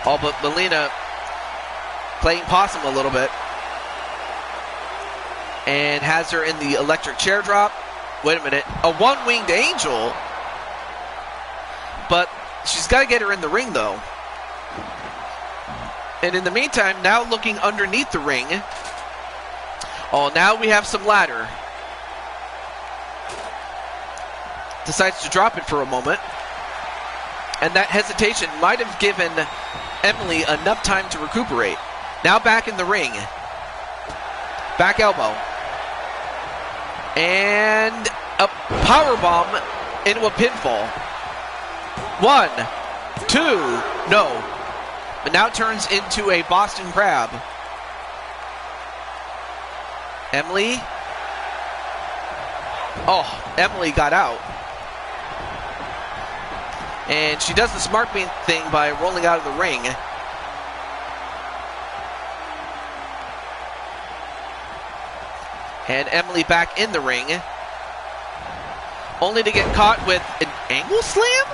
Oh, but Malina playing possum a little bit. And has her in the electric chair drop. Wait a minute. A one-winged angel. But she's got to get her in the ring, though. And in the meantime, now looking underneath the ring. Oh, now we have some ladder. Decides to drop it for a moment. And that hesitation might have given Emily enough time to recuperate. Now back in the ring. Back elbow. And a powerbomb into a pinfall. 1, 2, no. But now turns into a Boston Crab. Emily. Oh, Emily got out. And she does the smart thing by rolling out of the ring. And Emily back in the ring. Only to get caught with an angle slam?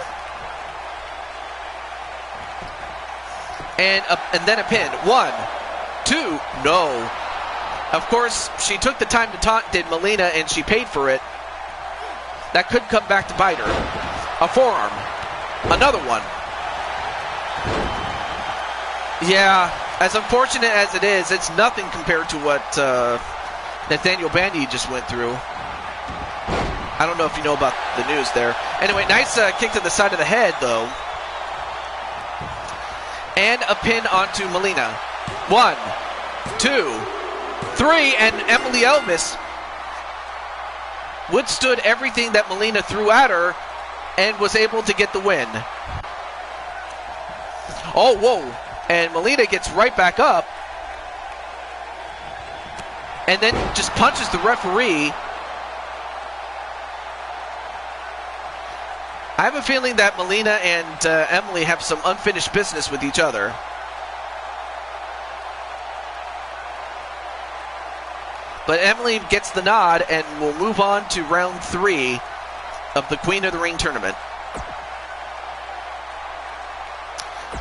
And then a pin. 1, 2, no. Of course, she took the time to taunt, did Malina, and she paid for it. That could come back to bite her. A forearm. Another one. Yeah, as unfortunate as it is, it's nothing compared to what Nathaniel Bandy just went through. I don't know if you know about the news there. Anyway, nice kick to the side of the head, though. And a pin onto Malina. 1, 2, 3, and Emily Elvis withstood everything that Malina threw at her and was able to get the win. Oh, whoa. And Malina gets right back up. And then just punches the referee. I have a feeling that Malina and Emily have some unfinished business with each other. But Emily gets the nod and will move on to round 3 of the Queen of the Ring tournament.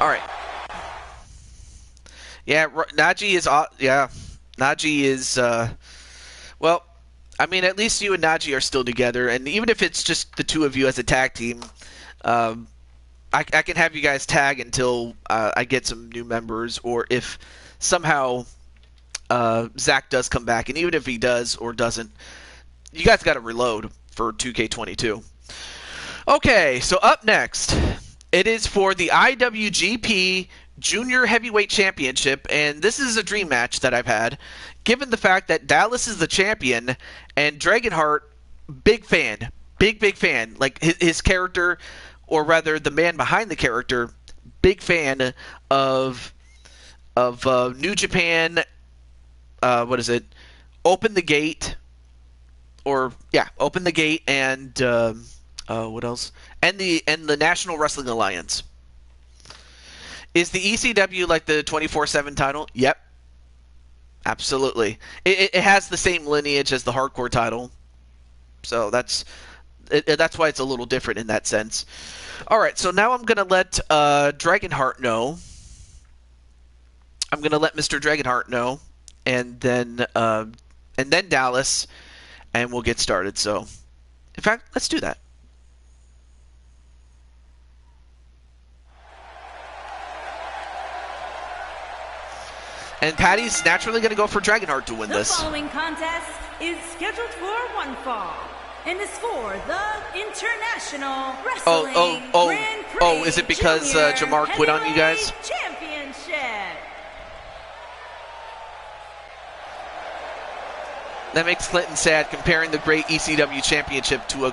All right. Yeah, Najee is... yeah, Najee is... well, I mean, at least you and Najee are still together. And even if it's just the two of you as a tag team, I can have you guys tag until I get some new members. Or if somehow Zack does come back. And even if he does or doesn't, you guys got to reload for 2K22. Okay, so up next, it is for the IWGP Junior Heavyweight Championship, and this is a dream match that I've had, given the fact that Dallas is the champion, and Dragonheart, big fan, big fan. Like, his character, or rather the man behind the character, big fan of New Japan. What is it? Open the Gate, Open the Gate, and what else? And the National Wrestling Alliance. Is the ECW like the 24/7 title? Yep, absolutely. It has the same lineage as the Hardcore title, so that's why it's a little different in that sense. All right, so now I'm gonna let Dragonheart know. I'm gonna let Mr. Dragonheart know, and then Dallas, and we'll get started. So, in fact, let's do that. And Patty's naturally going to go for Dragonheart to win this. The following contest is scheduled for one fall and is for the International Wrestling Grand Prix is it because Junior Jamar quit on you guys? Championship. That makes Clinton sad, comparing the great ECW Championship to a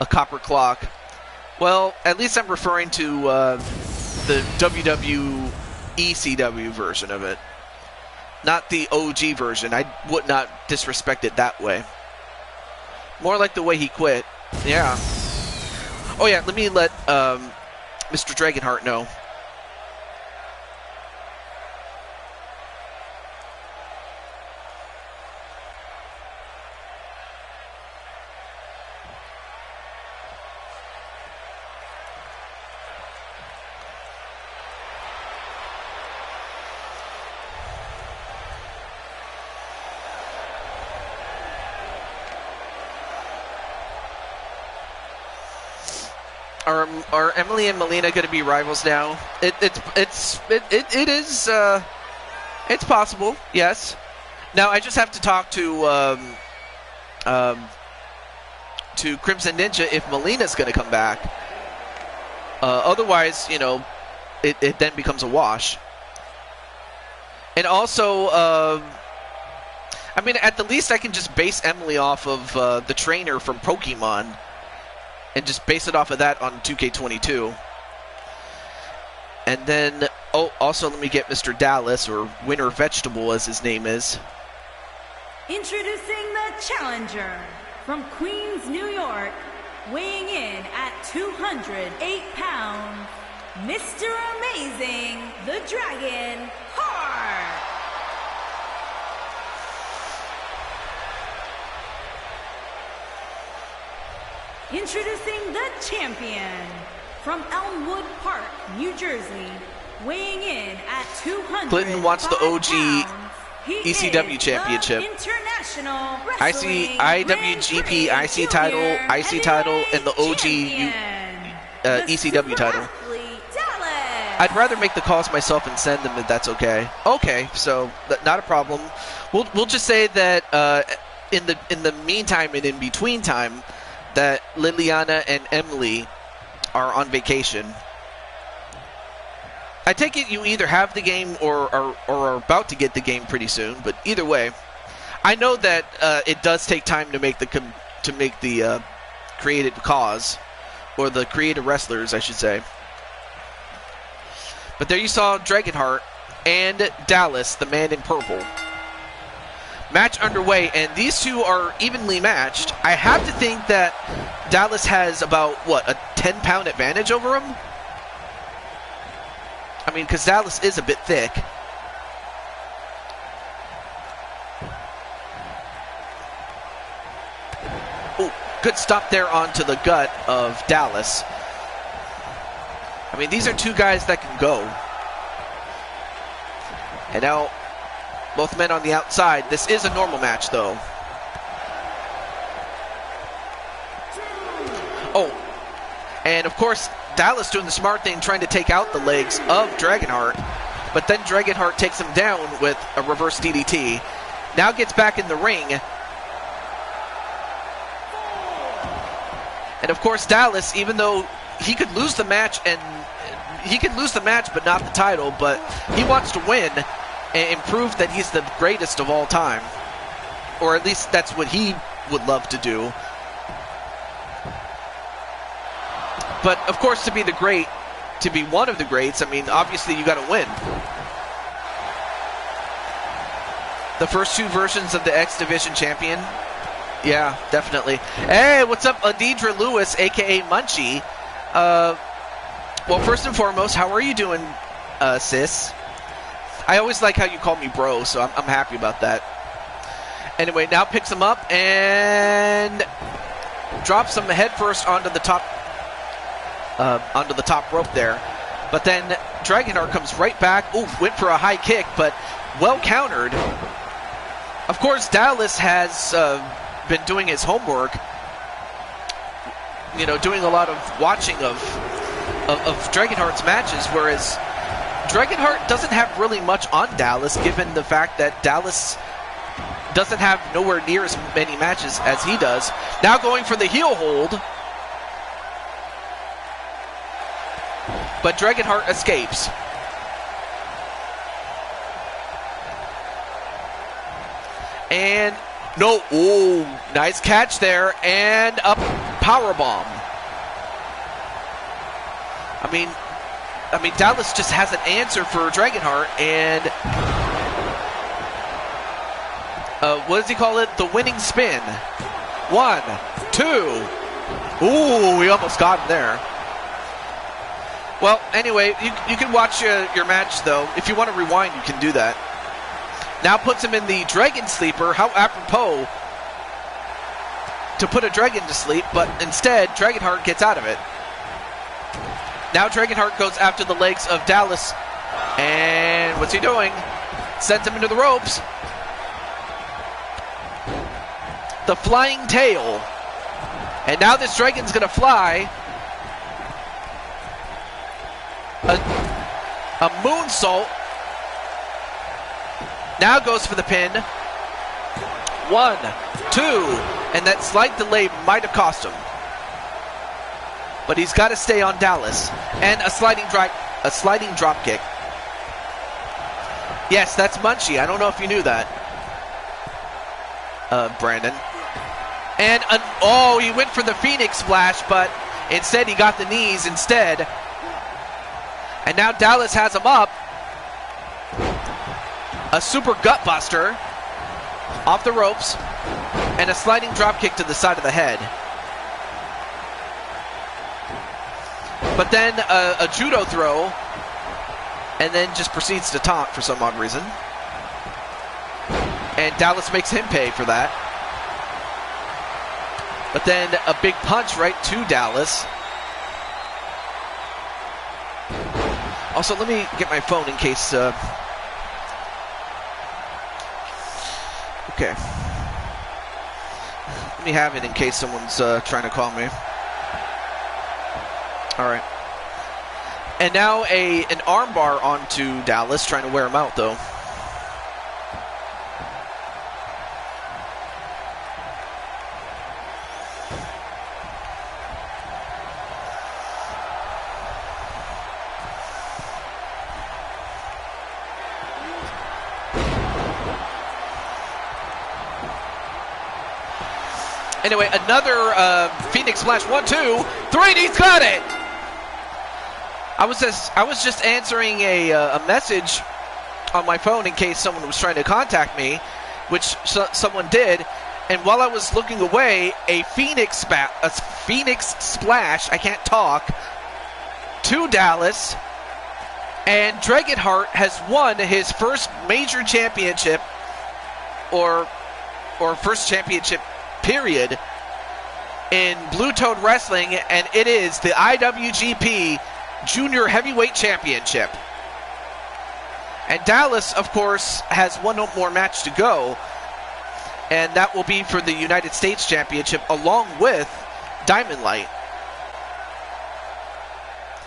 copper clock. Well, at least I'm referring to the ECW version of it, not the OG version. I would not disrespect it that way. More like the way he quit. Yeah. Oh yeah, let me let Mr. Dragonheart know. Are Emily and Malina going to be rivals now? It's possible, yes. Now I just have to talk to Crimson Ninja if Malina's going to come back. Otherwise, you know, it then becomes a wash. And also, I mean, at the least I can just base Emily off of the trainer from Pokemon. And just base it off of that on 2K22. And then, also let me get Mr. Dallas, or Winter Vegetable as his name is. Introducing the challenger from Queens, New York, weighing in at 208 pounds, Mr. Amazing, the Dragon Heart. Introducing the champion from Elmwood Park, New Jersey, weighing in at 200. Clinton wants the OG ECW Championship. International I see IWGP IC title, and the OG ECW title. I'd rather make the calls myself and send them if that's okay. Okay, so not a problem. We'll just say that in the meantime and in between time, that Liliana and Emily are on vacation. I take it you either have the game or are about to get the game pretty soon, but either way, I know that it does take time to make the created cause, or the creative wrestlers, I should say. But there you saw Dragonheart and Dallas, the man in purple. Match underway, and these two are evenly matched. I have to think that Dallas has about, what, a 10-pound advantage over him? I mean, because Dallas is a bit thick. Oh, good stop there onto the gut of Dallas. I mean, these are two guys that can go. And now, both men on the outside. This is a normal match, though. Oh, and of course, Dallas doing the smart thing, trying to take out the legs of Dragonheart. But then Dragonheart takes him down with a reverse DDT. Now gets back in the ring. And of course, Dallas, even though he could lose the match, but not the title, but he wants to win and prove that he's the greatest of all time. Or at least that's what he would love to do. But of course, to be the great, to be one of the greats, I mean, obviously you got to win. The first two versions of the X Division champion. Yeah, definitely. Hey, what's up, Adidra Lewis, a.k.a. Munchie? Well, first and foremost, how are you doing, sis? I always like how you call me bro, so I'm happy about that. Anyway, now picks him up and drops him headfirst onto the top rope there. But then Dragonheart comes right back. Ooh, went for a high kick, but well countered. Of course, Dallas has been doing his homework. You know, doing a lot of watching of Dragonheart's matches, whereas Dragonheart doesn't have really much on Dallas, given the fact that Dallas doesn't have nowhere near as many matches as he does. Now going for the heel hold, but Dragonheart escapes. And no, ooh, nice catch there, and a powerbomb. I mean, Dallas just has an answer for Dragonheart, and what does he call it? The winning spin. 1, 2. Ooh, we almost got him there. Well, anyway, you can watch your match, though. If you want to rewind, you can do that. Now puts him in the Dragon Sleeper. How apropos to put a dragon to sleep, but instead, Dragonheart gets out of it. Now Dragonheart goes after the legs of Dallas, and what's he doing? Sends him into the ropes. The flying tail. And now this dragon's going to fly. A moonsault. Now goes for the pin. 1, 2, and that slight delay might have cost him. But he's got to stay on Dallas. And a sliding drop kick. Yes, that's Munchie. I don't know if you knew that, Brandon. And oh, he went for the Phoenix Splash, but instead he got the knees instead. And now Dallas has him up. A super gut buster off the ropes, and a sliding drop kick to the side of the head. But then a judo throw, and then just proceeds to taunt for some odd reason. And Dallas makes him pay for that. But then a big punch right to Dallas. Also, let me get my phone in case... Okay. Let me have it in case someone's trying to call me. Alright. And now an armbar onto Dallas, trying to wear him out, though. Anyway, another Phoenix Splash. 1, 2, 3, and he's got it! I was just answering a message on my phone in case someone was trying to contact me, which someone did. And while I was looking away, a Phoenix Splash, I can't talk, to Dallas, and Dragonheart has won his first major championship, or first championship period in Blue Toad Wrestling, and it is the IWGP Junior Heavyweight Championship. And Dallas, of course, has one more match to go, and that will be for the United States Championship along with Diamond Light.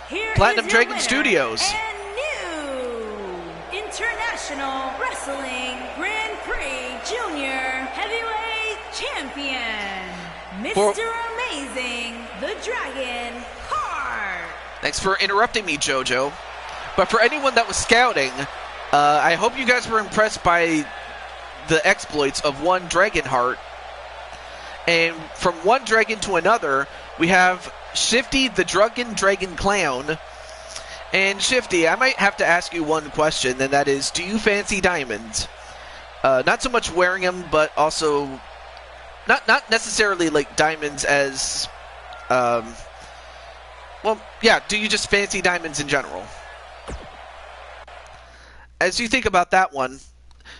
Here Platinum is your Dragon winner Studios. and new International Wrestling Grand Prix Junior Heavyweight Champion, Mr. Amazing, the Dragon Heart. Thanks for interrupting me, JoJo. But for anyone that was scouting, I hope you guys were impressed by the exploits of one Dragonheart. And from one dragon to another, we have Shifty the Drunken Dragon Clown And Shifty, I might have to ask you one question, and that is, do you fancy diamonds? Not so much wearing them, but also not necessarily like diamonds as, well, yeah, do you just fancy diamonds in general? As you think about that one,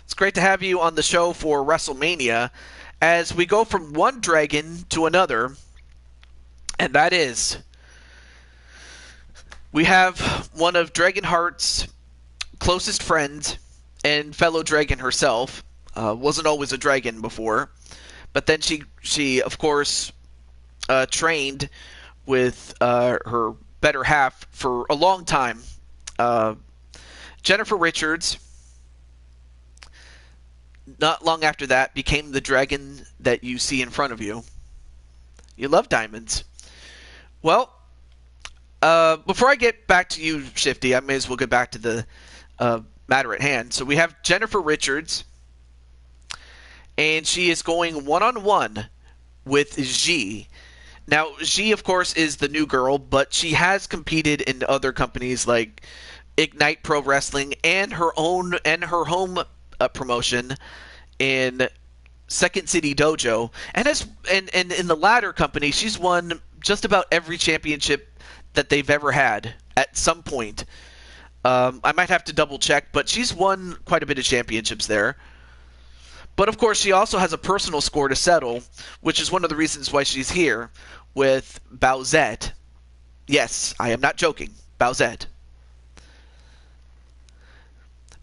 it's great to have you on the show for WrestleMania as we go from one dragon to another, and that is, we have one of Dragonheart's closest friends and fellow dragon herself. Wasn't always a dragon before, but then she of course trained with her better half for a long time. Jennifer Richards, not long after that, became the dragon that you see in front of you. You love diamonds. Well, before I get back to you, Shifty, I may as well get back to the matter at hand. So we have Jennifer Richards, and she is going one-on-one with G. Now, G, of course, is the new girl, but she has competed in other companies like Ignite Pro Wrestling and her home promotion in Second City Dojo. And in the latter company, she's won just about every championship that they've ever had at some point. I might have to double check, but she's won quite a bit of championships there. But of course, she also has a personal score to settle, which is one of the reasons why she's here with Bowsette. Yes, I am not joking. Bowsette.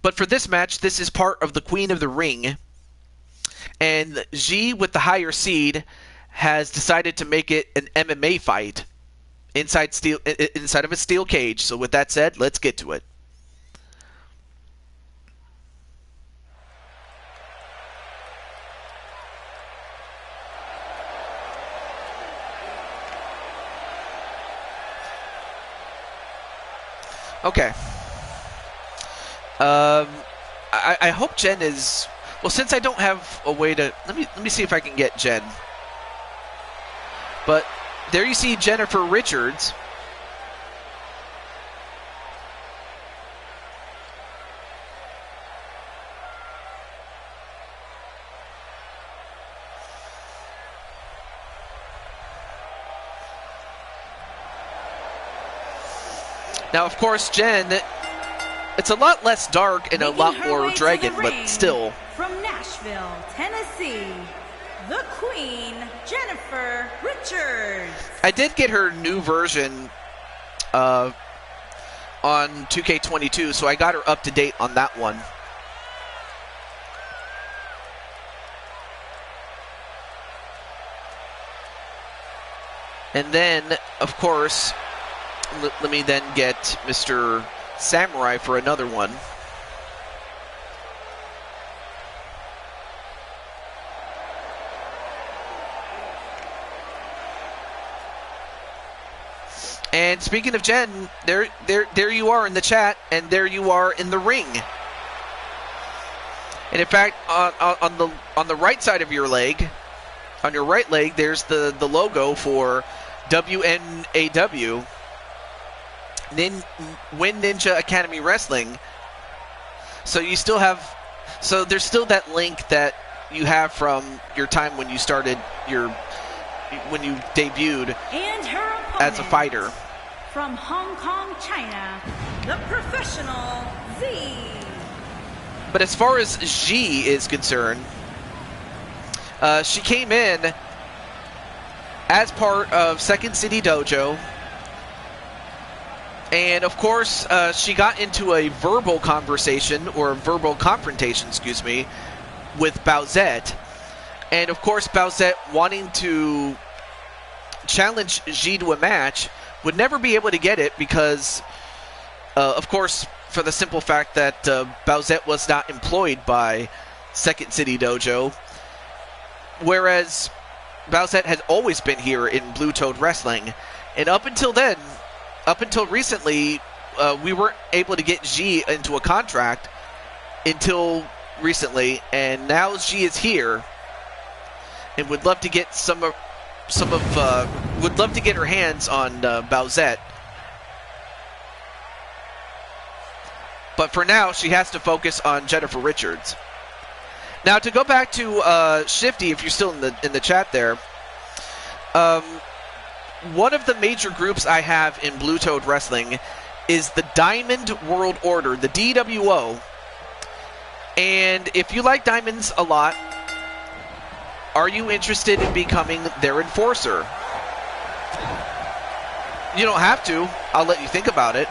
But for this match, this is part of the Queen of the Ring. And G, with the higher seed, has decided to make it an MMA fight inside of a steel cage. So with that said, let's get to it. Okay. I hope Jen is... Well, since I don't have a way to... Let me see if I can get Jen. But there you see Jennifer Richards. Now, of course, Jen... It's a lot less dark and a lot more dragon, but still. From Nashville, Tennessee, the Queen, Jennifer Richards. I did get her new version on 2K22, so I got her up to date on that one. And then, of course, let me then get Mr. Samurai for another one. And speaking of Jen, there you are in the chat, and there you are in the ring. And in fact, on the right side of your leg, on your right leg, there's the logo for WNAW. Win Ninja Academy Wrestling. So you still have, so there's still that link that you have from your time when you started when you debuted and her as a fighter. From Hong Kong, China, the professional Z. But as far as G is concerned, she came in as part of Second City Dojo. And, of course, she got into a verbal conversation, or a verbal confrontation, excuse me, with Bowsette. And, of course, Bowsette, wanting to challenge G to a match, would never be able to get it because, of course, for the simple fact that Bowsette was not employed by Second City Dojo, whereas Bowsette has always been here in Blue Toad Wrestling. And up until then, up until recently, we weren't able to get G into a contract until recently, and now G is here, and would love to get would love to get her hands on Bowsette. But for now, she has to focus on Jennifer Richards. Now, to go back to Shifty, if you're still in the chat there, one of the major groups I have in Blue Toad Wrestling is the Diamond World Order, the DWO. And if you like diamonds a lot, are you interested in becoming their enforcer? You don't have to. I'll let you think about it.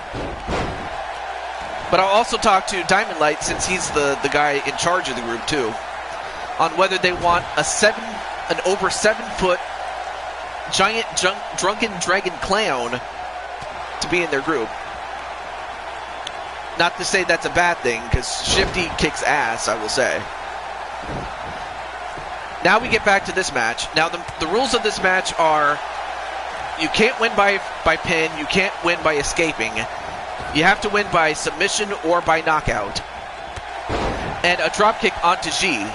But I'll also talk to Diamond Light, since he's the guy in charge of the group too, on whether they want an over 7-foot giant drunken dragon clown to be in their group. Not to say that's a bad thing, because Shifty kicks ass, I will say. Now we get back to this match. Now the rules of this match are, you can't win by pin, you can't win by escaping. You have to win by submission or by knockout. And a dropkick onto G.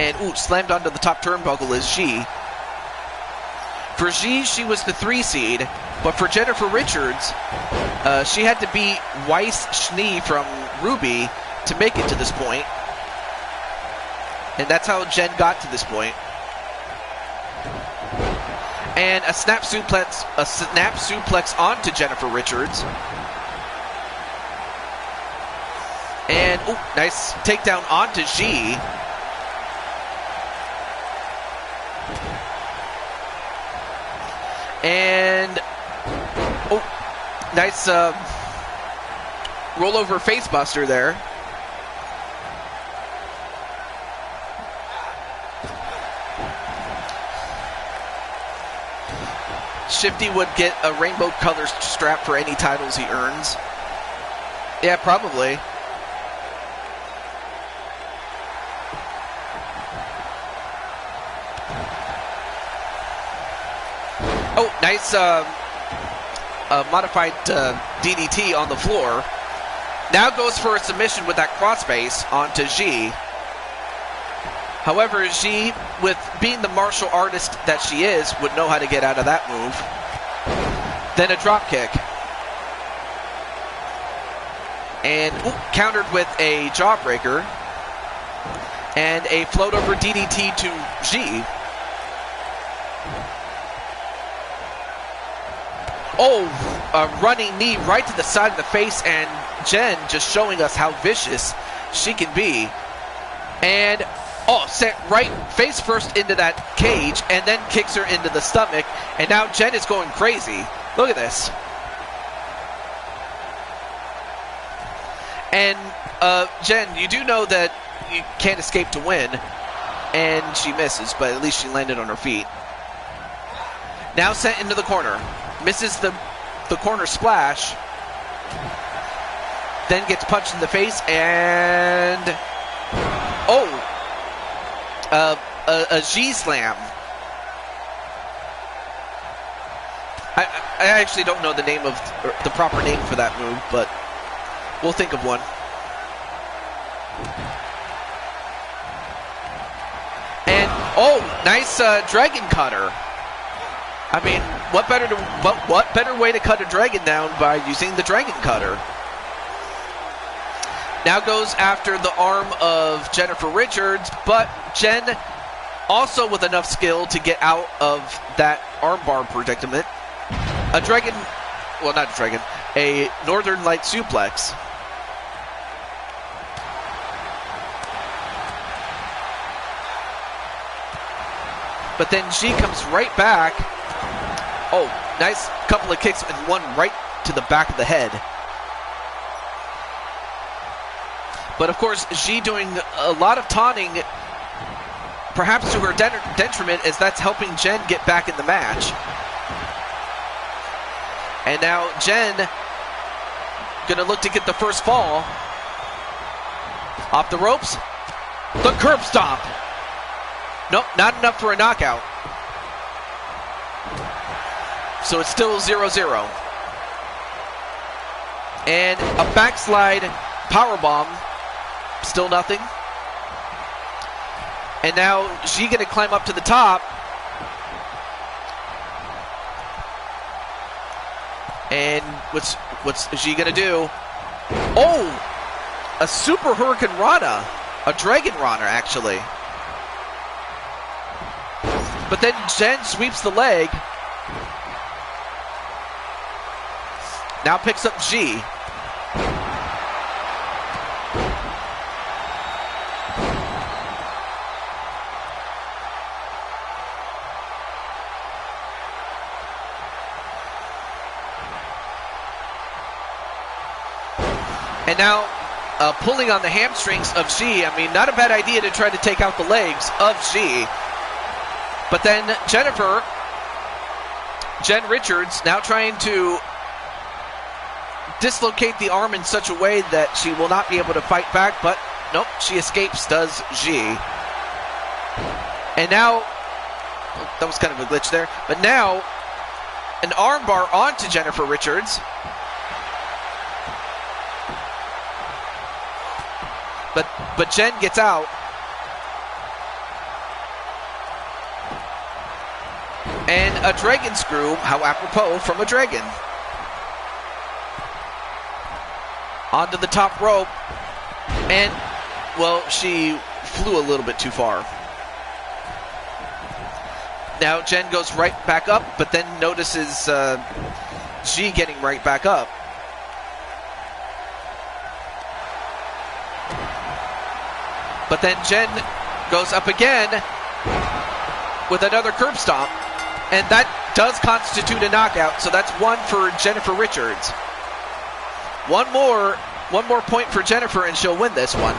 And slammed onto the top turnbuckle is G. For G, she was the 3 seed, but for Jennifer Richards, she had to beat Weiss Schnee from Ruby to make it to this point. And that's how Jen got to this point. And a snap suplex onto Jennifer Richards. And nice takedown onto G. And nice rollover facebuster there. Shifty would get a rainbow color strap for any titles he earns. Yeah, probably. Oh, nice modified DDT on the floor. Now goes for a submission with that crossface onto G. However, G, with being the martial artist that she is, would know how to get out of that move. Then a drop kick. And countered with a jawbreaker. And a float over DDT to G. A running knee right to the side of the face, and Jen just showing us how vicious she can be. And sent right face first into that cage, and then kicks her into the stomach, and now Jen is going crazy. Look at this. And Jen, you do know that you can't escape to win, and she misses, but at least she landed on her feet. Now sent into the corner. Misses the corner splash. Then gets punched in the face, and a G-slam. I actually don't know the name of the proper name for that move, but we'll think of one. And nice dragon cutter. I mean, what better way to cut a dragon down by using the dragon cutter? Now goes after the arm of Jennifer Richards, but Jen also with enough skill to get out of that armbar predicament. A Northern Light suplex. But then G comes right back. Nice couple of kicks and one right to the back of the head. But of course, G doing a lot of taunting, perhaps to her detriment, as that's helping Jen get back in the match. And now Jen gonna look to get the first fall. Off the ropes. The curb stomp. Nope, not enough for a knockout. So it's still 0-0. And a backslide powerbomb. Still nothing. And now she's going to climb up to the top. And what's G gonna do? Oh! A Super Hurricane Rana. A Dragon Rana, actually. But then Jen sweeps the leg. Now picks up G. And now pulling on the hamstrings of G. I mean, not a bad idea to try to take out the legs of G. But then Jen Richards, now trying to dislocate the arm in such a way that she will not be able to fight back, but nope, she escapes, does G. And now, that was kind of a glitch there, but now, an armbar onto Jennifer Richards. But Jen gets out. And a dragon screw, how apropos, from a dragon. Onto the top rope. And, well, she flew a little bit too far. Now Jen goes right back up, but then notices G getting right back up. But then Jen goes up again with another curb stomp. And that does constitute a knockout, so that's one for Jennifer Richards. One more point for Jennifer, and she'll win this one.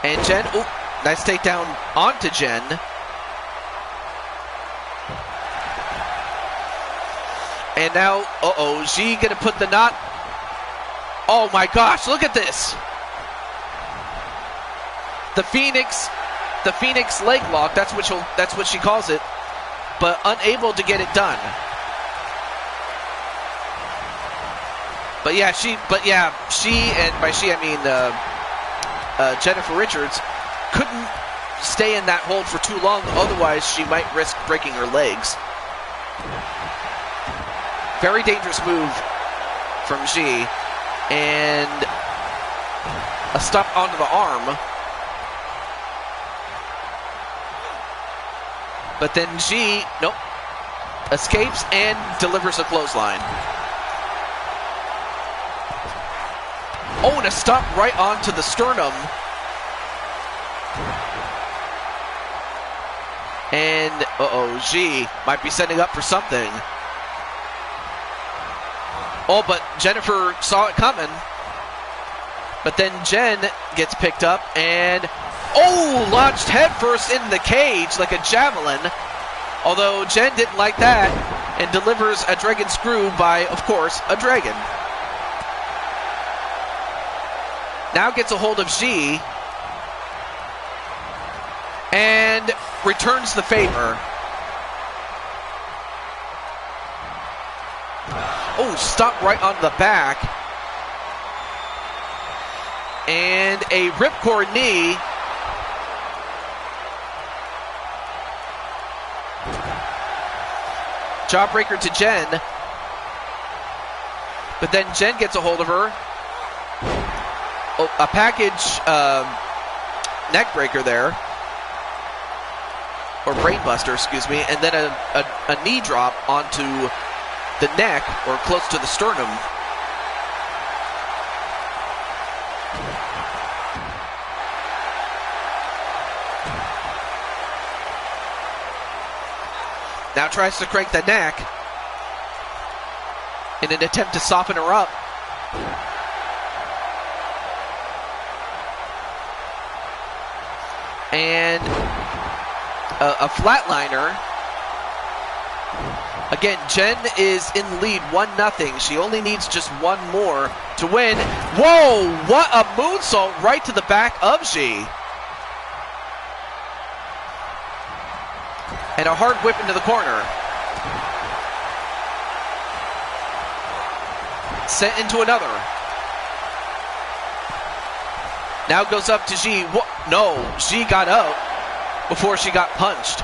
And Jen, oh, nice takedown onto Jen. And now, G gonna put the knot. Oh my gosh, look at this. The Phoenix leg lock, that's what she calls it, but unable to get it done. But yeah, she, and by she I mean Jennifer Richards, couldn't stay in that hold for too long, otherwise she might risk breaking her legs. Very dangerous move from G, and a stomp onto the arm. But then G, nope, escapes and delivers a clothesline. Oh, and a stomp right onto the sternum. And, G might be setting up for something. Oh, but Jennifer saw it coming. But then Jen gets picked up and, launched headfirst in the cage like a javelin. Although Jen didn't like that and delivers a dragon screw by, of course, a dragon. Now gets a hold of G and returns the favor. Oh, stop right on the back. And a ripcord knee. Jawbreaker to Jen. But then Jen gets a hold of her. Oh, a package neck breaker there. Or brainbuster, excuse me. And then a knee drop onto the neck, or close to the sternum. Now tries to crank the neck in an attempt to soften her up. And a flatliner. Again, Jen is in the lead 1-0. She only needs just one more to win. Whoa, what a moonsault right to the back of G. And a hard whip into the corner. Sent into another. Now goes up to G. No, G got out before she got punched.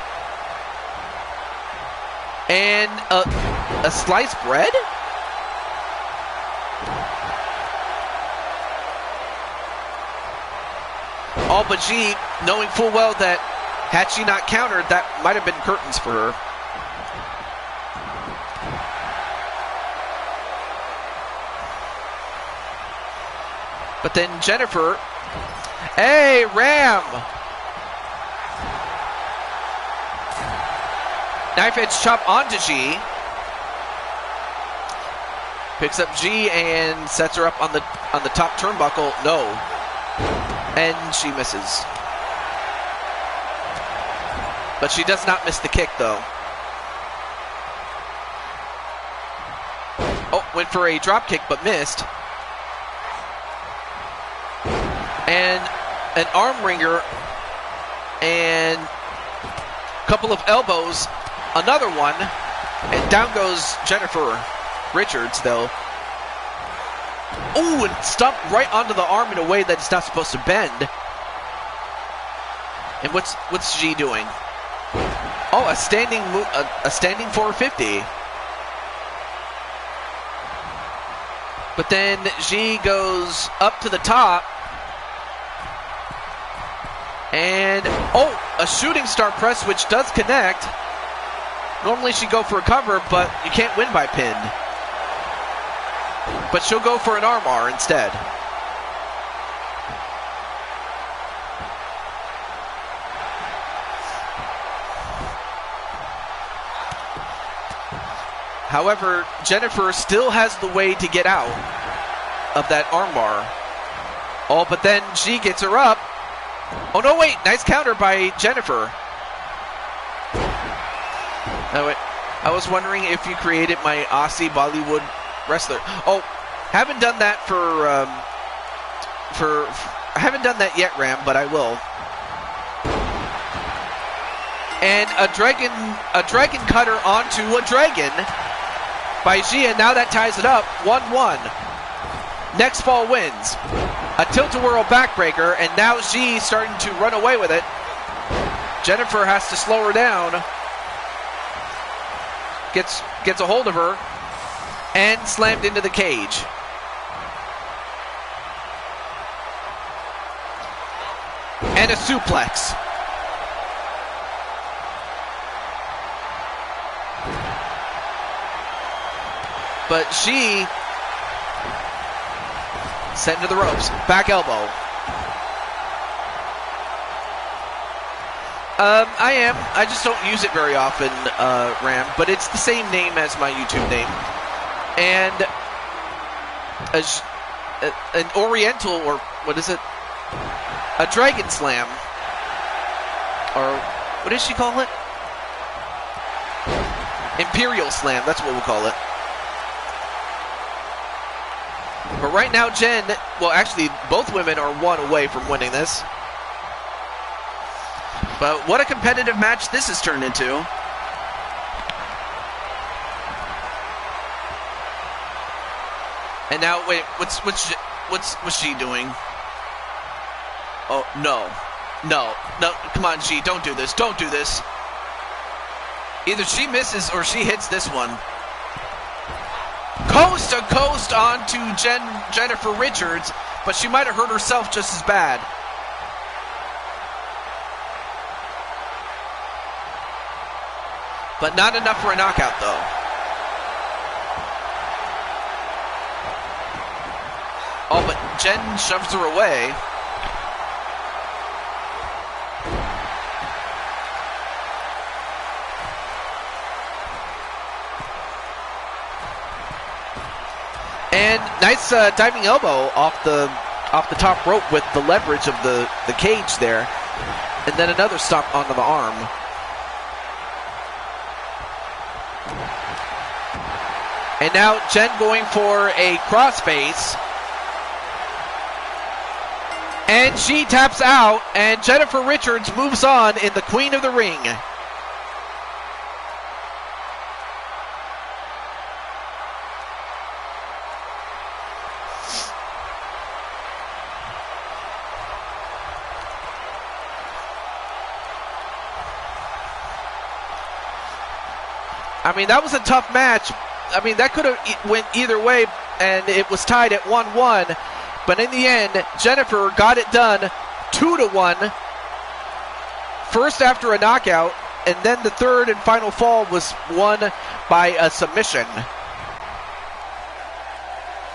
And a sliced bread? Oh, but G, knowing full well that had she not countered, that might have been curtains for her. But then Jennifer, hey, Ram! Knife edge chop onto G. Picks up G and sets her up on the top turnbuckle. No. And she misses. But she does not miss the kick, though. Oh, went for a drop kick, but missed. And an arm wringer. And a couple of elbows. Another one. And down goes Jennifer Richards, though. Ooh, and stomped right onto the arm in a way that it's not supposed to bend. And what's G doing? Oh, a standing 450. But then G goes up to the top. And, oh, a shooting star press, which does connect. Normally she'd go for a cover, but you can't win by pin. But she'll go for an armbar instead. However, Jennifer still has the way to get out of that armbar. Oh, but then G gets her up. Oh, no, wait. Nice counter by Jennifer. No, wait. I was wondering if you created my Aussie Bollywood wrestler. Oh, haven't done that I haven't done that yet, Ram, but I will. And a dragon cutter onto a dragon by G, and now that ties it up 1-1. Next fall wins. A tilt-a-whirl backbreaker, and now G starting to run away with it. Jennifer has to slow her down. Gets a hold of her and slammed into the cage. And a suplex. But she sent into the ropes. Back elbow. I am. I just don't use it very often, Ram. But it's the same name as my YouTube name. And an Oriental, or what is it? A Dragon Slam. Or what does she call it? Imperial Slam. That's what we'll call it. But right now, Jen, well, actually, both women are one away from winning this. But what a competitive match this has turned into. And now, wait, what's she doing? Oh, no, come on, G, don't do this, don't do this. Either she misses or she hits this one. Coast to coast onto Jennifer Richards, but she might have hurt herself just as bad. But not enough for a knockout, though. Oh, but Jen shoves her away. And nice diving elbow off the top rope with the leverage of the cage there. And then another stomp onto the arm. And now Jen going for a crossface. And she taps out, and Jennifer Richards moves on in the Queen of the Ring. I mean, that was a tough match. I mean, that could have went either way, and it was tied at 1-1. But in the end, Jennifer got it done 2-1. First after a knockout, and then the third and final fall was won by a submission.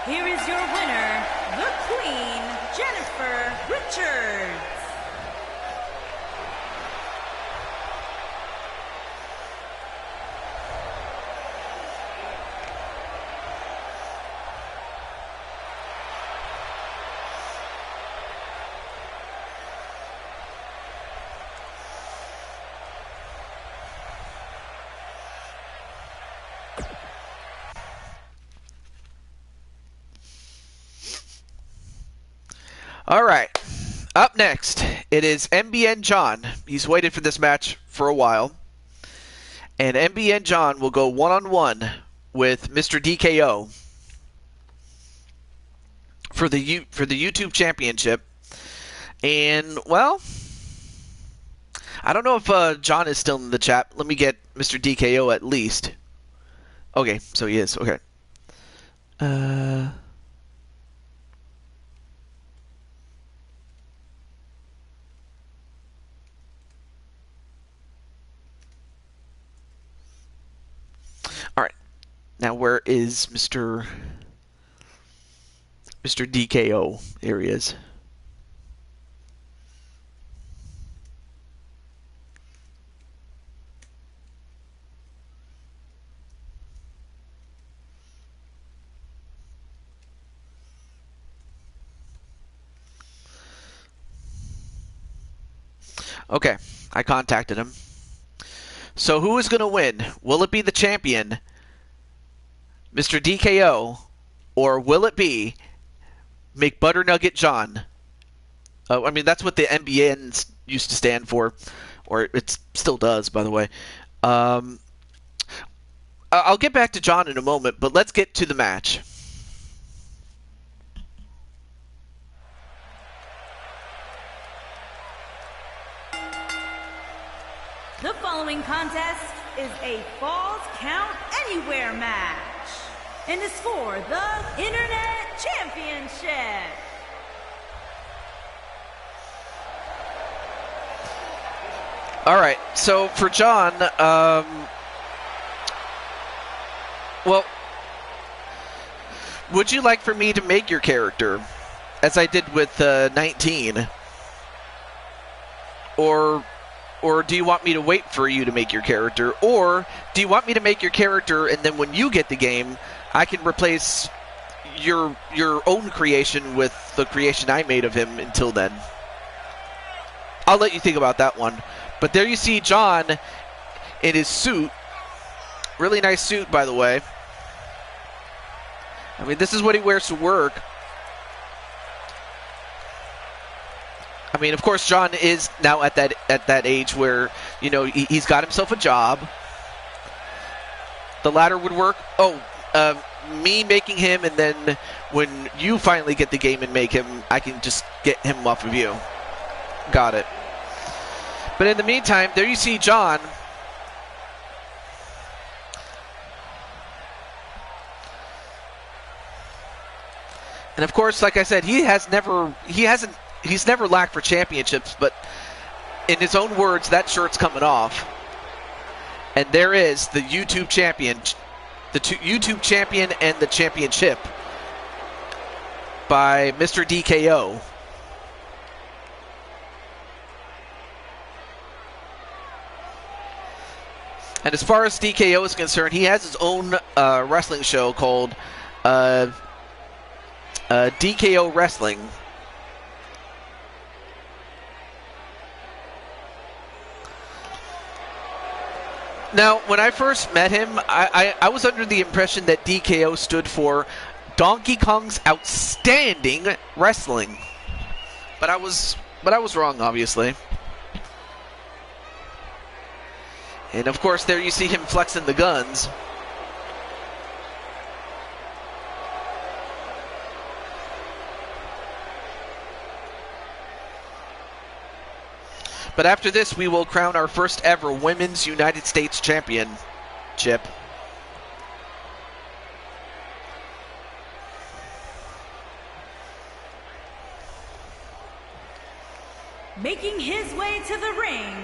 Here is your winner, the Queen, Jennifer Richards. All right. Up next, it is MBN John. He's waited for this match for a while. And MBN John will go one-on-one with Mr. DKO for the YouTube Championship. And, well, I don't know if John is still in the chat. Let me get Mr. DKO at least. Okay, so he is. Okay. Now, where is Mr. DKO? Here he is. Okay, I contacted him. So who is going to win? Will it be the champion, Mr. DKO, or will it be McButternugget John? I mean, that's what the MBN used to stand for, or it still does, by the way. I'll get back to John in a moment, but let's get to the match. The following contest is a Falls Count Anywhere match, and is for the Internet Championship. All right, so for John, well, would you like for me to make your character, as I did with 19, or do you want me to wait for you to make your character, or do you want me to make your character and then when you get the game, I can replace your own creation with the creation I made of him until then? I'll let you think about that one. But there you see John in his suit. Really nice suit, by the way. I mean, this is what he wears to work. I mean, of course, John is now at that age where, you know, he's got himself a job. The latter would work. Oh, me making him, and then when you finally get the game and make him, I can just get him off of you. Got it. But in the meantime, there you see John. And of course, like I said, he's never lacked for championships, but in his own words, that shirt's coming off. And there is the YouTube champion, YouTube champion and the championship by Mr. DKO. And as far as DKO is concerned, he has his own wrestling show called DKO Wrestling. Now, when I first met him, I was under the impression that DKO stood for Donkey Kong's Outstanding Wrestling. But I was wrong, obviously. And of course, there you see him flexing the guns. But after this, we will crown our first ever Women's United States Championship. Making his way to the ring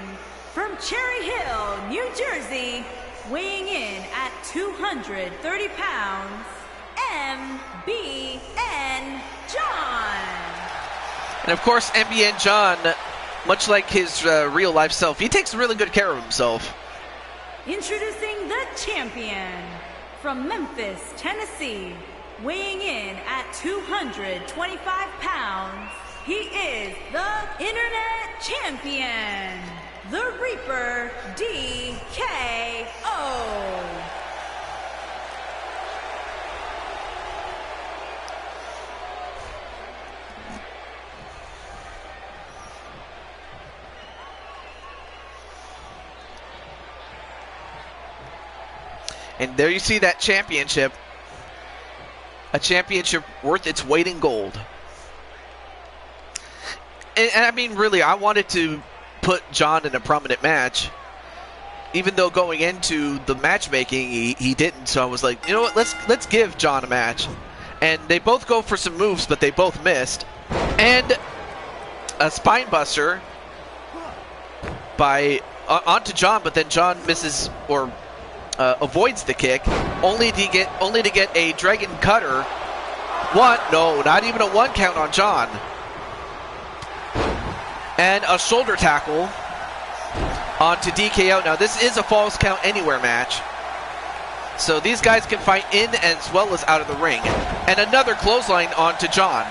from Cherry Hill, New Jersey, weighing in at 230 pounds, MBN John. And of course, MBN John, much like his real-life self, he takes really good care of himself. Introducing the champion from Memphis, Tennessee, weighing in at 225 pounds, he is the Internet Champion, the Reaper DKO. And there you see that championship. A championship worth its weight in gold. And I mean, really, I wanted to put John in a prominent match. Even though going into the matchmaking, he didn't. So I was like, you know what, let's give John a match. And they both go for some moves, but they both missed. And a spine buster by onto John, but then John misses or avoids the kick, only to get a dragon cutter. No, not even a 1 count on John. And a shoulder tackle onto DKO. Now this is a Falls Count Anywhere match, so these guys can fight in as well as out of the ring. And another clothesline onto John.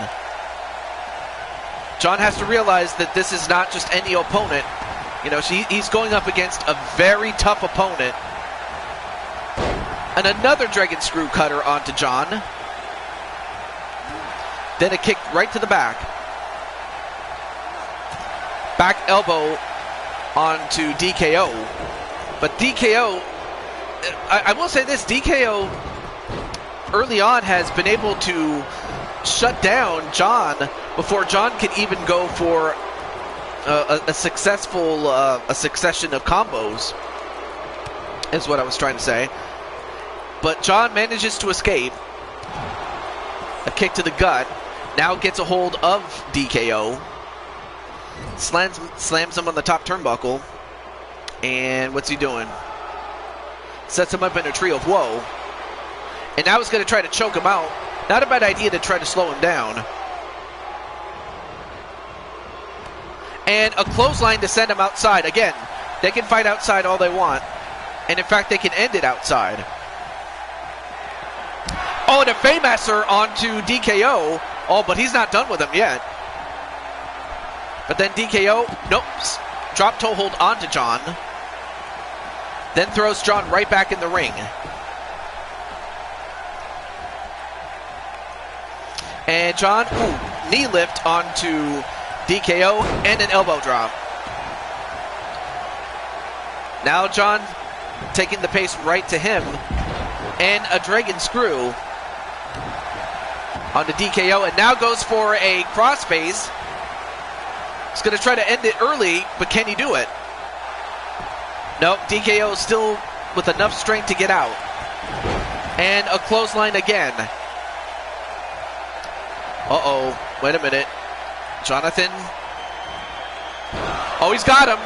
John has to realize that this is not just any opponent. You know, he's going up against a very tough opponent. And another dragon screw cutter onto John. Then a kick right to the back. Back elbow onto DKO. But DKO, I will say this, DKO early on has been able to shut down John before John can even go for a successful succession of combos, is what I was trying to say. But John manages to escape. A kick to the gut. Now gets a hold of DKO. Slams him on the top turnbuckle. And what's he doing? Sets him up in a tree of woe. And now he's going to try to choke him out. Not a bad idea to try to slow him down. And a clothesline to send him outside. Again, they can fight outside all they want. And in fact, they can end it outside. Oh, and a Faymaster onto DKO. Oh, but he's not done with him yet. But then DKO, nope, drop toe hold onto John. Then throws John right back in the ring. And John, knee lift onto DKO and an elbow drop. Now John taking the pace right to him. And a dragon screw onto DKO, and now goes for a crossface. He's going to try to end it early, but can he do it? Nope, DKO is still with enough strength to get out. And a clothesline again. Uh-oh, wait a minute. Jonathan. Oh, he's got him.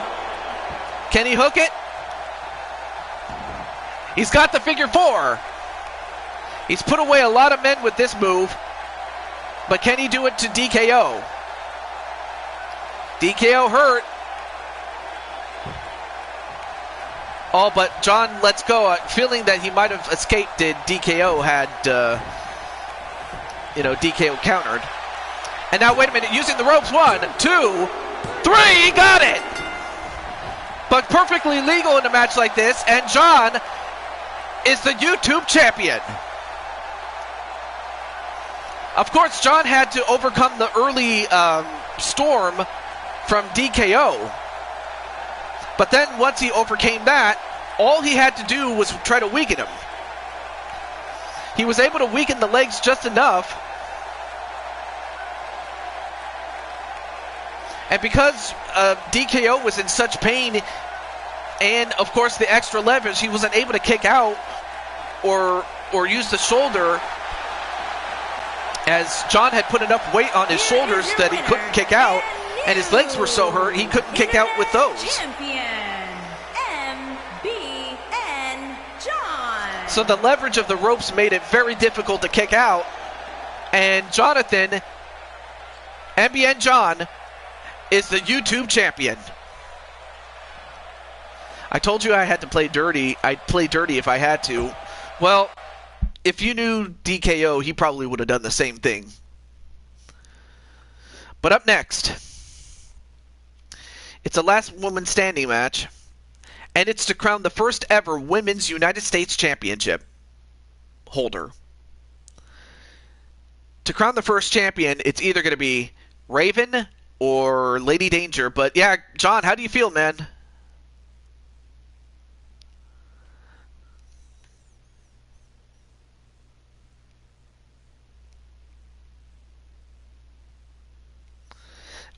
Can he hook it? He's got the figure 4. He's put away a lot of men with this move. But can he do it to DKO? DKO hurt. Oh, but John lets go, feeling that he might have escaped did DKO had, DKO countered. And now, wait a minute, using the ropes. 1, 2, 3, he got it! But perfectly legal in a match like this, and John is the YouTube champion. Of course, John had to overcome the early storm from DKO. But then once he overcame that, all he had to do was try to weaken him. He was able to weaken the legs just enough. And because DKO was in such pain, and of course the extra leverage, he wasn't able to kick out or use the shoulder, as John had put enough weight on his shoulders that he couldn't kick out. And his legs were so hurt, he couldn't kick out with those. Champion, MBN John. So the leverage of the ropes made it very difficult to kick out. And Jonathan, MBN John, is the YouTube champion. I told you I had to play dirty. I'd play dirty if I had to. Well, if you knew DKO, he probably would have done the same thing. But up next, it's a last woman standing match, and it's to crown the first ever Women's United States Championship holder. To crown the first champion, it's either going to be Raven or Lady Danger. But yeah, John, how do you feel, man?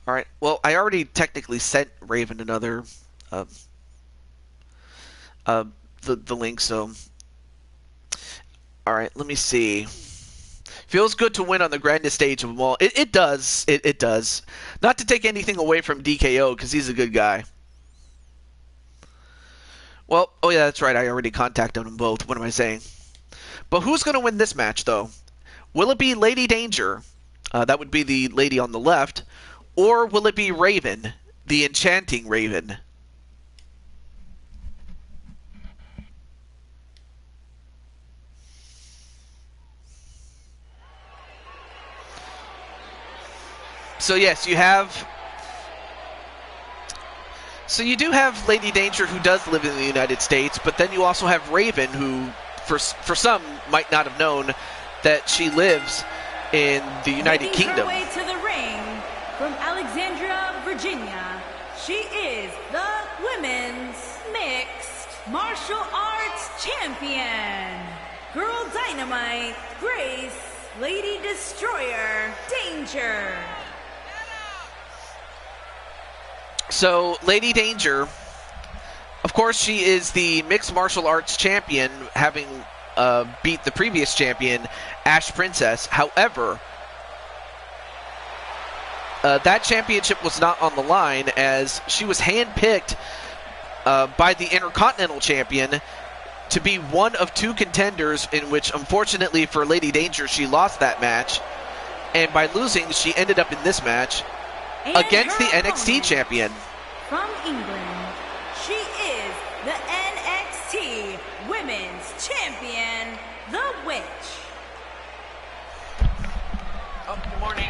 All right. Well, I already technically sent Raven another the link. So, all right. Let me see. Feels good to win on the grandest stage of them all. It does. It does. Not to take anything away from DKO because he's a good guy. Well, oh yeah, that's right. I already contacted them both. What am I saying? But who's going to win this match, though? Will it be Lady Danger? That would be the lady on the left. Or will it be Raven, the enchanting Raven? So yes, you have... So you do have Lady Danger, who does live in the United States, but then you also have Raven, who, for some, might not have known that she lives in the United Kingdom. Making her way to the ring from Alexandria, Virginia, she is the Women's Mixed Martial Arts Champion. Girl Dynamite, Grace, Lady Destroyer, Danger. So, Lady Danger, of course, she is the Mixed Martial Arts Champion, having beat the previous champion, Ash Princess. However, that championship was not on the line, as she was handpicked by the Intercontinental Champion to be one of two contenders, in which, unfortunately for Lady Danger, she lost that match. And by losing, she ended up in this match against the NXT champion. From England, she is the NXT Women's Champion, The Witch. Oh, good morning.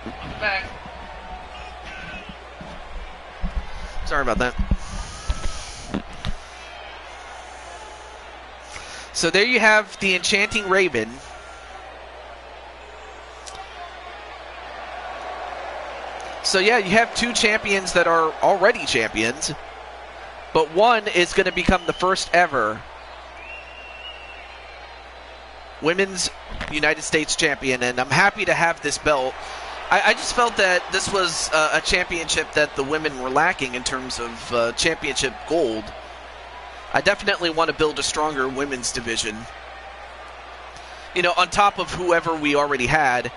Welcome back. Sorry about that. So there you have the Enchanting Raven. So yeah, you have two champions that are already champions, but one is going to become the first ever Women's United States Champion, and I'm happy to have this belt. I just felt that this was a championship that the women were lacking in terms of championship gold. I definitely want to build a stronger women's division. You know, on top of whoever we already had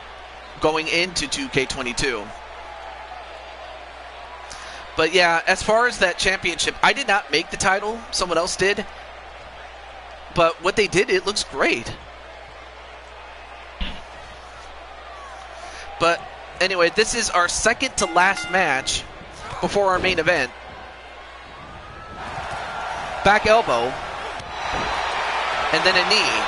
going into 2K22. But yeah, as far as that championship, I did not make the title. Someone else did. But what they did, it looks great. But anyway, this is our second to last match before our main event. Back elbow. And then a knee.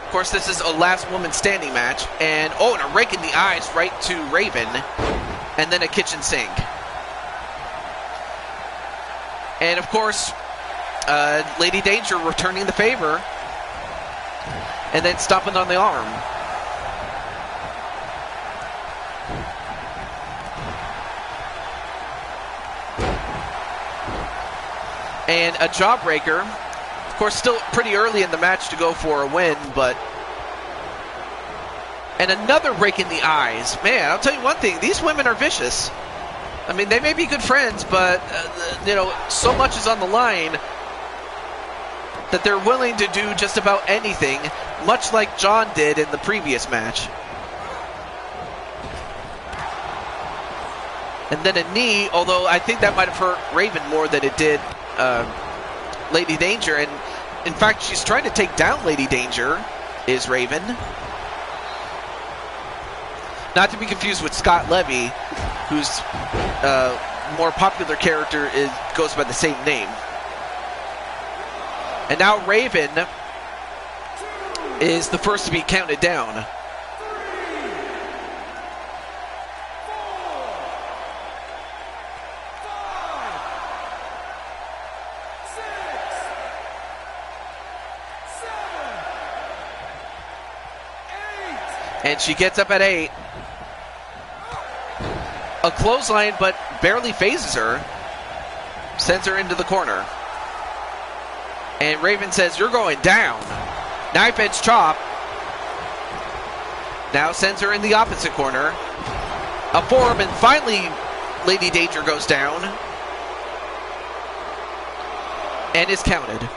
Of course, this is a last woman standing match. And, oh, and a rake in the eyes right to Raven. And then a kitchen sink. And, of course, Lady Danger returning the favor. And then stomping on the arm. And a jawbreaker. Of course, still pretty early in the match to go for a win, but... And another rake in the eyes. Man, I'll tell you one thing. These women are vicious. I mean, they may be good friends, but, you know, so much is on the line that they're willing to do just about anything, much like John did in the previous match. And then a knee, although I think that might have hurt Raven more than it did Lady Danger. And in fact, she's trying to take down Lady Danger, is Raven. Not to be confused with Scott Levy, whose more popular character goes by the same name. And now Raven is the first to be counted down. And she gets up at 8. A clothesline, but barely phases her. Sends her into the corner. And Raven says, "You're going down." Knife edge chop. Now sends her in the opposite corner. A forearm, and finally Lady Danger goes down. And is counted.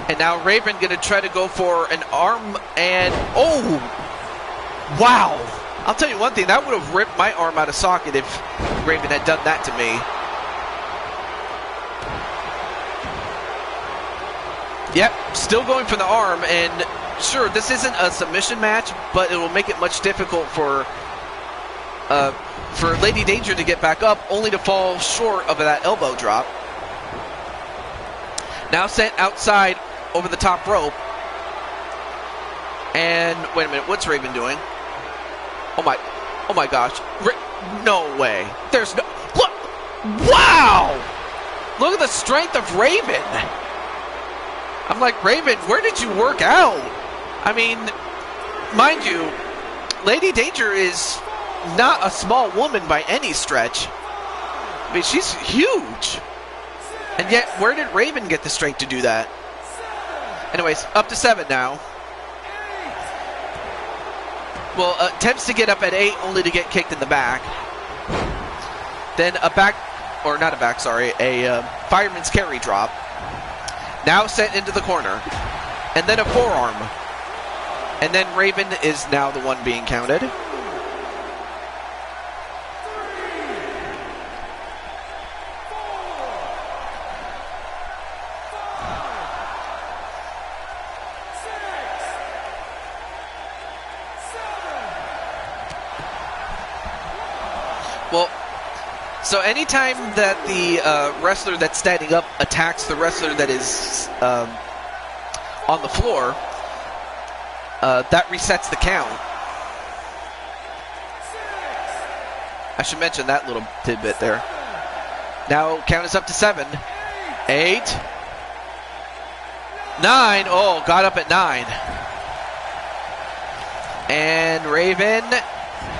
And now Raven going to try to go for an arm, and oh, wow. I'll tell you one thing, that would have ripped my arm out of socket if Raven had done that to me. Yep, still going for the arm, and sure, this isn't a submission match, but it will make it much difficult for Lady Danger to get back up, only to fall short of that elbow drop. Now sent outside over the top rope. And wait a minute, what's Raven doing? Oh my gosh. No way. There's no, look, wow! Look at the strength of Raven. I'm like, Raven, where did you work out? I mean, mind you, Lady Danger is not a small woman by any stretch. I mean, she's huge. And yet, where did Raven get the strength to do that? Anyways, up to 7 now. Well, attempts to get up at 8, only to get kicked in the back. Then a fireman's carry drop. Now sent into the corner. And then a forearm. And then Raven is now the one being counted. Well, so anytime that the wrestler that's standing up attacks the wrestler that is on the floor, that resets the count. I should mention that little tidbit there. Now count is up to 7, 8, 9. Oh, got up at 9. And Raven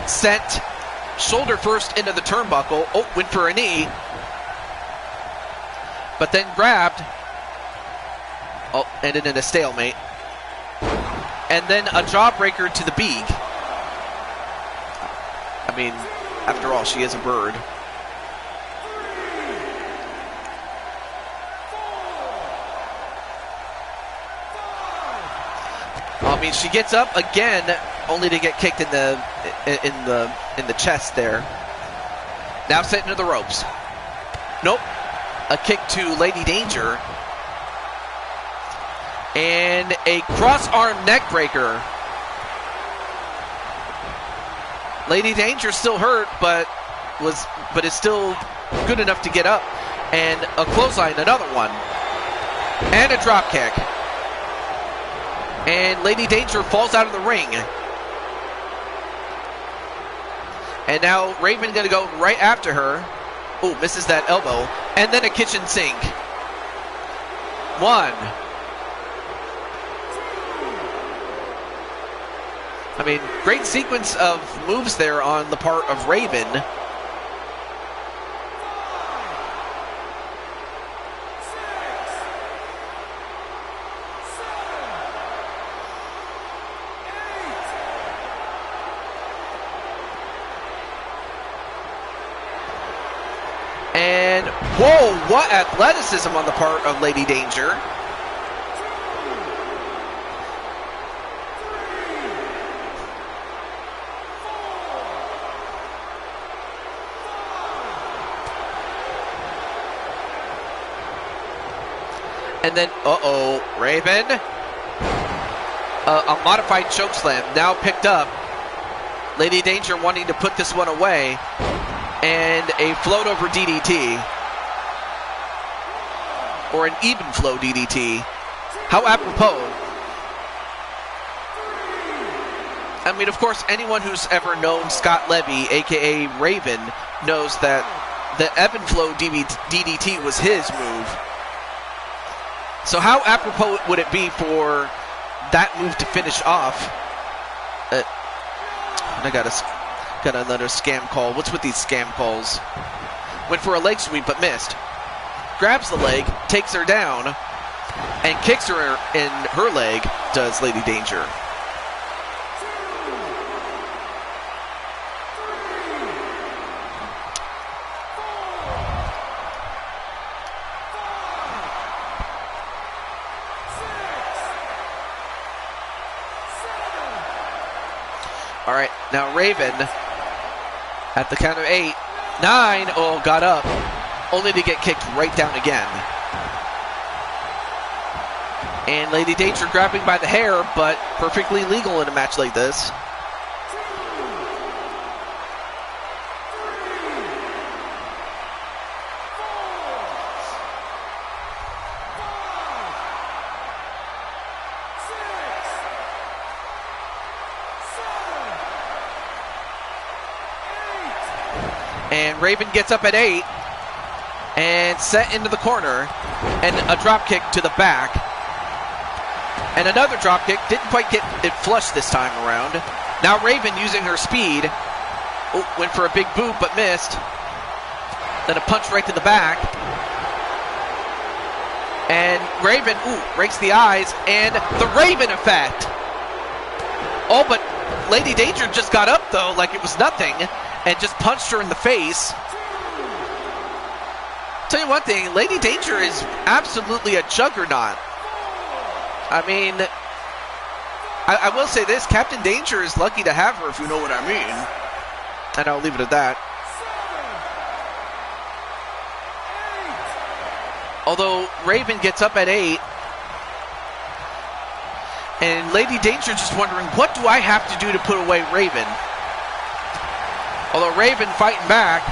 sent shoulder first into the turnbuckle. Oh, went for a knee. But then grabbed. Oh, ended in a stalemate. And then a jawbreaker to the beak. I mean, after all, she is a bird. I mean, she gets up again, only to get kicked in the chest there. Now sent into the ropes. Nope. A kick to Lady Danger. And a cross-arm neck breaker. Lady Danger still hurt, but is still good enough to get up. And a clothesline, another one. And a drop kick. And Lady Danger falls out of the ring. And now Raven going to go right after her. Oh, misses that elbow. And then a kitchen sink. 1. I mean, great sequence of moves there on the part of Raven. what athleticism on the part of Lady Danger. And then, Raven. A modified chokeslam now picked up. Lady Danger wanting to put this one away. And a float over DDT. Or an even flow DDT. How apropos. I mean, of course, anyone who's ever known Scott Levy, aka Raven, knows that the ebb and flow DDT was his move. So how apropos would it be for that move to finish off? I got another scam call. What's with these scam calls? Went for a leg sweep but missed. Grabs the leg, takes her down, and kicks her in her leg, does Lady Danger. All right, now Raven at the count of 8, 9, got up, only to get kicked right down again. And Lady Danger grabbing by the hair, but perfectly legal in a match like this. And Raven gets up at 8 and set into the corner, and a drop kick to the back, and another drop kick. Didn't quite get it flush this time around. Now Raven using her speed, went for a big boot but missed. Then a punch right to the back, and Raven breaks the eyes, and the Raven effect. But Lady Danger just got up though like it was nothing and just punched her in the face. Tell you one thing, Lady Danger is absolutely a juggernaut. I mean, I will say this, Captain Danger is lucky to have her, if you know what I mean. And I'll leave it at that. Although Raven gets up at 8, and Lady Danger just wondering, what do I have to do to put away Raven? Although Raven fighting back,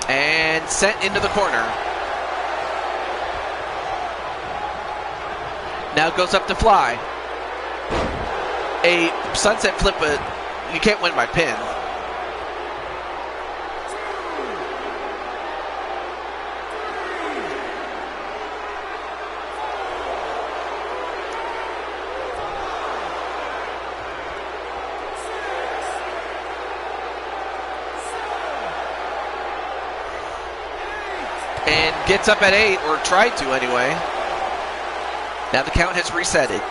and sent into the corner. Now goes up to fly. A sunset flip, but you can't win by pin. And gets up at 8, or tried to anyway. Now the count has resetted.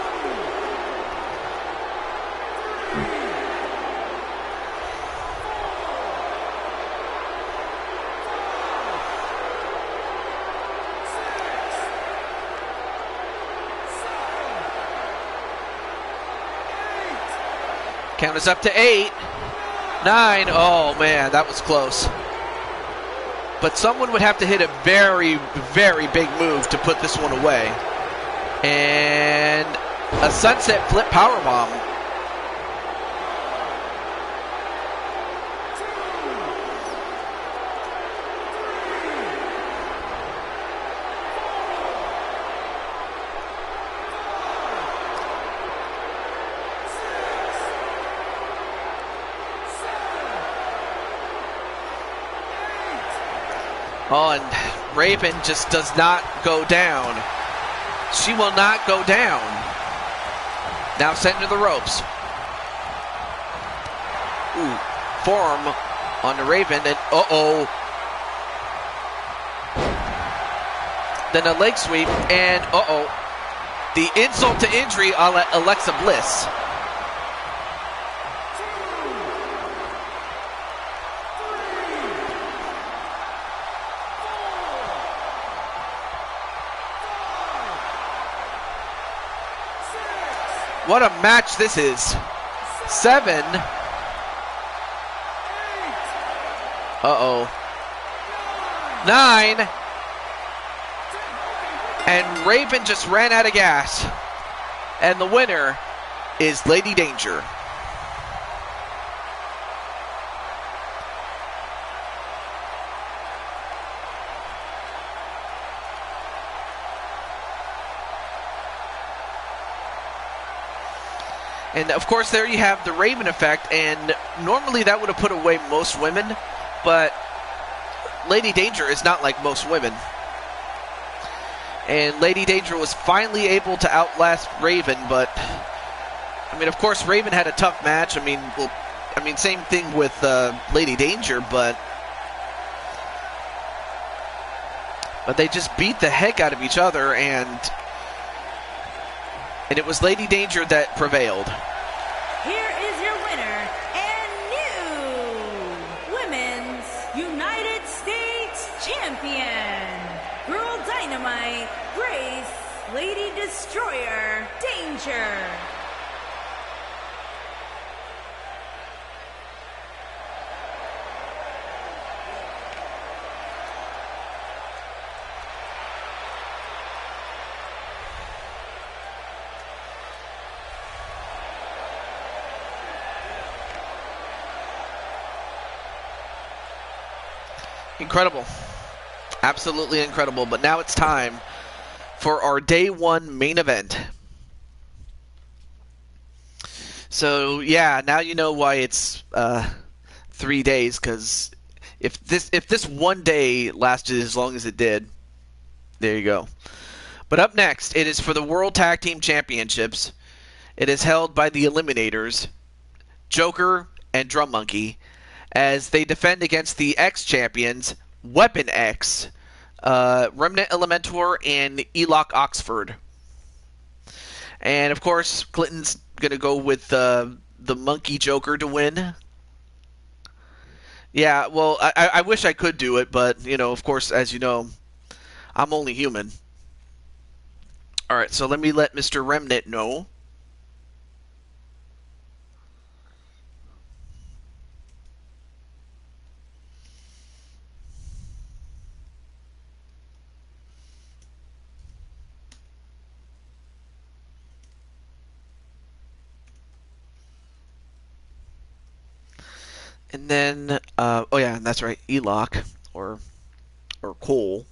Count is up to 8, 9. Oh man, that was close. But someone would have to hit a very, very big move to put this one away. And a sunset flip powerbomb. Oh, and Raven just does not go down. She will not go down. Now sent into the ropes. Forearm on the Raven, and Then a leg sweep, and the insult to injury a la Alexa Bliss. What a match this is. 7. Uh-oh. 9. And Raven just ran out of gas. And the winner is Lady Danger. And of course, there you have the Raven effect, and normally that would have put away most women, but Lady Danger is not like most women. And Lady Danger was finally able to outlast Raven, but I mean, of course, Raven had a tough match. I mean, same thing with Lady Danger, but they just beat the heck out of each other, and it was Lady Danger that prevailed. Here is your winner and new Women's United States Champion, Girl Dynamite, Grace, Lady Destroyer, Danger. Incredible. Absolutely incredible. But now it's time for our day 1 main event. So, yeah, now you know why it's 3 days, because if this one day lasted as long as it did, there you go. But up next, it is for the World Tag Team Championships. It is held by the Eliminators, Joker and Drum Monkey, as they defend against the X-Champions, Weapon X, Remnant Elementor, and Elock Oxford. And, of course, Clinton's going to go with the Monkey Joker to win. Yeah, well, I wish I could do it, but, you know, of course, as you know, I'm only human. Alright, so let me let Mr. Remnant know. And then, oh yeah, that's right, Elock, or Cole.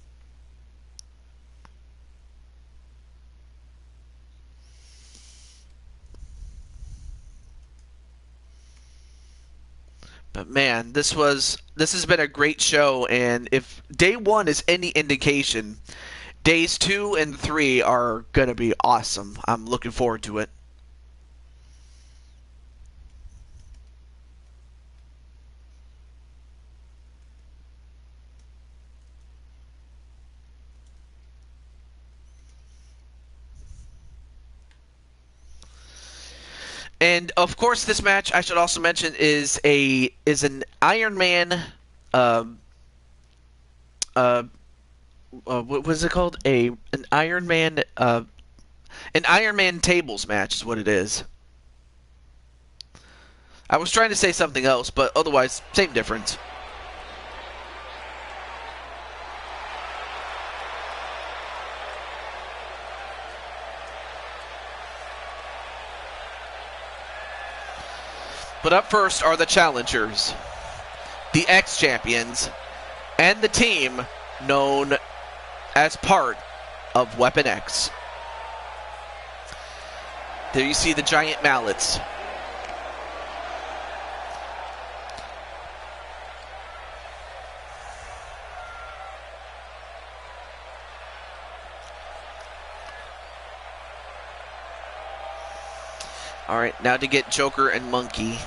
But man, this has been a great show, and if day 1 is any indication, days 2 and 3 are gonna be awesome. I'm looking forward to it. And of course, this match I should also mention is an Iron Man. What was it called? An Iron Man. An Iron Man tables match is what it is. I was trying to say something else, but otherwise, same difference. But up first are the challengers, the X-Champions, and the team known as part of Weapon X. There you see the giant mallets. All right, now to get Joker and Monkey.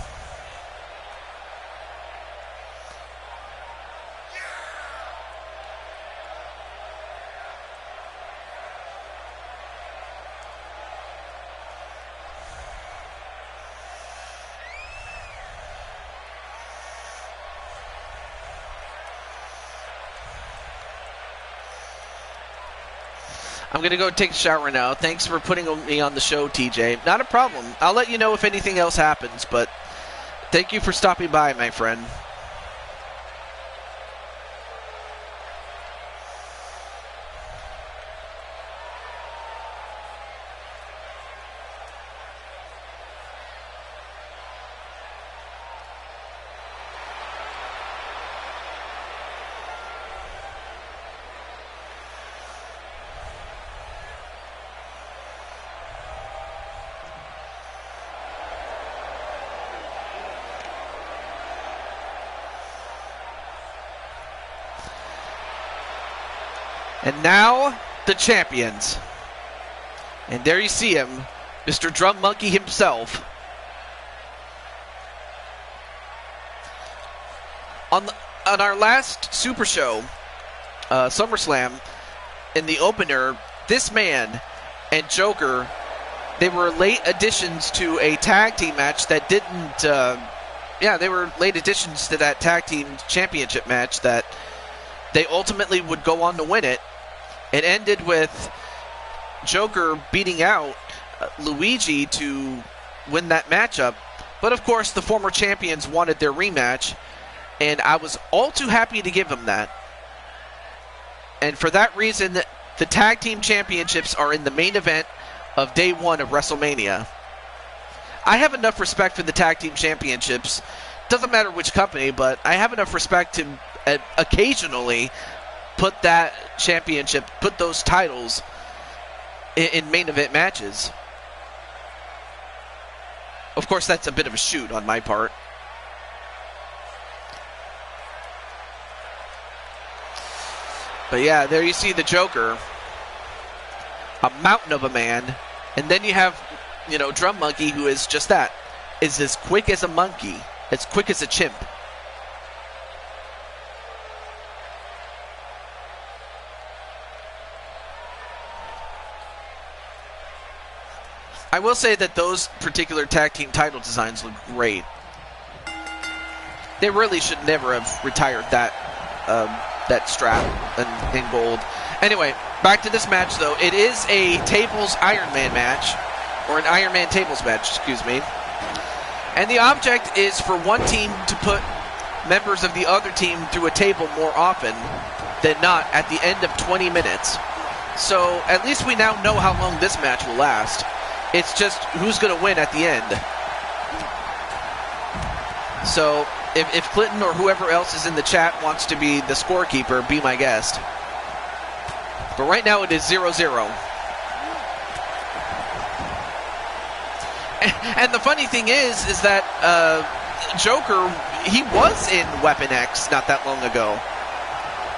I'm going to go take a shower now. Thanks for putting me on the show, TJ. Not a problem. I'll let you know if anything else happens, but thank you for stopping by, my friend. And now, the champions. And there you see him, Mr. Drum Monkey himself. On our last Super Show, SummerSlam, in the opener, this man and Joker, they were late additions to a tag team match that didn't... they were late additions to that tag team championship match that they ultimately would go on to win it. It ended with Joker beating out Luigi to win that matchup. But of course, the former champions wanted their rematch, and I was all too happy to give them that. And for that reason, the tag team championships are in the main event of day one of WrestleMania. I have enough respect for the tag team championships. Doesn't matter which company, but I have enough respect to occasionally put that championship, put those titles in main event matches. Of course, that's a bit of a shoot on my part. But yeah, there you see the Joker, a mountain of a man, and then you have, Drum Monkey, who is just that, is as quick as a monkey, as quick as a chimp. I will say that those particular tag team title designs look great. They really should never have retired that strap in gold. Anyway, back to this match, though. It is a tables Iron Man match, or an Iron Man tables match, excuse me. And the object is for one team to put members of the other team through a table more often than not at the end of 20 minutes. So at least we now know how long this match will last. It's just who's going to win at the end. So if Clinton or whoever else is in the chat wants to be the scorekeeper, be my guest. But right now it is 0-0. And the funny thing is that Joker, he was in Weapon X not that long ago.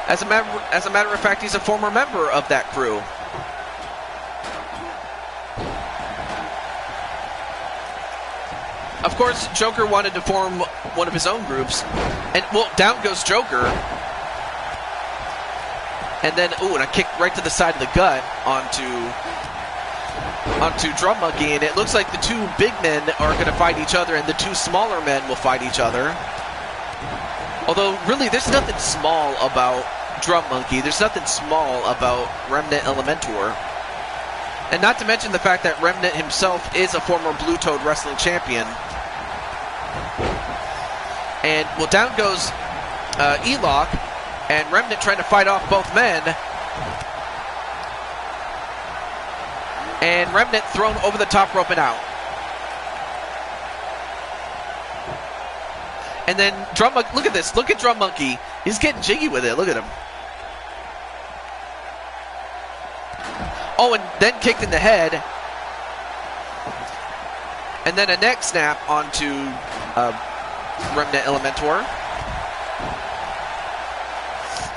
As a matter of fact, he's a former member of that crew. Of course, Joker wanted to form one of his own groups. And, well, down goes Joker. And then, and a kick right to the side of the gut onto Drum Monkey. And it looks like the two big men are going to fight each other, and the two smaller men will fight each other. Although, really, there's nothing small about Drum Monkey. There's nothing small about Remnant Elementor. And not to mention the fact that Remnant himself is a former Blue Toad Wrestling Champion. And, well, down goes E-Lock, and Remnant trying to fight off both men. And Remnant thrown over the top rope and out. And then Drum Monkey, look at this, look at Drum Monkey. He's getting jiggy with it, look at him. Oh, and then kicked in the head. And then a neck snap onto Remnant Elementor.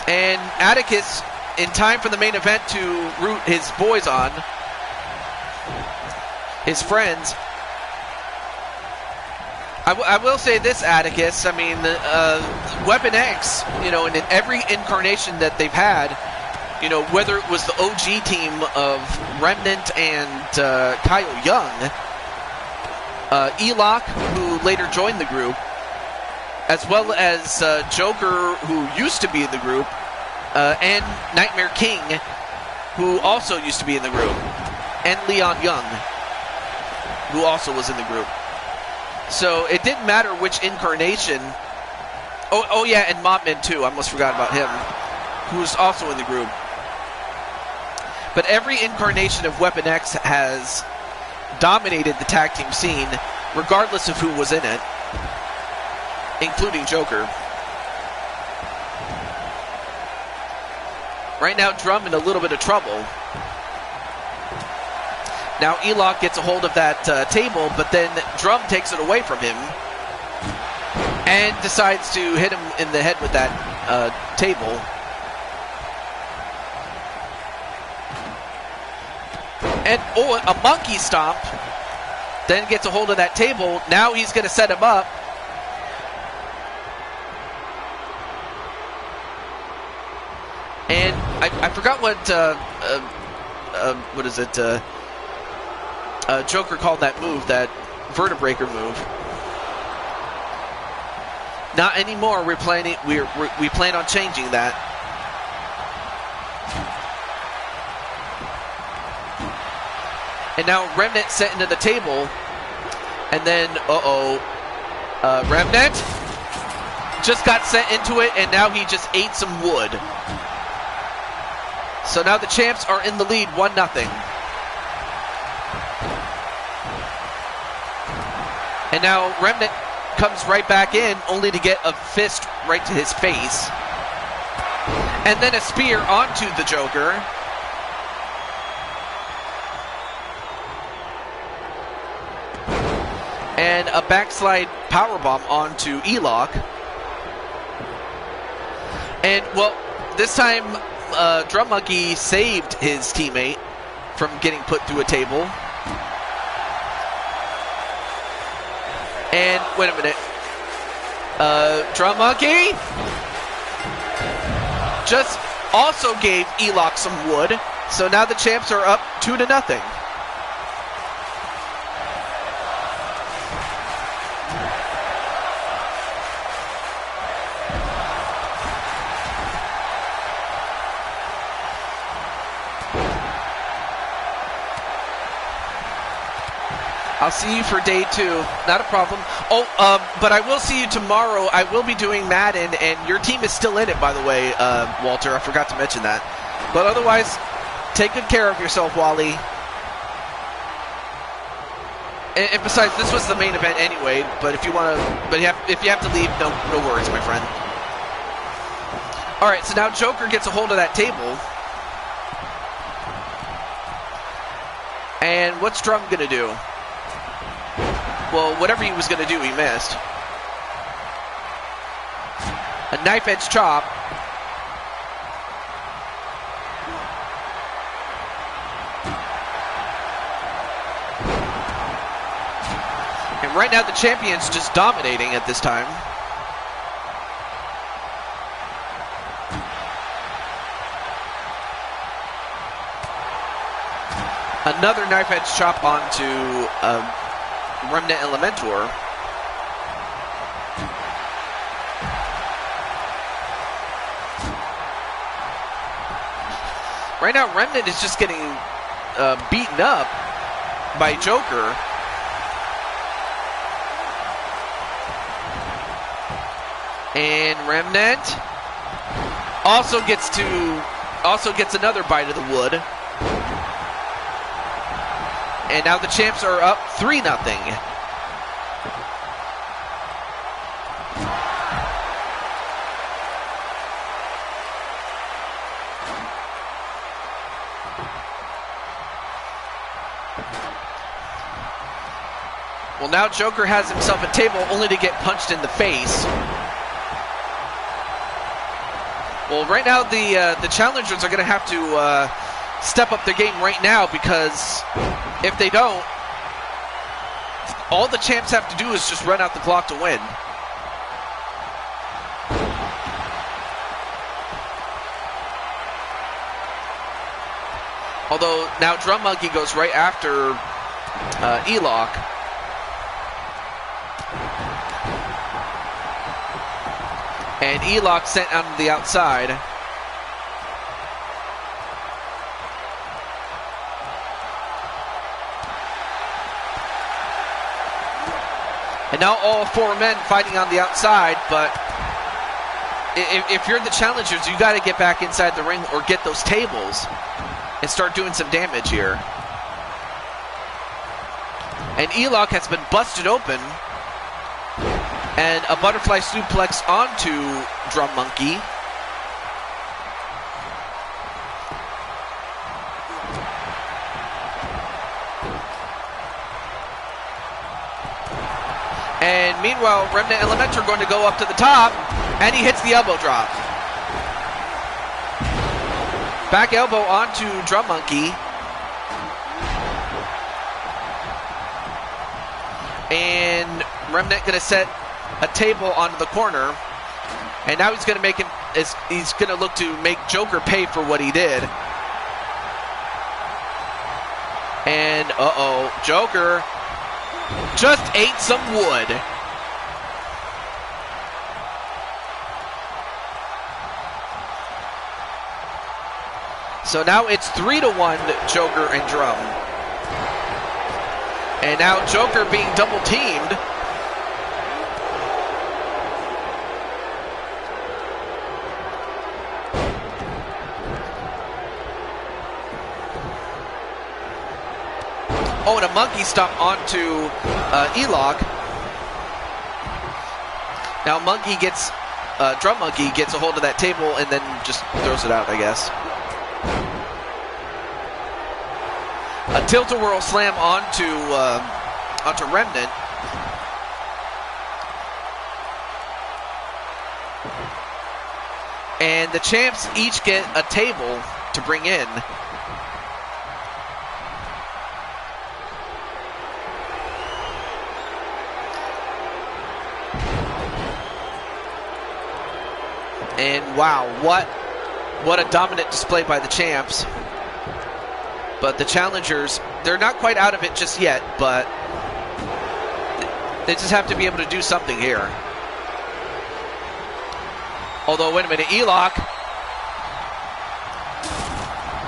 And Atticus, in time for the main event to root his boys on, his friends. I will say this, Atticus, I mean, Weapon X, in every incarnation that they've had, whether it was the OG team of Remnant and Kyle Young, E-Lock, who later joined the group, as well as Joker, who used to be in the group, and Nightmare King, who also used to be in the group, and Leon Young, who also was in the group. So it didn't matter which incarnation. Oh yeah, and Mothman too. I almost forgot about him, who was also in the group. But every incarnation of Weapon X has dominated the tag team scene, regardless of who was in it, including Joker. Right now, Drum in a little bit of trouble. Now Elok gets a hold of that table, but then Drum takes it away from him and decides to hit him in the head with that table. And a monkey stomp. Then gets a hold of that table. Now he's going to set him up. And I forgot what is it? Joker called that move, that vertebraker move. Not anymore. We plan on changing that. And now Remnant set into the table, and then Remnant just got sent into it, and now he just ate some wood. So now the champs are in the lead, 1-0. And now Remnant comes right back in, only to get a fist right to his face. And then a spear onto the Joker. And a backslide powerbomb onto Elok. And, well, this time Drum Monkey saved his teammate from getting put through a table. And, wait a minute. Drum Monkey just also gave Elok some wood. So now the champs are up 2-0. I'll see you for day 2. Not a problem. But I will see you tomorrow. I will be doing Madden, and your team is still in it, by the way, Walter. I forgot to mention that. But otherwise, take good care of yourself, Wally. And besides, this was the main event anyway. But if you want to, if you have to leave, no worries, my friend. All right. So now Joker gets a hold of that table. And what's Drum gonna do? Well, whatever he was going to do, he missed. A knife edge chop. And right now the champion's just dominating at this time. Another knife edge chop onto Remnant Elementor. Right now, Remnant is just getting beaten up by Joker. And Remnant also gets another bite of the wood. And now the champs are up 3-0. Well, now Joker has himself a table only to get punched in the face. Well, right now the challengers are going to have to step up their game right now, because if they don't, all the champs have to do is just run out the clock to win. Although now Drum Monkey goes right after Elok. And Elok sent on the outside. And now all 4 men fighting on the outside, but if you're the challengers, you got to get back inside the ring or get those tables and start doing some damage here. And E-Lock has been busted open, and a butterfly suplex onto Drum Monkey. And meanwhile, Remnant Elementor are going to go up to the top, and he hits the elbow drop. Back elbow onto Drum Monkey. And Remnant going to set a table onto the corner. And now he's going to make him, he's going to look to make Joker pay for what he did. And Joker just ate some wood. So now it's 3-1 Joker and Drum. And now Joker being double teamed. Oh, and a monkey stomp onto E-Lock. Now Monkey gets, Drum Monkey gets a hold of that table and then just throws it out, I guess. A tilt-a-whirl slam onto Remnant. And the champs each get a table to bring in. And wow, what a dominant display by the champs. But the challengers, they're not quite out of it just yet, but they just have to be able to do something here. Although, wait a minute, E-Lock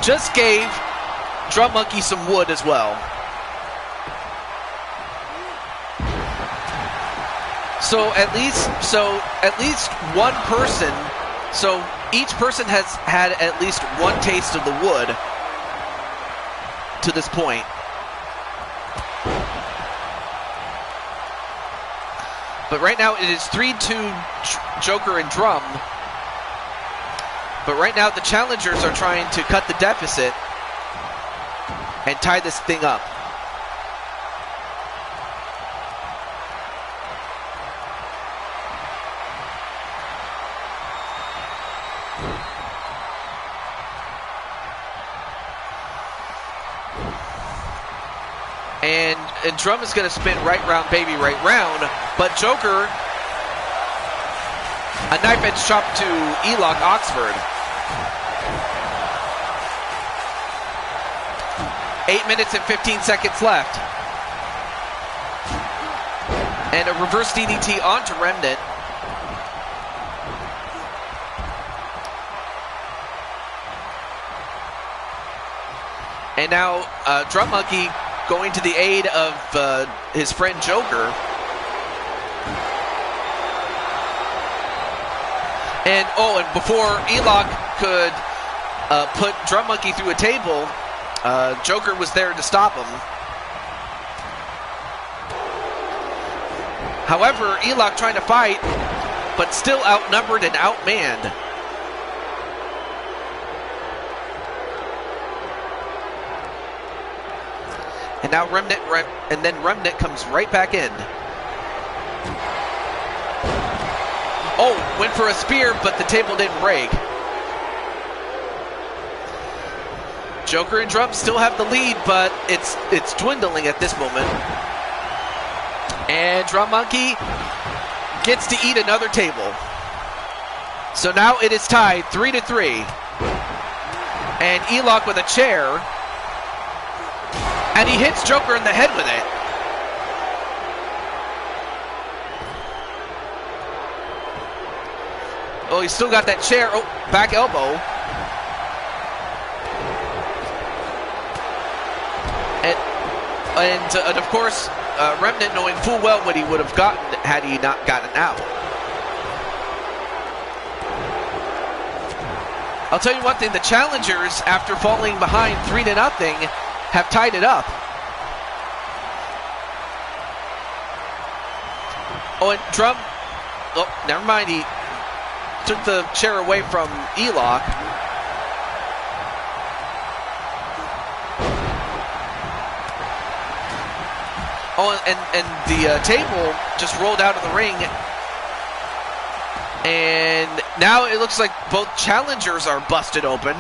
just gave Drum Monkey some wood as well. So at least one person, so each person has had at least one taste of the wood to this point. But right now it is 3-2 Joker and Drum. But right now the challengers are trying to cut the deficit and tie this thing up. And Drum is going to spin right round, baby, right round. But Joker, a knife edge chop to E-Lock Oxford. 8 minutes and 15 seconds left. And a reverse DDT onto Remnant. And now Drum Monkey going to the aid of his friend Joker. And before E-Lock could put Drum Monkey through a table, Joker was there to stop him. However, E-Lock trying to fight, but still outnumbered and outmanned. And now Remnant comes right back in. Oh, went for a spear, but the table didn't break. Joker and Drum still have the lead, but it's dwindling at this moment. And Drum Monkey gets to eat another table. So now it is tied 3-3. And E-Lock with a chair. And he hits Joker in the head with it. Oh, he's still got that chair. Oh, back elbow. And of course, Remnant knowing full well what he would have gotten had he not gotten out. I'll tell you one thing, the challengers, after falling behind 3-0, have tied it up. Oh, and Drum, oh, never mind, he took the chair away from E-Lock. Oh, and the table just rolled out of the ring. And now it looks like both challengers are busted open.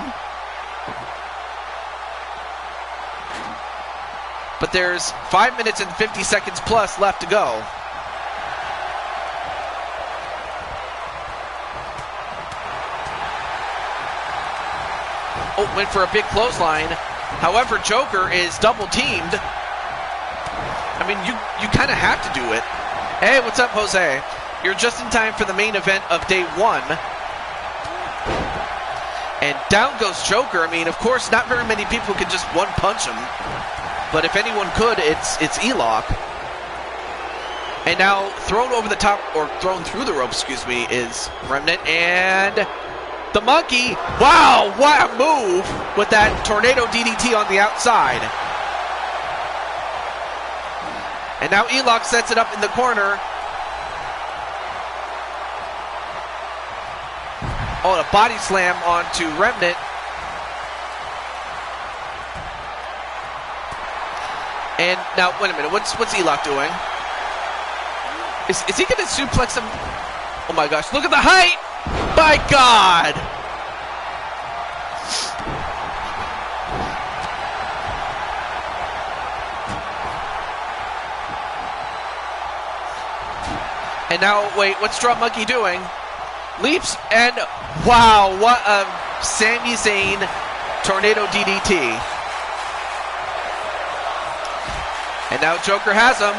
But there's 5 minutes and 50 seconds plus left to go. Oh, went for a big clothesline. However, Joker is double teamed. I mean, you kind of have to do it. Hey, what's up, Jose? You're just in time for the main event of day 1. And down goes Joker. I mean, of course, not very many people can just one punch him. But if anyone could, it's E-Lock. And now thrown over the top, or thrown through the rope, excuse me, is Remnant. And the Monkey, wow, what a move with that tornado DDT on the outside. And now E-Lock sets it up in the corner. Oh, and a body slam onto Remnant. And now, wait a minute, what's E-Lock doing? Is he going to suplex him? Oh my gosh, look at the height! My God! And now, wait, what's Drum Monkey doing? Leaps and, wow, what a Sami Zayn tornado DDT. And now Joker has him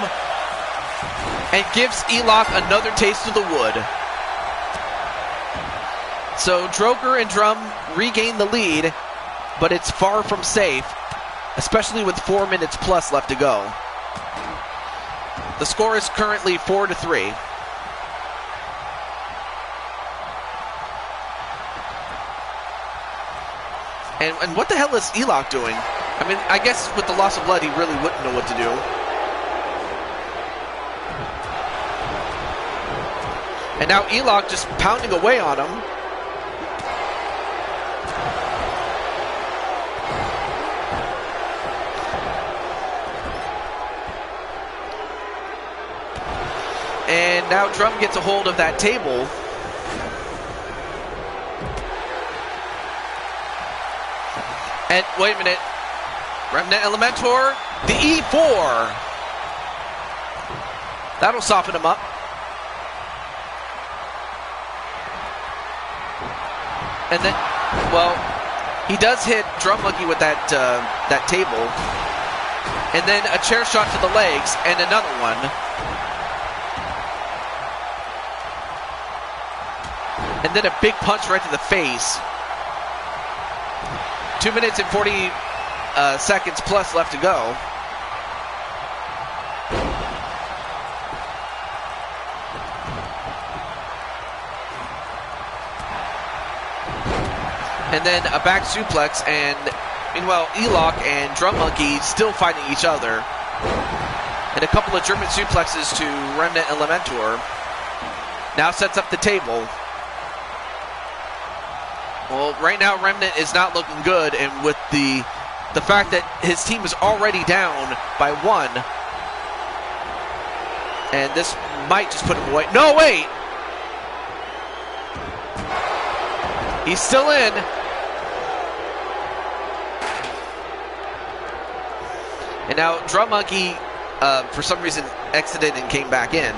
and gives E-Lock another taste of the wood. So Joker and Drum regain the lead, but it's far from safe, especially with 4 minutes plus left to go. The score is currently 4-3. And what the hell is E-Lock doing? I mean, I guess with the loss of blood, he really wouldn't know what to do. And now E-Lock just pounding away on him. And now Drum gets a hold of that table. And wait a minute. Remnant Elementor, the E4. That'll soften him up. And then, well, he does hit Drum Monkey with that table. And then a chair shot to the legs and another one. And then a big punch right to the face. 2 minutes and 40 seconds plus left to go. And then a back suplex, and meanwhile E-Lock and Drum Monkey still fighting each other. And a couple of German suplexes to Remnant Elementor. Now sets up the table. Well, right now Remnant is not looking good, and with the fact that his team is already down by 1, and this might just put him away. No, wait! He's still in. And now Drum Monkey, for some reason, exited and came back in.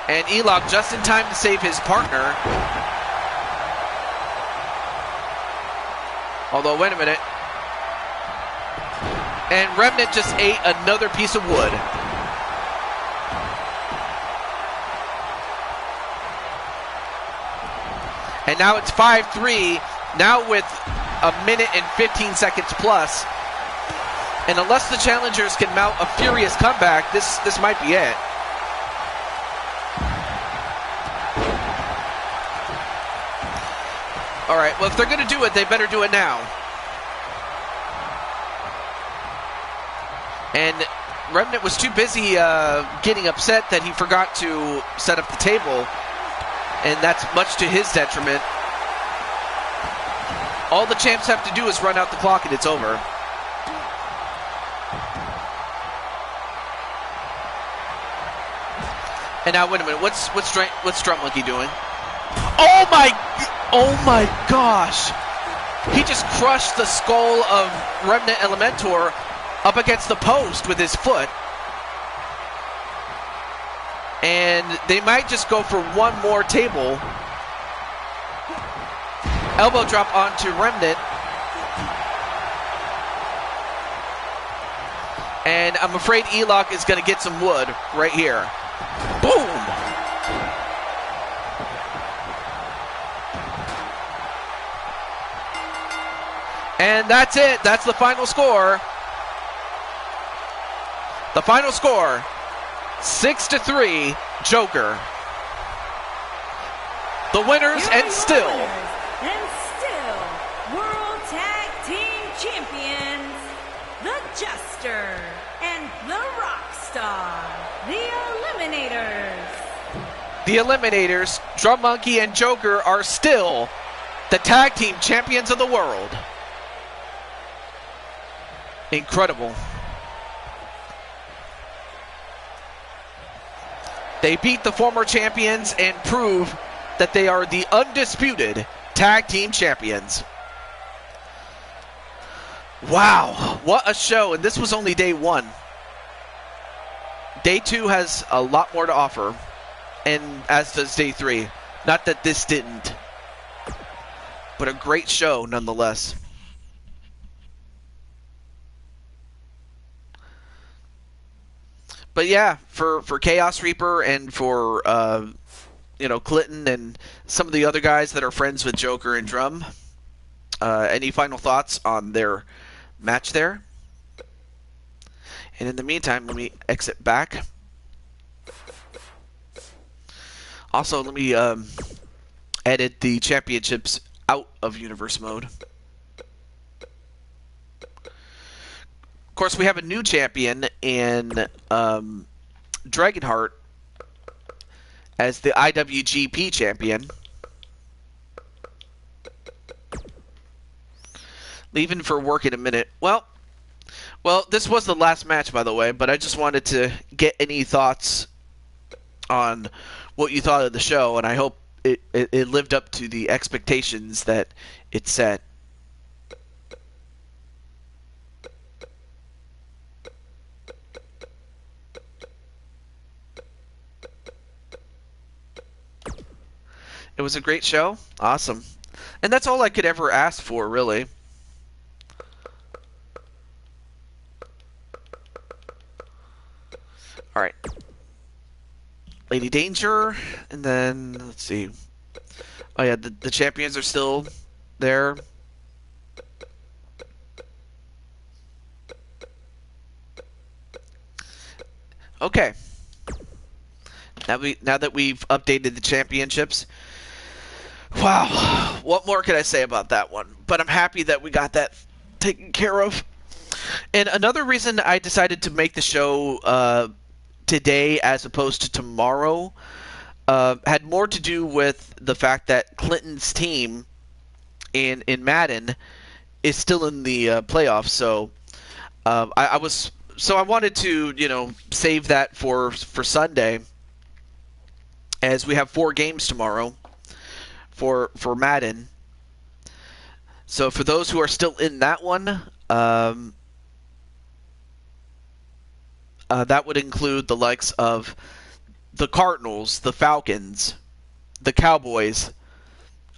And E-Lock just in time to save his partner. Although, wait a minute. And Remnant just ate another piece of wood. And now it's 5-3, now with a minute and 15 seconds plus. And unless the challengers can mount a furious comeback, this might be it. All right, well, if they're going to do it, they better do it now. And Remnant was too busy getting upset that he forgot to set up the table, and that's much to his detriment. All the champs have to do is run out the clock, and it's over. And now, wait a minute. What's Drum Monkey doing? Oh my gosh! He just crushed the skull of Remnant Elementor up against the post with his foot. And they might just go for one more table. Elbow drop onto Remnant. And I'm afraid E-Lock is going to get some wood right here. Boom! And that's it. That's the final score. The final score, 6-3, Joker. The winners and still World Tag Team Champions, the Jester and the Rockstar, the Eliminators. The Eliminators, Drum Monkey and Joker, are still the Tag Team Champions of the world. Incredible. They beat the former champions and prove that they are the undisputed Tag Team Champions. Wow, what a show. And this was only day one. Day two has a lot more to offer, and as does day three. Not that this didn't, but a great show nonetheless. But yeah, for Chaos Reaper and for Clinton and some of the other guys that are friends with Joker and Drum, any final thoughts on their match there? And in the meantime, let me exit back. Also, let me edit the championships out of universe mode. Of course, we have a new champion in Dragonheart as the IWGP champion. Leaving for work in a minute. Well, this was the last match, by the way, but I just wanted to get any thoughts on what you thought of the show, and I hope it lived up to the expectations that it set. It was a great show. Awesome. And that's all I could ever ask for, really. All right. Lady Danger, and then, let's see. Oh, yeah, the champions are still there. Okay. Now that we've updated the championships, wow, what more could I say about that one? But I'm happy that we got that taken care of. And another reason I decided to make the show today as opposed to tomorrow had more to do with the fact that Clinton's team in Madden is still in the playoffs. So I wanted to save that for Sunday, as we have 4 games tomorrow for Madden. So for those who are still in that one, that would include the likes of the Cardinals, the Falcons, the Cowboys,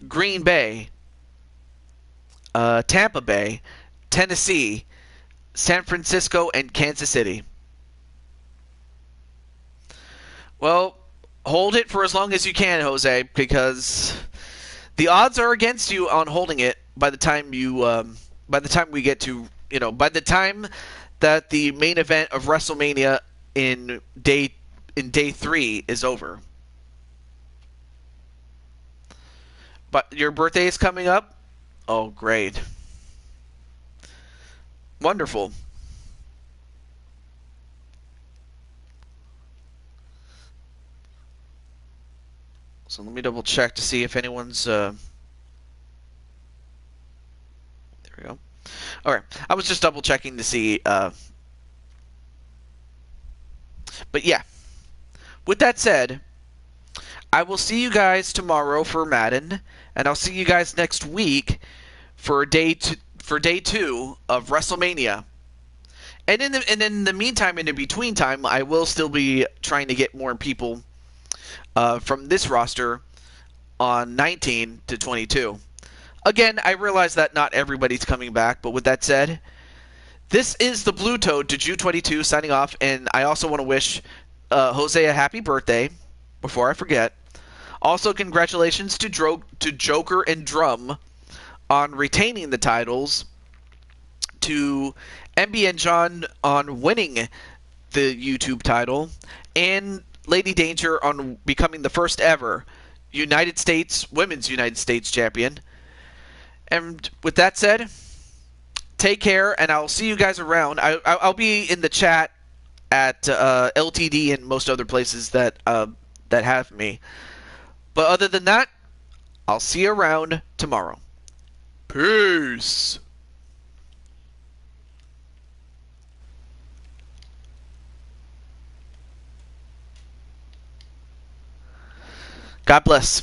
Green Bay, Tampa Bay, Tennessee, San Francisco, and Kansas City. Well, hold it for as long as you can, Jose, because The odds are against you on holding it by the time by the time we get to, by the time that the main event of WrestleMania in day 3 is over. But your birthday is coming up? Oh, great. Wonderful. So let me double check to see if anyone's... There we go. Alright, I was just double checking to see... But yeah. With that said, I will see you guys tomorrow for Madden, and I'll see you guys next week for day 2 of WrestleMania. And in the meantime, in the between time, I will still be trying to get more people from this roster on 19 to 22. Again, I realize that not everybody's coming back, but with that said, this is the Blue Toad to Ju22 signing off, and I also want to wish Jose a happy birthday before I forget. Also, congratulations to Joker and Drum on retaining the titles, to MB and John on winning the YouTube title, and Lady Danger on becoming the first ever Women's United States champion. And with that said, take care, and I'll see you guys around. I'll be in the chat at LTD and most other places that have me. But other than that, I'll see you around tomorrow. Peace. God bless.